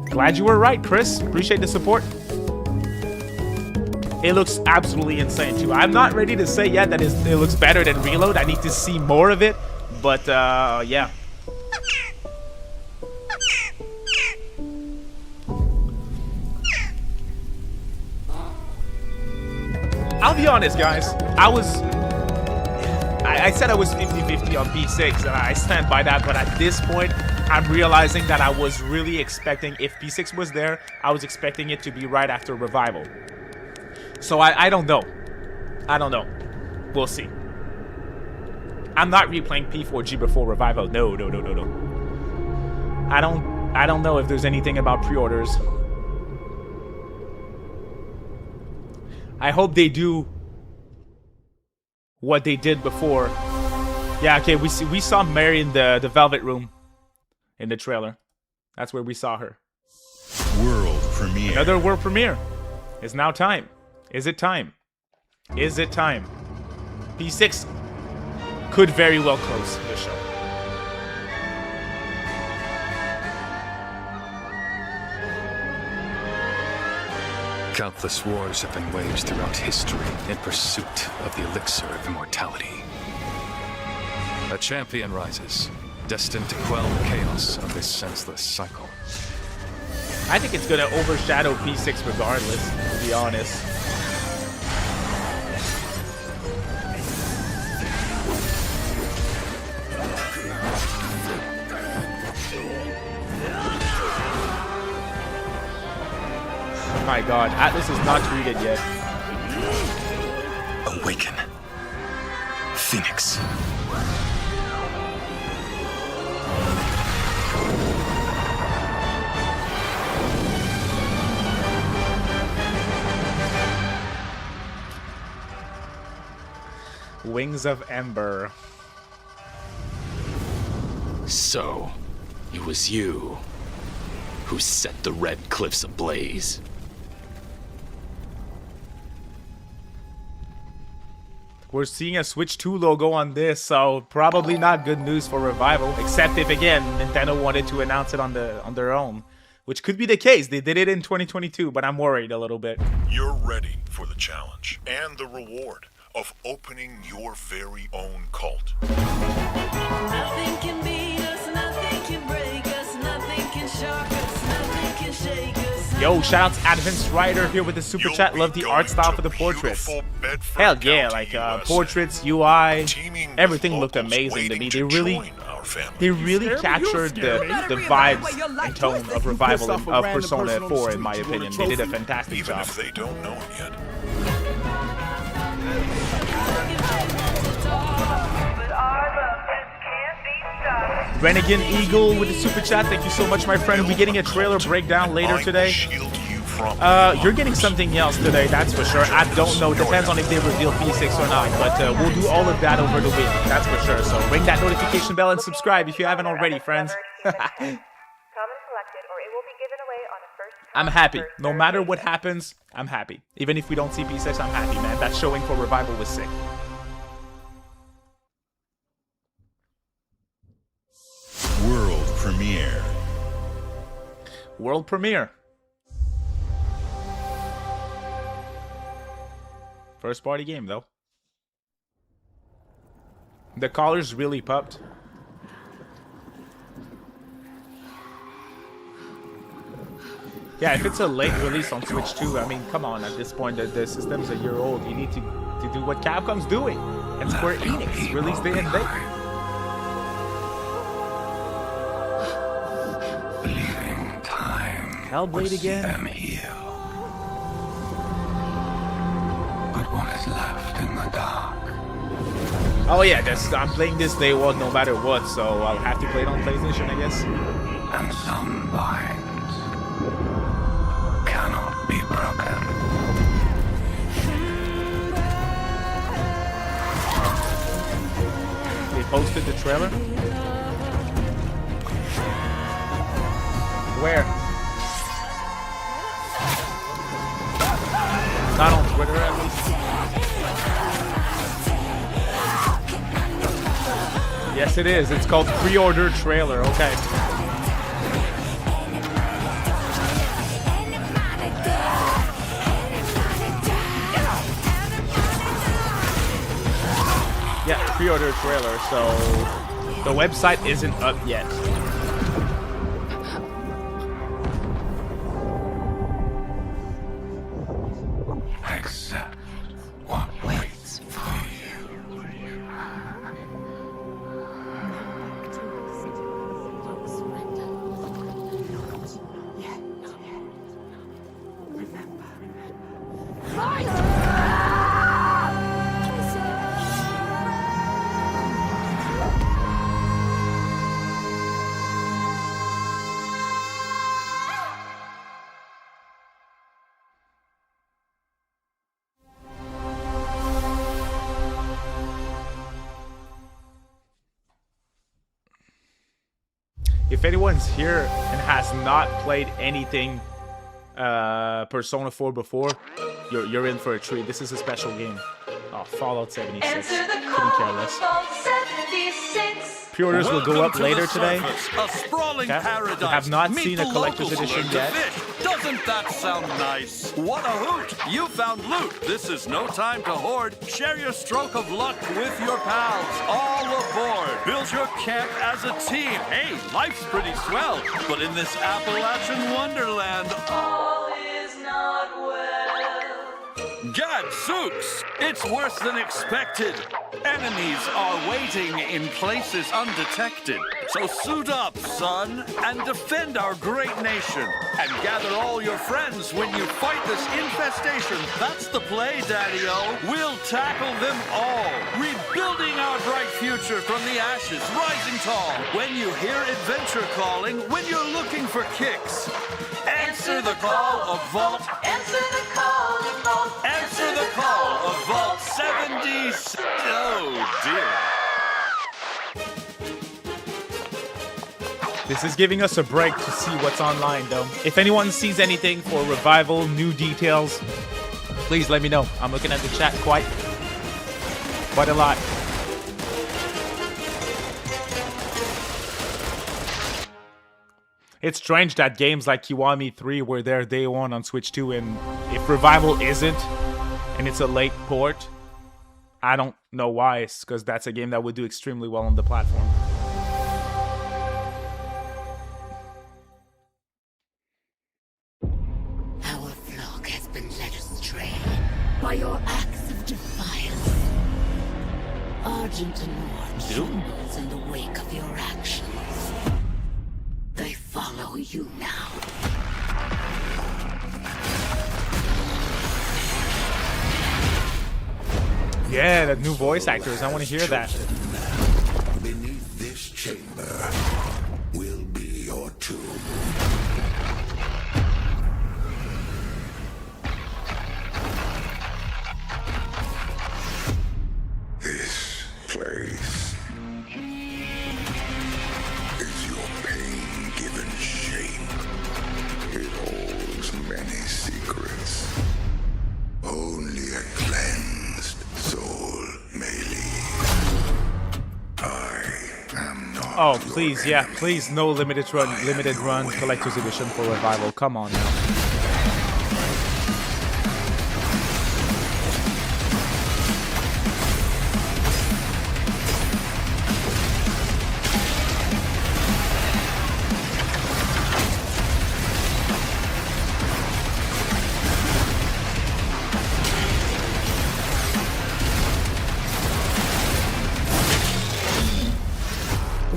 Glad you were right, Chris. Appreciate the support. It looks absolutely insane too. I'm not ready to say yet that it looks better than Reload. I need to see more of it, but yeah. I'll be honest, guys. I said I was 50-50 on P6, and I stand by that, but at this point, I'm realizing that I was really expecting, if P6 was there, I was expecting it to be right after Revival. So I don't know. I don't know. We'll see. I'm not replaying P4G before Revival. No. I don't know if there's anything about pre-orders. I hope they do what they did before. Yeah, okay, we saw Mary in the Velvet Room in the trailer. That's where we saw her. World premiere. Another world premiere. It's now time. Is it time? Is it time? P6 could very well close the show. Countless wars have been waged throughout history in pursuit of the elixir of immortality. A champion rises, destined to quell the chaos of this senseless cycle. I think it's gonna overshadow P6 regardless, to be honest. Oh my god, Atlus is not tweeted yet. Awaken. Phoenix. Wings of Ember. So, it was you who set the Red Cliffs ablaze. We're seeing a Switch 2 logo on this, so probably not good news for Revival, except if, again, Nintendo wanted to announce it on their own, which could be the case. They did it in 2022, but I'm worried a little bit. You're ready for the challenge and the reward of opening your very own cult. Nothing can beat us, nothing can break us, nothing can shock us, nothing can shake us. Yo, shoutouts Advance Rider here with the super chat. Love the art style for the portraits. Hell yeah, like portraits, UI, everything looked amazing to me. They really captured the vibes and tone of Revival of Persona 4, in my opinion. They did a fantastic job. Even if they don't know it yet. Renegade Eagle with the super chat. Thank you so much, my friend. We'll be getting a trailer breakdown later today. You're getting something else today, that's for sure. I don't know. Depends on if they reveal P6 or not. But we'll do all of that over the week. That's for sure. So ring that notification bell and subscribe if you haven't already, friends. Common selected or I'm happy. No matter what happens, I'm happy. Even if we don't see P6, I'm happy, man. That showing for Revival was sick. World premiere. World premiere. First party game, though. The collar's really popped. Yeah, if it's a late release on Switch 2, I mean, come on, at this point, the system's a year old. You need to do what Capcom's doing. And Square Enix, release day and date. Leaving time. Hellblade again? Them heal. But what is left in the dark? Oh yeah, I'm playing this day one no matter what, so I'll have to play it on PlayStation, I guess. And some binds cannot be broken. They posted the trailer? Where? Not on Twitter, at least. Yes, it is. It's called pre-order trailer. Okay. Yeah, pre-order trailer. So the website isn't up yet. Accept what waits for you. If anyone's here and has not played anything Persona 4 before, you're in for a treat. This is a special game. Oh, Fallout 76. Couldn't care less. Pre-orders will go up later today. A sprawling paradise. We have not seen a Meet the collector's locals edition learn to yet. fish. Doesn't that sound nice? What a hoot! You found loot. This is no time to hoard. Share your stroke of luck with your pals. All aboard. Build your camp as a team. Hey, life's pretty swell. But in this Appalachian wonderland, all is not well. Gadzooks! It's worse than expected. Enemies are waiting in places undetected. So suit up, son, and defend our great nation. And gather all your friends when you fight this infestation. That's the play, Daddy-O. We'll tackle them all. Rebuilding our bright future from the ashes, rising tall. When you hear adventure calling, when you're looking for kicks. Answer the call of Vault. Answer the call of Vault. Answer the call of Vault 76. Oh, dear. This is giving us a break to see what's online, though. If anyone sees anything for Revival, new details, please let me know. I'm looking at the chat quite a lot. It's strange that games like Kiwami 3 were there day one on Switch 2, and if Revival isn't, and it's a late port, I don't know why. It's because that's a game that would do extremely well on the platform. Our flock has been led astray by your acts of defiance. Argent and War trembles in the wake of your actions. They follow you now. Yeah, the new voice actors. I want to hear that. Beneath this chamber will be your tomb. This place is your pain given shape. It holds a cleansed soul may leave. I am not. Oh, please, yeah, please, no limited run collector's edition for Revival. Come on now.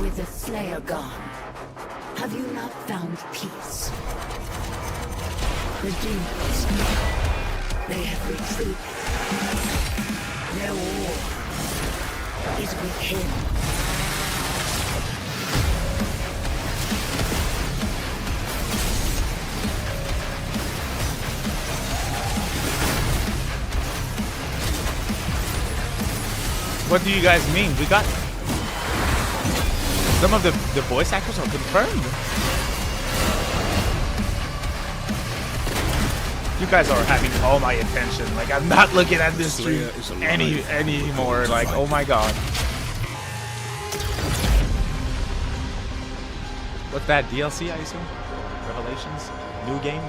With the Slayer gone, have you not found peace? The demons, they have retreated. Their war is with him. What do you guys mean? We got some of the voice actors are confirmed. You guys are having all my attention. Like, I'm not looking at this stream anymore. Like, oh my god. What's that, DLC, I assume? Revelations? New game?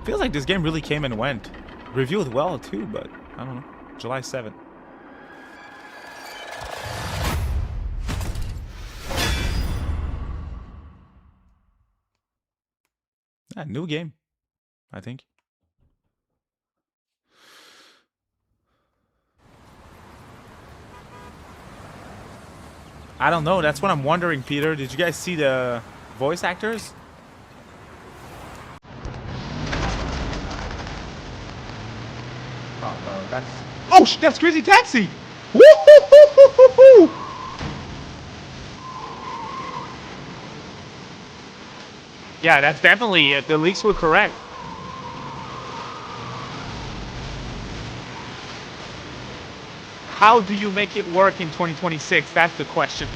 Feels like this game really came and went. Reviewed well too, but I don't know. July 7th. Yeah, new game, I think. I don't know. That's what I'm wondering, Peter. Did you guys see the voice actors? Oh, that's... Oh, that's Crazy Taxi! Woo-hoo-hoo-hoo-hoo-hoo! Yeah, that's definitely it. The leaks were correct. How do you make it work in 2026? That's the question.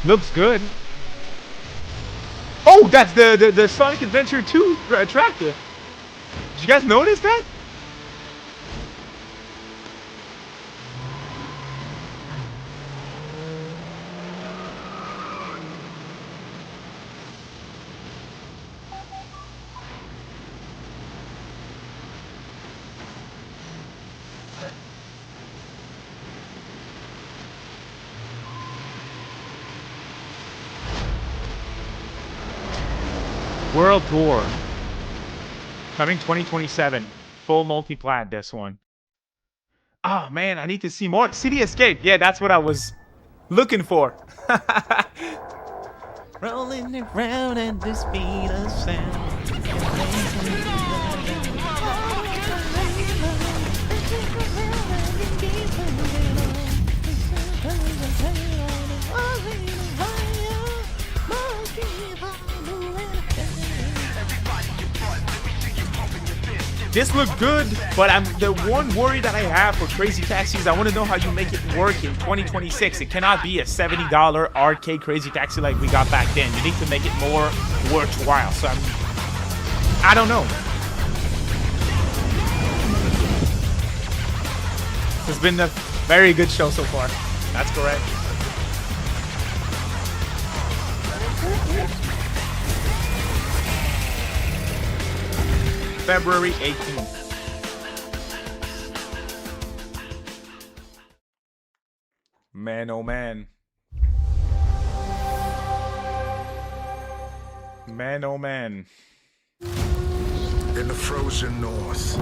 Looks good. Oh, that's the Sonic Adventure 2 tractor. Did you guys notice that? World Tour. Coming 2027. Full multi-plat, this one. Oh man, I need to see more. City Escape. Yeah, that's what I was looking for. Rolling around at the speed of sound. This looked good, but the one worry that I have for Crazy Taxi is I want to know how you make it work in 2026. It cannot be a $70 arcade Crazy Taxi like we got back then. You need to make it more worthwhile. So I don't know. It's been a very good show so far. That's correct. February 18th. Man, oh man. Man, oh man. In the frozen north,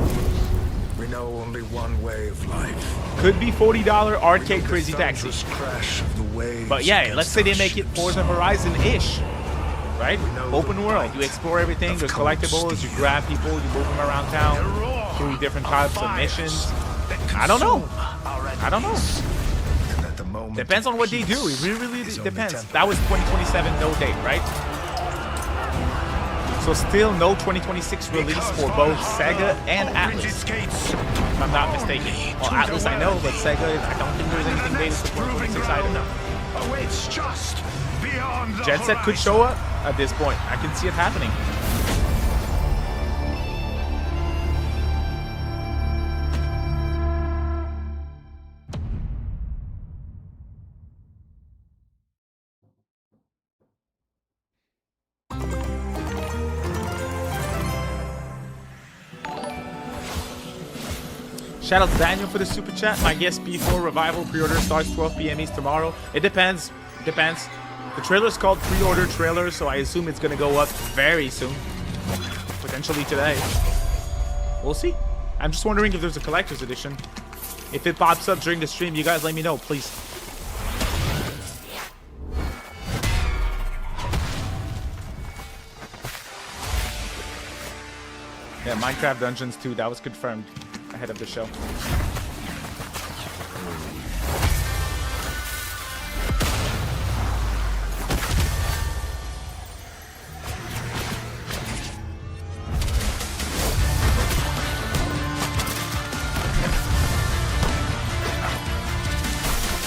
we know only one way of life. Could be $40 arcade Crazy Taxi. Crash of the waves. But yeah, let's say they make it Forza Horizon-ish. Right? Open world. You explore everything. There's collectibles. You grab people. You move them around town. Through different types of missions. I don't know. I don't know. Depends on what they do. It really depends. That was 2027 no date, right? So still no 2026 release for both Sega and ATLUS. If I'm not mistaken. Well, ATLUS I know, but Sega, I don't think there's anything dated for 2026 either. Oh, it's just Jet Set could show up at this point. I can see it happening. Shout out to Daniel for the super chat. My guess P4 Revival pre-order starts 12 p.m. East tomorrow. It depends. Depends. The trailer's called pre-order trailer, so I assume it's gonna go up very soon. Potentially today. We'll see. I'm just wondering if there's a collector's edition. If it pops up during the stream, you guys let me know, please. Yeah, Minecraft Dungeons 2, that was confirmed ahead of the show.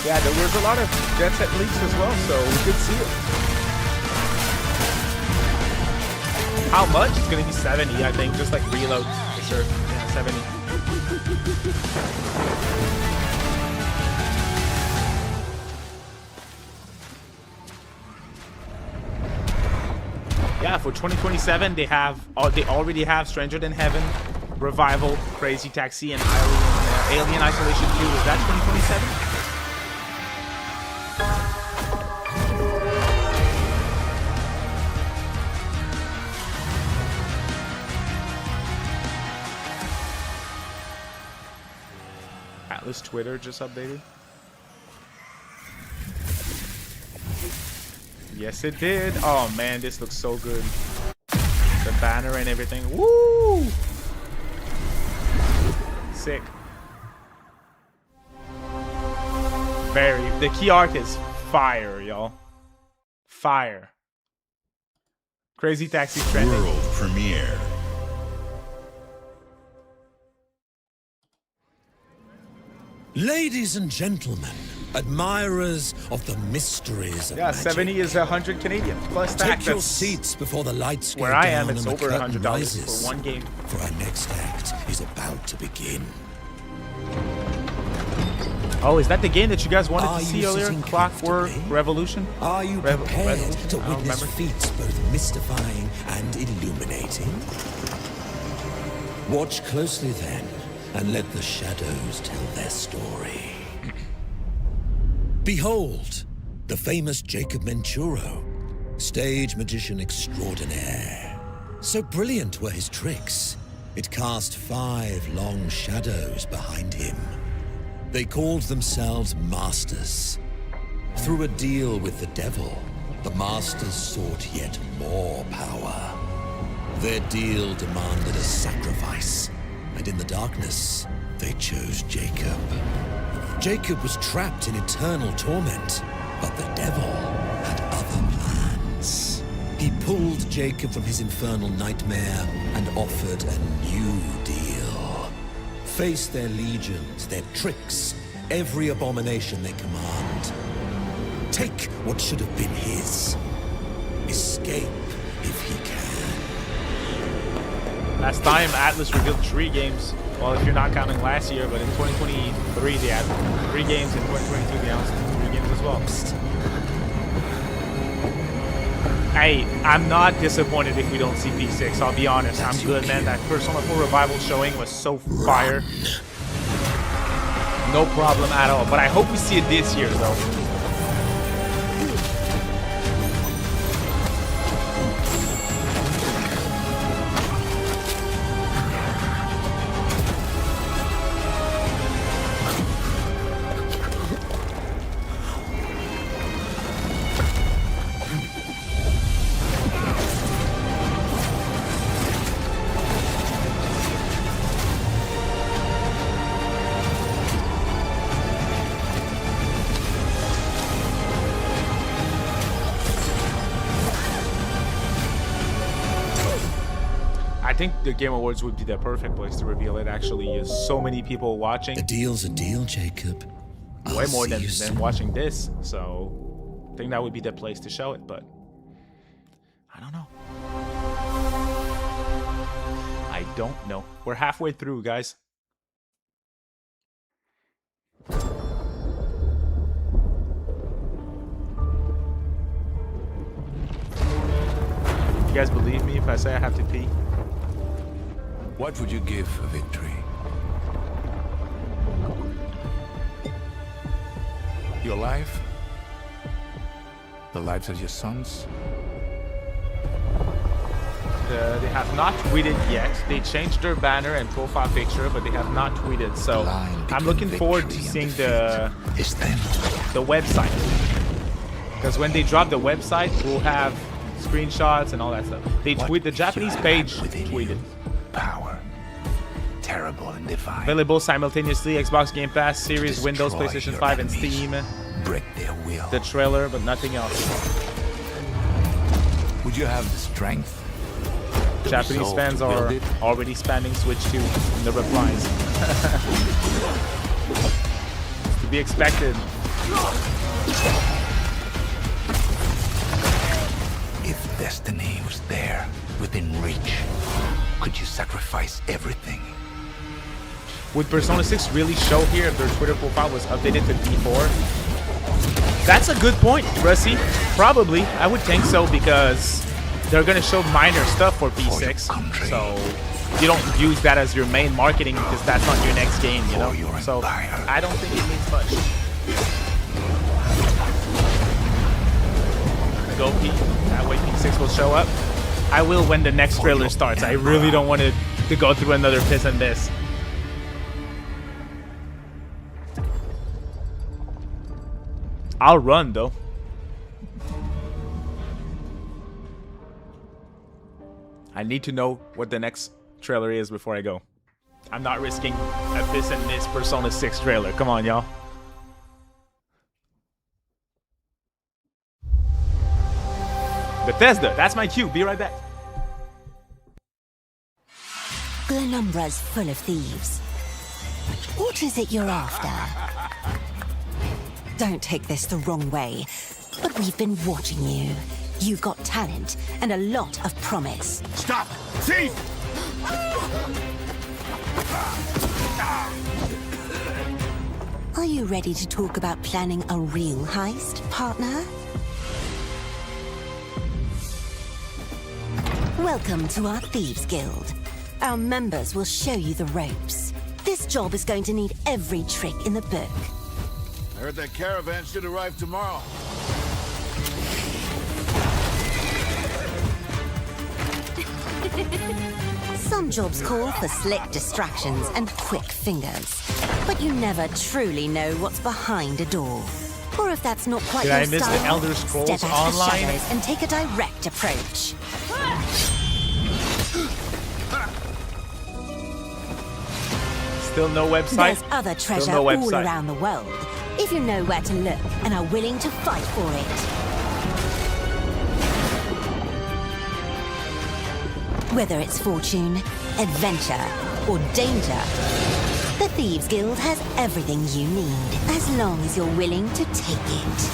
Yeah, there was a lot of Jet Set leaks as well, so we could see it. How much? It's gonna be 70, I think, just like reload. Yes, sir. Yeah, 70. Yeah, for 2027, they already have Stranger Than Heaven, Revival, Crazy Taxi, and Alien Isolation 2. Is that 2027? ATLUS Twitter just updated. Yes, it did. Oh man, this looks so good. The banner and everything. Woo! Sick. Very. The key art is fire, y'all. Fire. Crazy Taxi trending. World premiere. Ladies and gentlemen, admirers of the mysteries of yeah, magic. 70 is 100 Canadian plus tax. Take your seats before the lights go where down I am, it's and over the curtain $100 rises, for one game. For our next act is about to begin. Oh, is that the game that you guys wanted Are to you see earlier? sitting Clockwork Revolution? Are you prepared Revolution? to I don't witness remember. feats both mystifying and illuminating? Watch closely then, and let the shadows tell their story. Behold, the famous Jacob Menturo, stage magician extraordinaire. So brilliant were his tricks, it cast 5 long shadows behind him. They called themselves Masters. Through a deal with the devil, the Masters sought yet more power. Their deal demanded a sacrifice, and in the darkness, they chose Jacob. Jacob was trapped in eternal torment, but the devil had other plans. He pulled Jacob from his infernal nightmare and offered a new deal. Face their legions, their tricks, every abomination they command. Take what should have been his. Escape if he can. Last time, ATLUS revealed 3 games. Well, if you're not counting last year, but in 2023, they had 3 games. In 2022, they announced 3 games as well. Hey, I'm not disappointed if we don't see P6, I'll be honest. I'm good, man. That Persona 4 Revival showing was so fire. No problem at all. But I hope we see it this year, though. I think the Game Awards would be the perfect place to reveal it, actually. Is so many people watching. A deal's a deal, Jacob. Way more than watching this, so think that would be the place to show it, but I don't know. I don't know. We're halfway through, guys. You guys believe me if I say I have to pee? What would you give for victory? Your life? The lives of your sons? They have not tweeted yet. They changed their banner and profile picture, but they have not tweeted. So I'm looking forward to seeing the website. Because when they drop the website, we'll have screenshots and all that stuff. They tweet the Japanese page tweeted. Power. Terrible and divine. Available simultaneously Xbox Game Pass, Series, Windows, PlayStation 5, and Steam. Break their will. The trailer, but nothing else. Would you have the strength? Japanese fans are already spamming Switch 2 in the replies. To be expected. If destiny was there, within reach, could you sacrifice everything? Would Persona 6 really show here if their Twitter profile was updated to D4? That's a good point, Rusty. Probably. I would think so because they're going to show minor stuff for P6. So you don't use that as your main marketing because that's not your next game, you know? So I don't think it means much. Go P. That way P6 will show up. I will when the next trailer starts. I really don't want to go through another piss and this. I'll run though. I need to know what the next trailer is before I go. I'm not risking a piss and miss Persona 6 trailer. Come on, y'all. Bethesda, that's my cue. Be right back. Glenumbra's full of thieves. What is it you're after? Don't take this the wrong way, but we've been watching you. You've got talent and a lot of promise. Stop! Thief! Are you ready to talk about planning a real heist, partner? Welcome to our Thieves Guild. Our members will show you the ropes. This job is going to need every trick in the book. I heard that caravan should arrive tomorrow. Some jobs call for slick distractions and quick fingers, but you never truly know what's behind a door. Or if that's not quite Did your I miss style, the Elder Scrolls step out of the Online? shadows and take a direct approach. Still no website? There's other Still treasure no all website. around the world, if you know where to look and are willing to fight for it. Whether it's fortune, adventure, or danger, the Thieves Guild has everything you need, as long as you're willing to take it.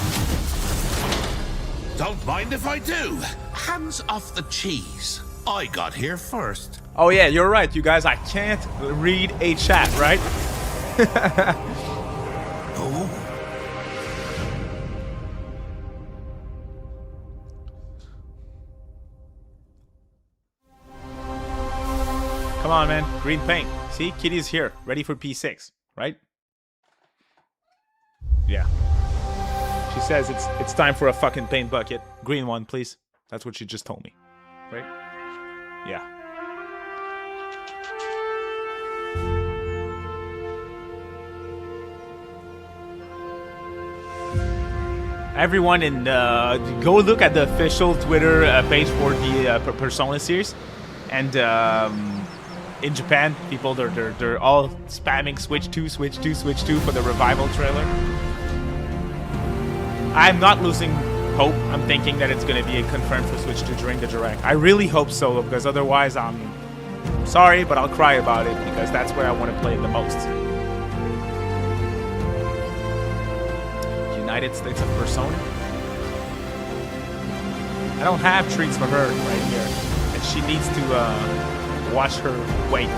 Don't mind if I do. Hands off the cheese. I got here first. Oh yeah, you're right, you guys. I can't read a chat, right? Oh. Come on, man. Green paint. See, Kitty's here, ready for P6, right? Yeah. She says it's time for a fucking paint bucket. Green one, please. That's what she just told me, right? Yeah. Everyone go look at the official Twitter page for the Persona series, and in Japan, people they're all spamming Switch 2, Switch 2, Switch 2 for the revival trailer. I'm not losing hope. I'm thinking that it's going to be confirmed for Switch 2 during the direct. I really hope so, because otherwise I'm sorry, but I'll cry about it because that's where I want to play it the most. United States of Persona. I don't have treats for her right here. And she needs to watch her weight.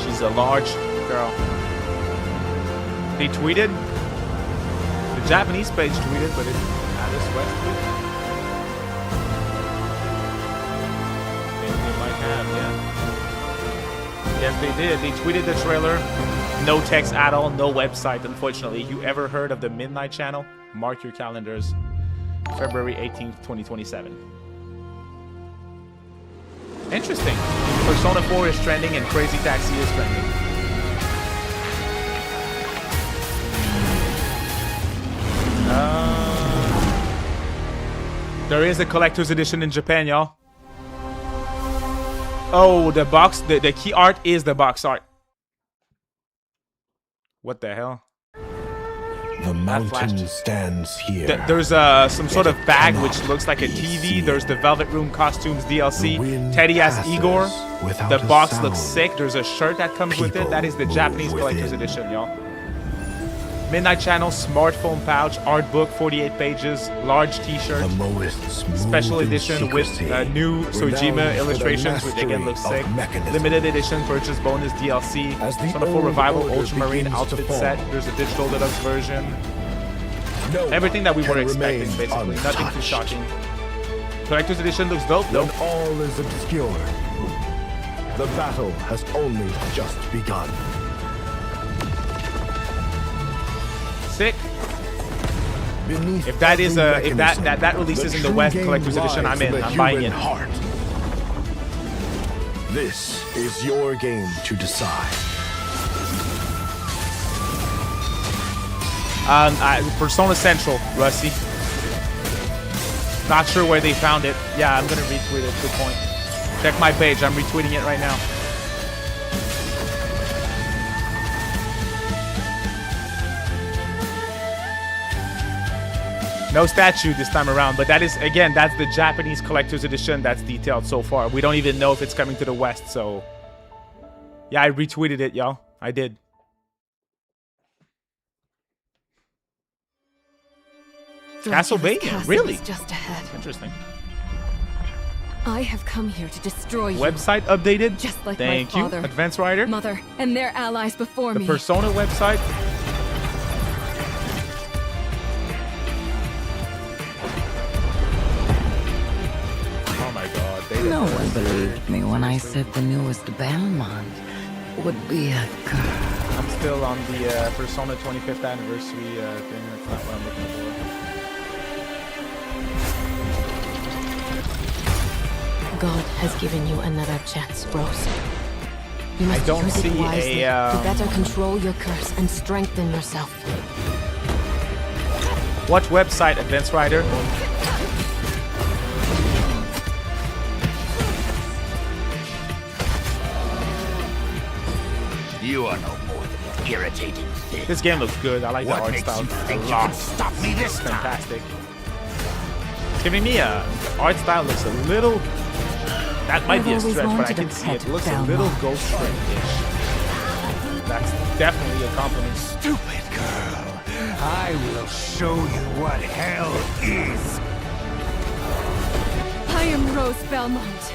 She's a large girl. They tweeted? The Japanese page tweeted, but it's ATLUS West tweeted. They might have, yeah. Yes, they did. They tweeted the trailer. No text at all, no website, unfortunately. You ever heard of the Midnight Channel? Mark your calendars. February 18th, 2027. Interesting. Persona 4 is trending and Crazy Taxi is trending. There is a collector's edition in Japan, y'all. Oh, the box, the key art is the box art. What the hell? The mountain stands here. There's some sort of bag which looks like a TV. There's the Velvet Room Costumes DLC. Teddy as Igor. The box looks sick. There's a shirt that comes with it. That is the Japanese collector's edition, y'all. Midnight Channel smartphone pouch, art book, 48 pages, large t-shirt, special edition with new Sojima illustrations, which again looks sick. Limited edition purchase bonus DLC, Persona 4 Revival Ultramarine outfit set. There's a digital deluxe version. Everything that we were expecting, basically. Nothing too shocking. Collector's edition looks dope, though. When all is obscure, the battle has only just begun. Sick. If that is if that releases in the West collector's edition, I'm in. I'm buying it. This is your game to decide. Persona Central, Rusty. Not sure where they found it. Yeah, I'm gonna retweet it. Good point. Check my page. I'm retweeting it right now. No statue this time around, but that is, again, that's the Japanese collector's edition that's detailed so far. We don't even know if it's coming to the West, so... Yeah, I retweeted it, y'all. I did. Castlevania, really? Just ahead. Interesting. I have come here to destroy you. Website updated? Just like Thank my you, father, Advance Rider. mother, and their allies before The me. Persona website. No one believed me when I said the newest Belmont would be a girl. I'm still on the Persona 25th anniversary thing. That's not what I'm looking for. God has given you another chance, Rose. You must I don't use it see wisely a, to better control your curse and strengthen yourself. What website, Advance Rider? You are no more than an irritating thing. This game looks good. I like the art style. Think you can stop me this time? Fantastic. It's giving me a art style looks a little. That might be a stretch, but I can see it looks a little Ghost Trick-ish. That's definitely a compliment. Stupid girl. I will show you what hell is. I am Rose Belmont,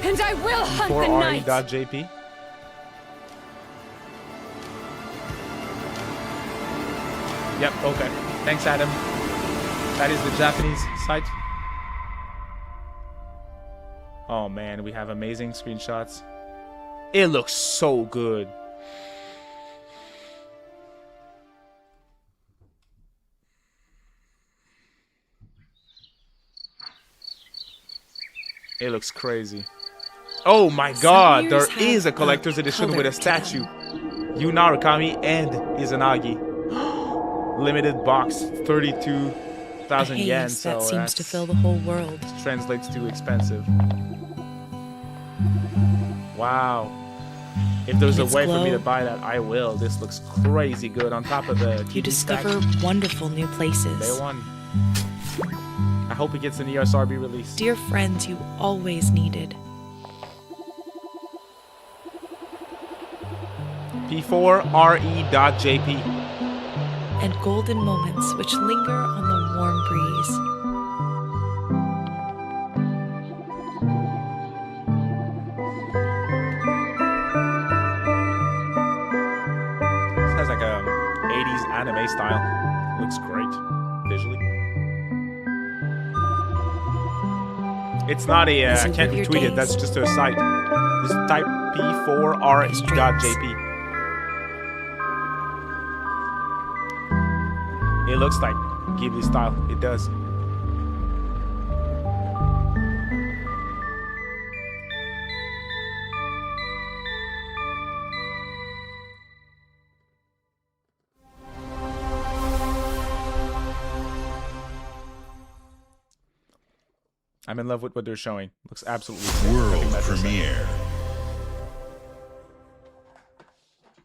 and I will hunt the night. re.jp. Yep, okay. Thanks, Adam. That is the Japanese site. Oh man, we have amazing screenshots. It looks so good. It looks crazy. Oh my god, there is a collector's edition with a statue. Yu Narukami and Izanagi. Limited box, 32,000 yen. So that seems to fill the whole world. Translates to expensive. Wow. If there's a way for me to buy that, I will. This looks crazy good on top of the. You discover wonderful new places. Day one. I hope it gets an ESRB release. Dear friends you always needed. P4re.jp. And golden moments which linger on the warm anime style. Looks great visually. It's not a, I can't retweet it, that's just a site. Just type p4re.jp. It looks like Ghibli style, it does. I'm in love with what they're showing. Looks absolutely sick. World premiere.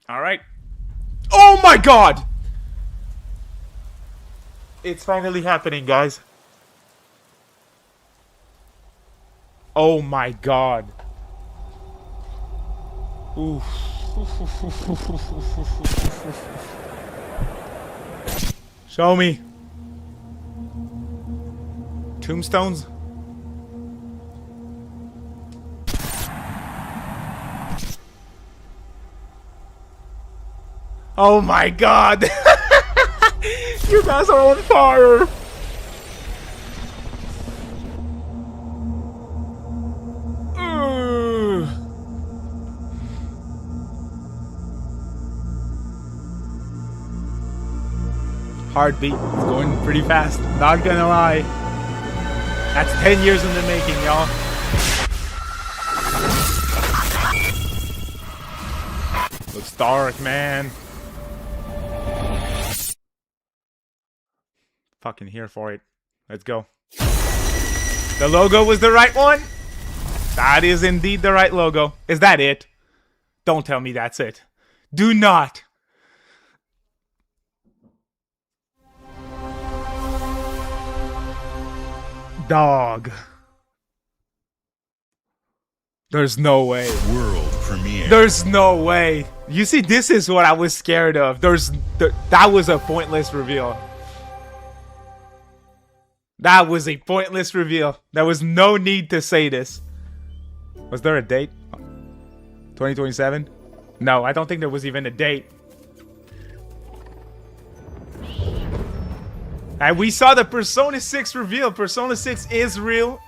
All right. Oh my god! It's finally happening, guys. Oh my god. Oof. Show me. Tombstones? Oh my god! You guys are on fire! Heartbeat is going pretty fast, not gonna lie. That's 10 years in the making, y'all. Looks dark, man. Fucking here for it. Let's go. The logo was the right one? That is indeed the right logo. Is that it? Don't tell me that's it. Do not. Dog. There's no way. World premiere. There's no way. You see, this is what I was scared of. That was a pointless reveal. That was a pointless reveal. There was no need to say this. Was there a date? 2027? No, I don't think there was even a date. And we saw the Persona 6 reveal. Persona 6 is real.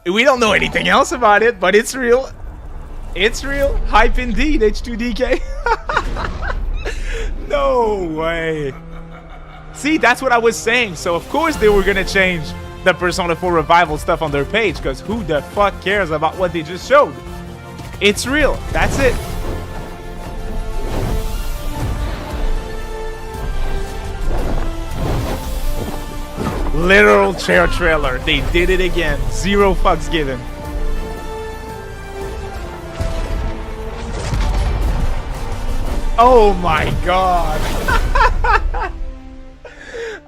We don't know anything else about it, but it's real. It's real. Hype indeed, H2DK. No way. See, that's what I was saying. So, of course, they were going to change the Persona 4 Revival stuff on their page, because who the fuck cares about what they just showed? It's real. That's it. Literal chair trailer. They did it again. Zero fucks given. Oh my god.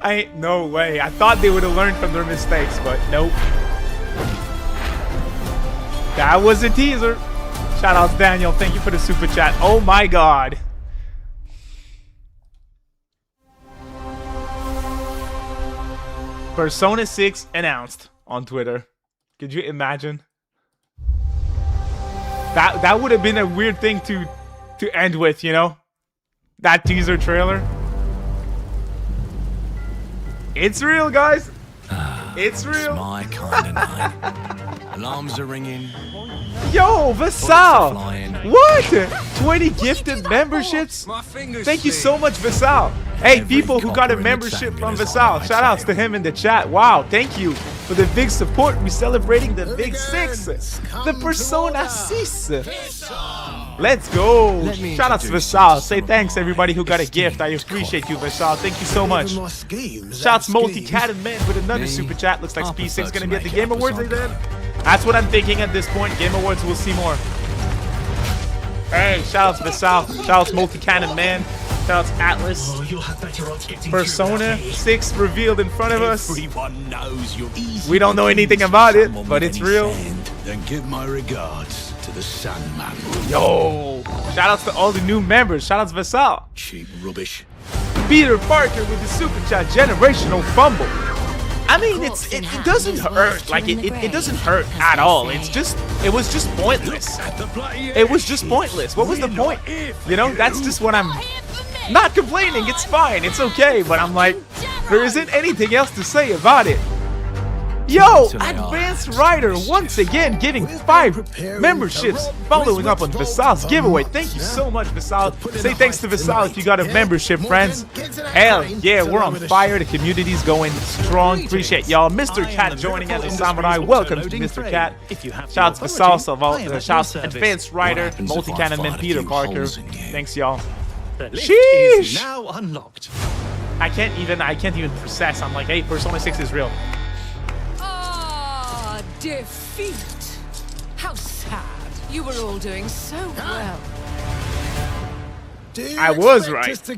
Ain't no way. I thought they would have learned from their mistakes, but nope. That was a teaser. Shout out to Daniel. Thank you for the super chat. Oh my god. Persona 6 announced on Twitter. Could you imagine? That would have been a weird thing to end with, you know? That teaser trailer. It's real, guys. It's real. It's my kind of night. Alarms are ringing. Yo, Vasal. What? 20 gifted memberships? Thank you so much, Vasal. Hey, people who got a membership from Vasal, shout outs to him in the chat. Wow, thank you for the big support. We're celebrating the big 6, the Persona 6. Let's go. Shout outs to Vasal. Say thanks everybody who got a gift. I appreciate you, Vasal. Thank you so much. Shouts Multi-Cat and Man with another super chat. Looks like P6 gonna be at the Game Awards again. That's what I'm thinking at this point. Game Awards, we'll see more. Hey, shout outs to Vasal. Shout outs Multi-Cat and Man. Shout outs ATLUS. Persona 6 revealed in front of us. We don't know anything about it, but it's real. Then give my regards to the Sandman. Yo, shout outs to all the new members. Shout outs to Vasal. Cheap rubbish. Peter Parker with the super chat. Generational fumble. I mean, it doesn't hurt. Like it doesn't hurt at all. It was just pointless. It was just pointless. What was the point? You know, that's just what I'm Not complaining, it's fine, it's okay, but I'm like, there isn't anything else to say about it. Yo, Advanced Rider once again giving 5 memberships, following up on Visal's giveaway. Thank you so much, Visal. Say thanks to Visal if you got a membership, friends. Hell yeah, we're on fire. The community's going strong. Appreciate y'all. Mr. Cat joining as a samurai. Welcome to Mr. Cat. Shouts to Visal, shouts to Advanced Rider, Multi-Cannon Man, Peter Parker. Thanks, y'all. Sheesh. Now unlocked. I can't even process. I'm like, hey, Persona 6 is real. Defeat! How sad. You were all doing so well. I was right.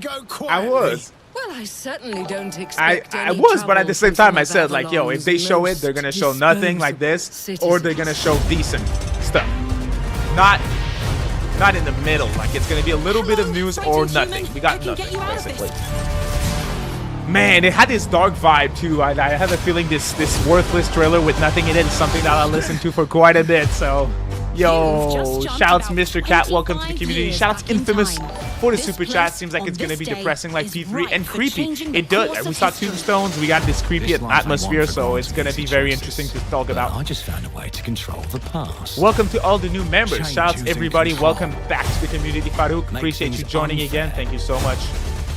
I was. Well, I certainly don't expect I was, but at the same time I said, like, yo, if they show it, they're gonna show nothing like this, or they're gonna show decent stuff. Not in the middle. Like, it's gonna be a little bit of news or nothing. We got nothing, basically. Man, it had this dark vibe too. I have a feeling this worthless trailer with nothing in it is something that I'll listen to for quite a bit. So, yo, shouts Mr. Cat, welcome to the community. Shouts Infamous for the super chat. Seems like it's gonna be depressing like P3 and creepy. It does. We saw Tombstones. We got this creepy atmosphere, so it's gonna be very interesting to talk about. I just found a way to control the past. Welcome to all the new members. Shouts everybody. Welcome back to the community, Farouk. Appreciate you joining again. Thank you so much.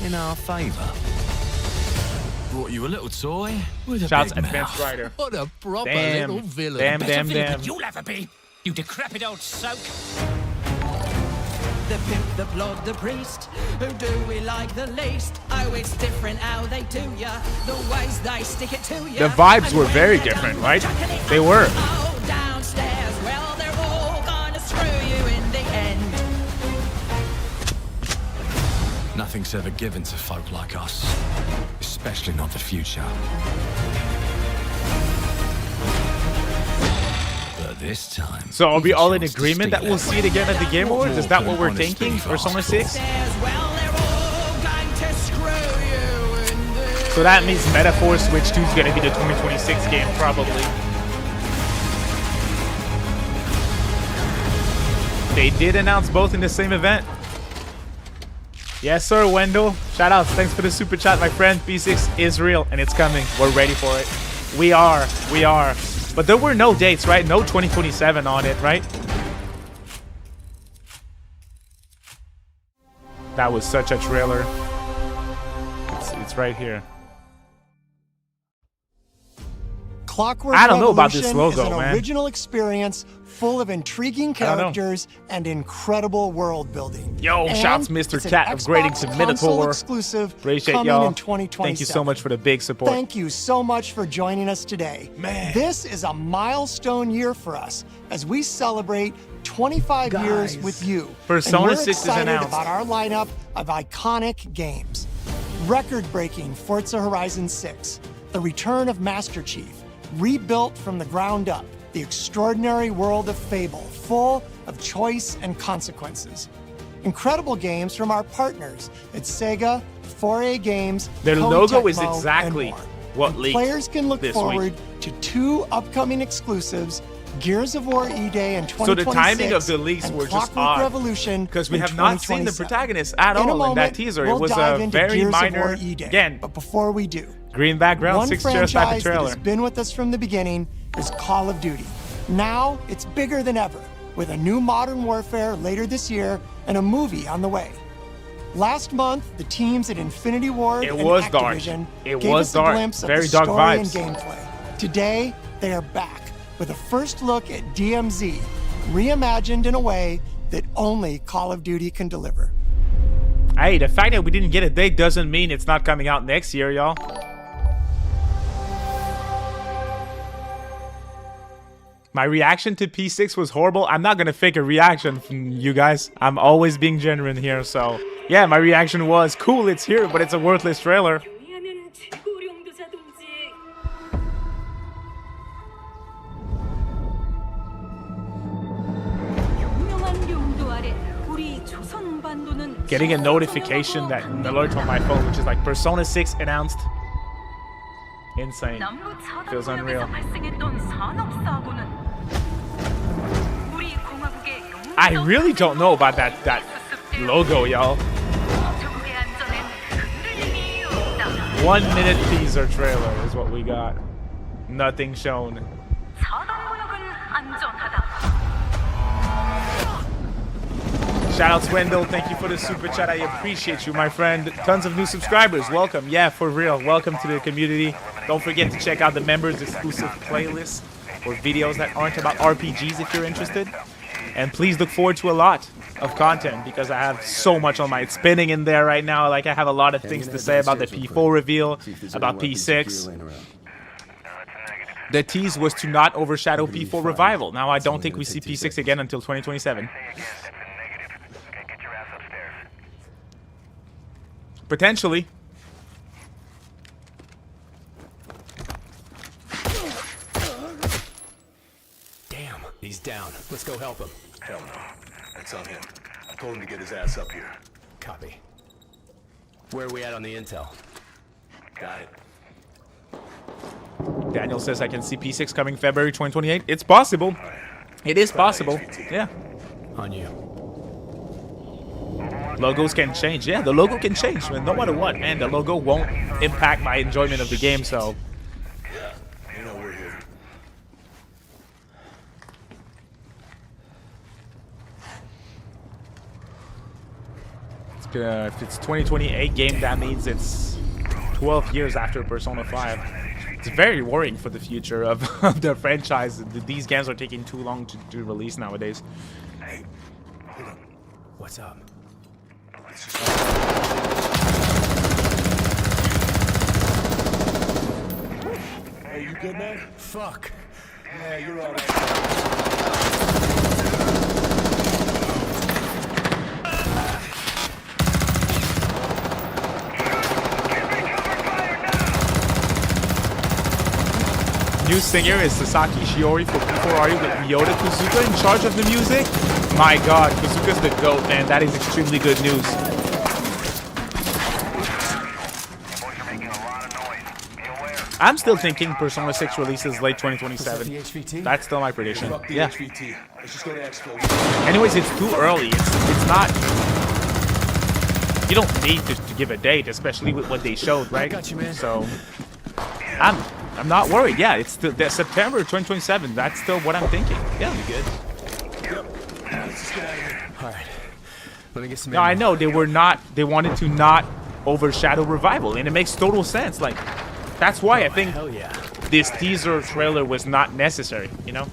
In our favor. Brought you a little toy with a Shouts big Advanced mouth. Rider. What a proper Damn. little villain. Damn. You'll ever be, you decrepit old soak. The pimp, the blood, the priest. Who do we like the least? Oh, it's different how they do ya. The ways they stick it to ya. The vibes were very different, right? They were. Oh, downstairs, well, they're all gonna screw you in the end. Nothing's ever given to folk like us, especially not the future. But this time... So are we all in agreement that we'll see it again at the Game Awards? Is that what we're thinking? Persona 6? So that means Metaphor Switch 2 is going to be the 2026 game, probably. They did announce both in the same event. Yes, sir, Wendell. Shout outs. Thanks for the super chat, my friend. P6 is real, and it's coming. We're ready for it. We are. But there were no dates, right? No 2027 on it, right? That was such a trailer. It's right here. Clockwork I don't know about Revolution this logo, is an man. original experience full of intriguing characters and incredible world building. Yo, And shouts Mr. it's an Cat upgrading Xbox to console Minotaur. exclusive Appreciate coming y'all. in 2027. Thank you so much for the big support. Thank you so much for joining us today. Man. This is a milestone year for us as we celebrate 25 years with you. Persona And we're 6 is excited announced. about our lineup of iconic games. Record-breaking Forza Horizon 6, the return of Master Chief, rebuilt from the ground up, the extraordinary world of Fable, full of choice and consequences. Incredible games from our partners at Sega, 4A Games, Their Koei logo is Tecmo, exactly and more. what And leaked players can look this forward week. to 2 upcoming exclusives, Gears of War E-Day in 2026. So the timing of the leaks and were just Clockwork odd. Revolution Because we in have not seen the 2027. protagonist at In a all in that moment, teaser. we'll It was dive a into very Gears of minor, War E-Day. again, But before we do, green background, one 6 chairs type of franchise that trailer. has been with us from the beginning is Call of Duty. Now it's bigger than ever, with a new Modern Warfare later this year and a movie on the way. Last month, the teams at Infinity Ward It and was dark. Activision It gave was us dark. a glimpse of Very the dark story vibes. and gameplay. Today, they are back with a first look at DMZ, reimagined in a way that only Call of Duty can deliver. Hey, the fact that we didn't get a date doesn't mean it's not coming out next year, y'all. My reaction to P6 was horrible. I'm not gonna fake a reaction from you guys. I'm always being genuine here, so yeah, my reaction was cool, it's here, but it's a worthless trailer. Getting a notification that an alert on my phone, which is like Persona 6 announced. Insane. Feels unreal. I really don't know about that logo, y'all. 1 minute teaser trailer is what we got. Nothing shown. Shout out Swindle, thank you for the super chat. I appreciate you, my friend. Tons of new subscribers. Welcome. Yeah, for real. Welcome to the community. Don't forget to check out the members exclusive playlist or videos that aren't about RPGs if you're interested. And please look forward to a lot of content because I have so much on my spinning in there right now. Like I have a lot of things to say about the P4 reveal, about P6. The tease was to not overshadow P4 revival. Now I don't think we see P6 again until 2027. Potentially. Damn, he's down. Let's go help him. Hell no. That's on him. I told him to get his ass up here. Copy. Where are we at on the intel? Got it. Daniel says I can see P6 coming February 2028. It's possible. It is possible. Yeah. On you. Logos can change. Yeah, the logo can change, man. No matter what, man. The logo won't impact my enjoyment of the game, so. Yeah, you know we're here. If it's 2028 game, that means it's 12 years after Persona 5. It's very worrying for the future of the franchise. These games are taking too long to release nowadays. Hey, hold on. What's up? Hey, you good, man? Fuck. Yeah, you're all right. New singer is Sasaki Shiori for P4RE with Ryota Kuzuka in charge of the music. My god, Kuzuka's the GOAT, man. That is extremely good news. I'm still thinking Persona 6 releases late 2027. That's still my prediction. Yeah. Anyways, it's too early. It's not. You don't need to give a date, especially with what they showed, right? Got you, man. So I'm not worried. Yeah, it's still September 2027. That's still what I'm thinking. Yeah. You good? Yep. Let's just get out of here. All right. Let me get some. No, I know they wanted to not overshadow Revival, and it makes total sense. Like, that's why I think this teaser trailer was not necessary. You know.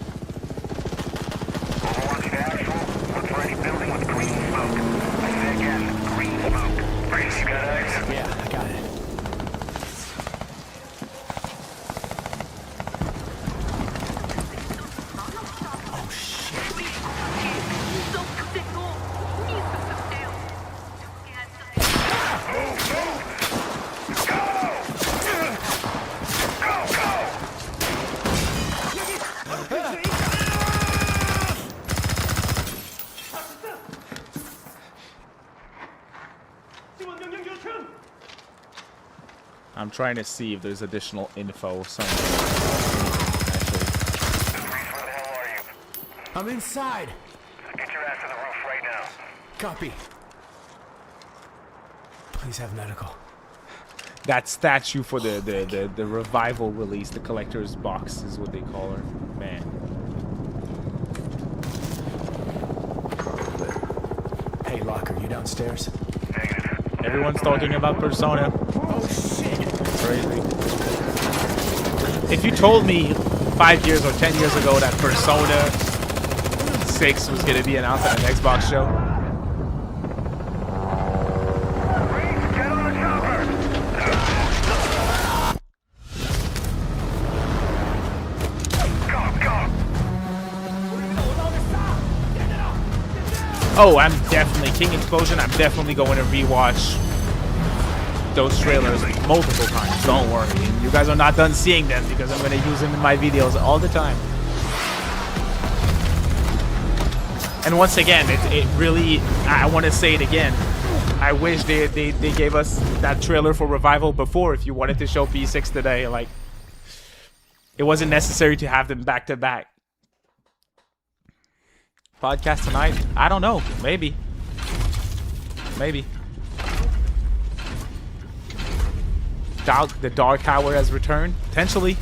Yeah, I got it. I'm trying to see if there's additional info somewhere. I'm inside. Get your ass to the roof right now. Copy. Please have medical. That statue for the Revival release, the collector's box is what they call her. Man. Hey, Locker, you downstairs? Everyone's talking about Persona. Oh shit! Crazy. If you told me 5 years or 10 years ago that Persona 6 was going to be announced at an Xbox show. Oh, I'm definitely King Explosion. I'm definitely going to rewatch those trailers multiple times. Don't worry. You guys are not done seeing them because I'm going to use them in my videos all the time. And once again, it really, I want to say it again. I wish they gave us that trailer for Revival before if you wanted to show P6 today. Like, it wasn't necessary to have them back to back. Podcast tonight? I don't know. Maybe. The Dark Hour has returned, potentially.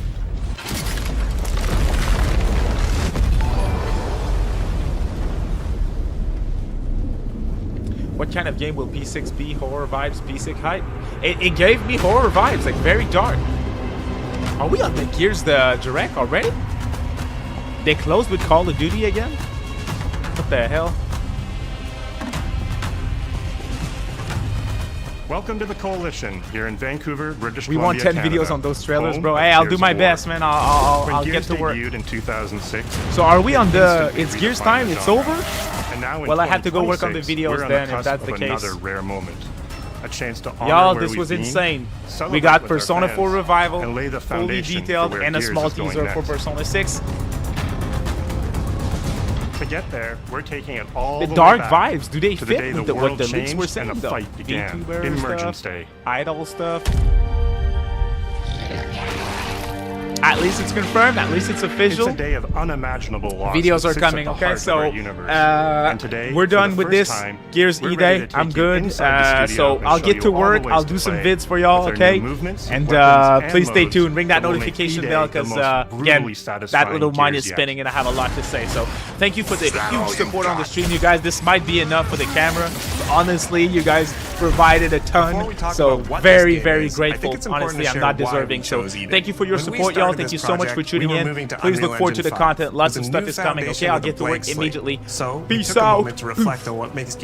What kind of game will P6 be? Horror vibes, P6 hype? It gave me horror vibes, like very dark. Are we on the Gears the Direct already? They closed with Call of Duty again? What the hell? Welcome to the Coalition here in Vancouver, British We Columbia, want 10 Canada, videos on those trailers, home bro. of Hey, I'll Gears do my of best, War. man. I'll When get Gears to work. debuted in 2006, So are we on it the? instantly It's Gears redefined time. the It's genre. over. And now in Well, I have to go work on the 2026, videos we're on then, the if that's cusp the of case. another rare moment. A chance to honor Y'all, where this we've was been, insane. celebrate We got with our Persona fans, 4 Revival, and lay the fully foundation for detailed, where and a Gears small is going teaser for next. Persona 6. To get there, we're taking it all The the dark way back vibes, do they to the day fit the with what world the leaks changed were and saying a though? fight began. VTuber Emergence stuff, Day. idol stuff. At least it's confirmed. At least it's official. It's a day of unimaginable loss. Videos that are sits coming. at the Okay, heart of so our universe. And today, we're for the done with first this time, Gears we're E ready Day. to I'm take you good. inside the studio So and I'll show get you to all the work. ways I'll to do some play vids for y'all. with our Okay. new movements, And weapons, and please stay modes tuned. Ring that that will make notification E-Day bell the because most again, brutally that satisfying little mind is Gears yet. spinning and I have a lot to say. So thank you for the huge support on the stream, you guys. This might be enough for the camera. Honestly, you guys provided a ton. So very, very grateful. Honestly, I'm not deserving. So thank you for your support, y'all. Thank you so much for tuning in. Please look forward to the content. Lots of stuff is coming. Okay, I'll get to work immediately. Peace out.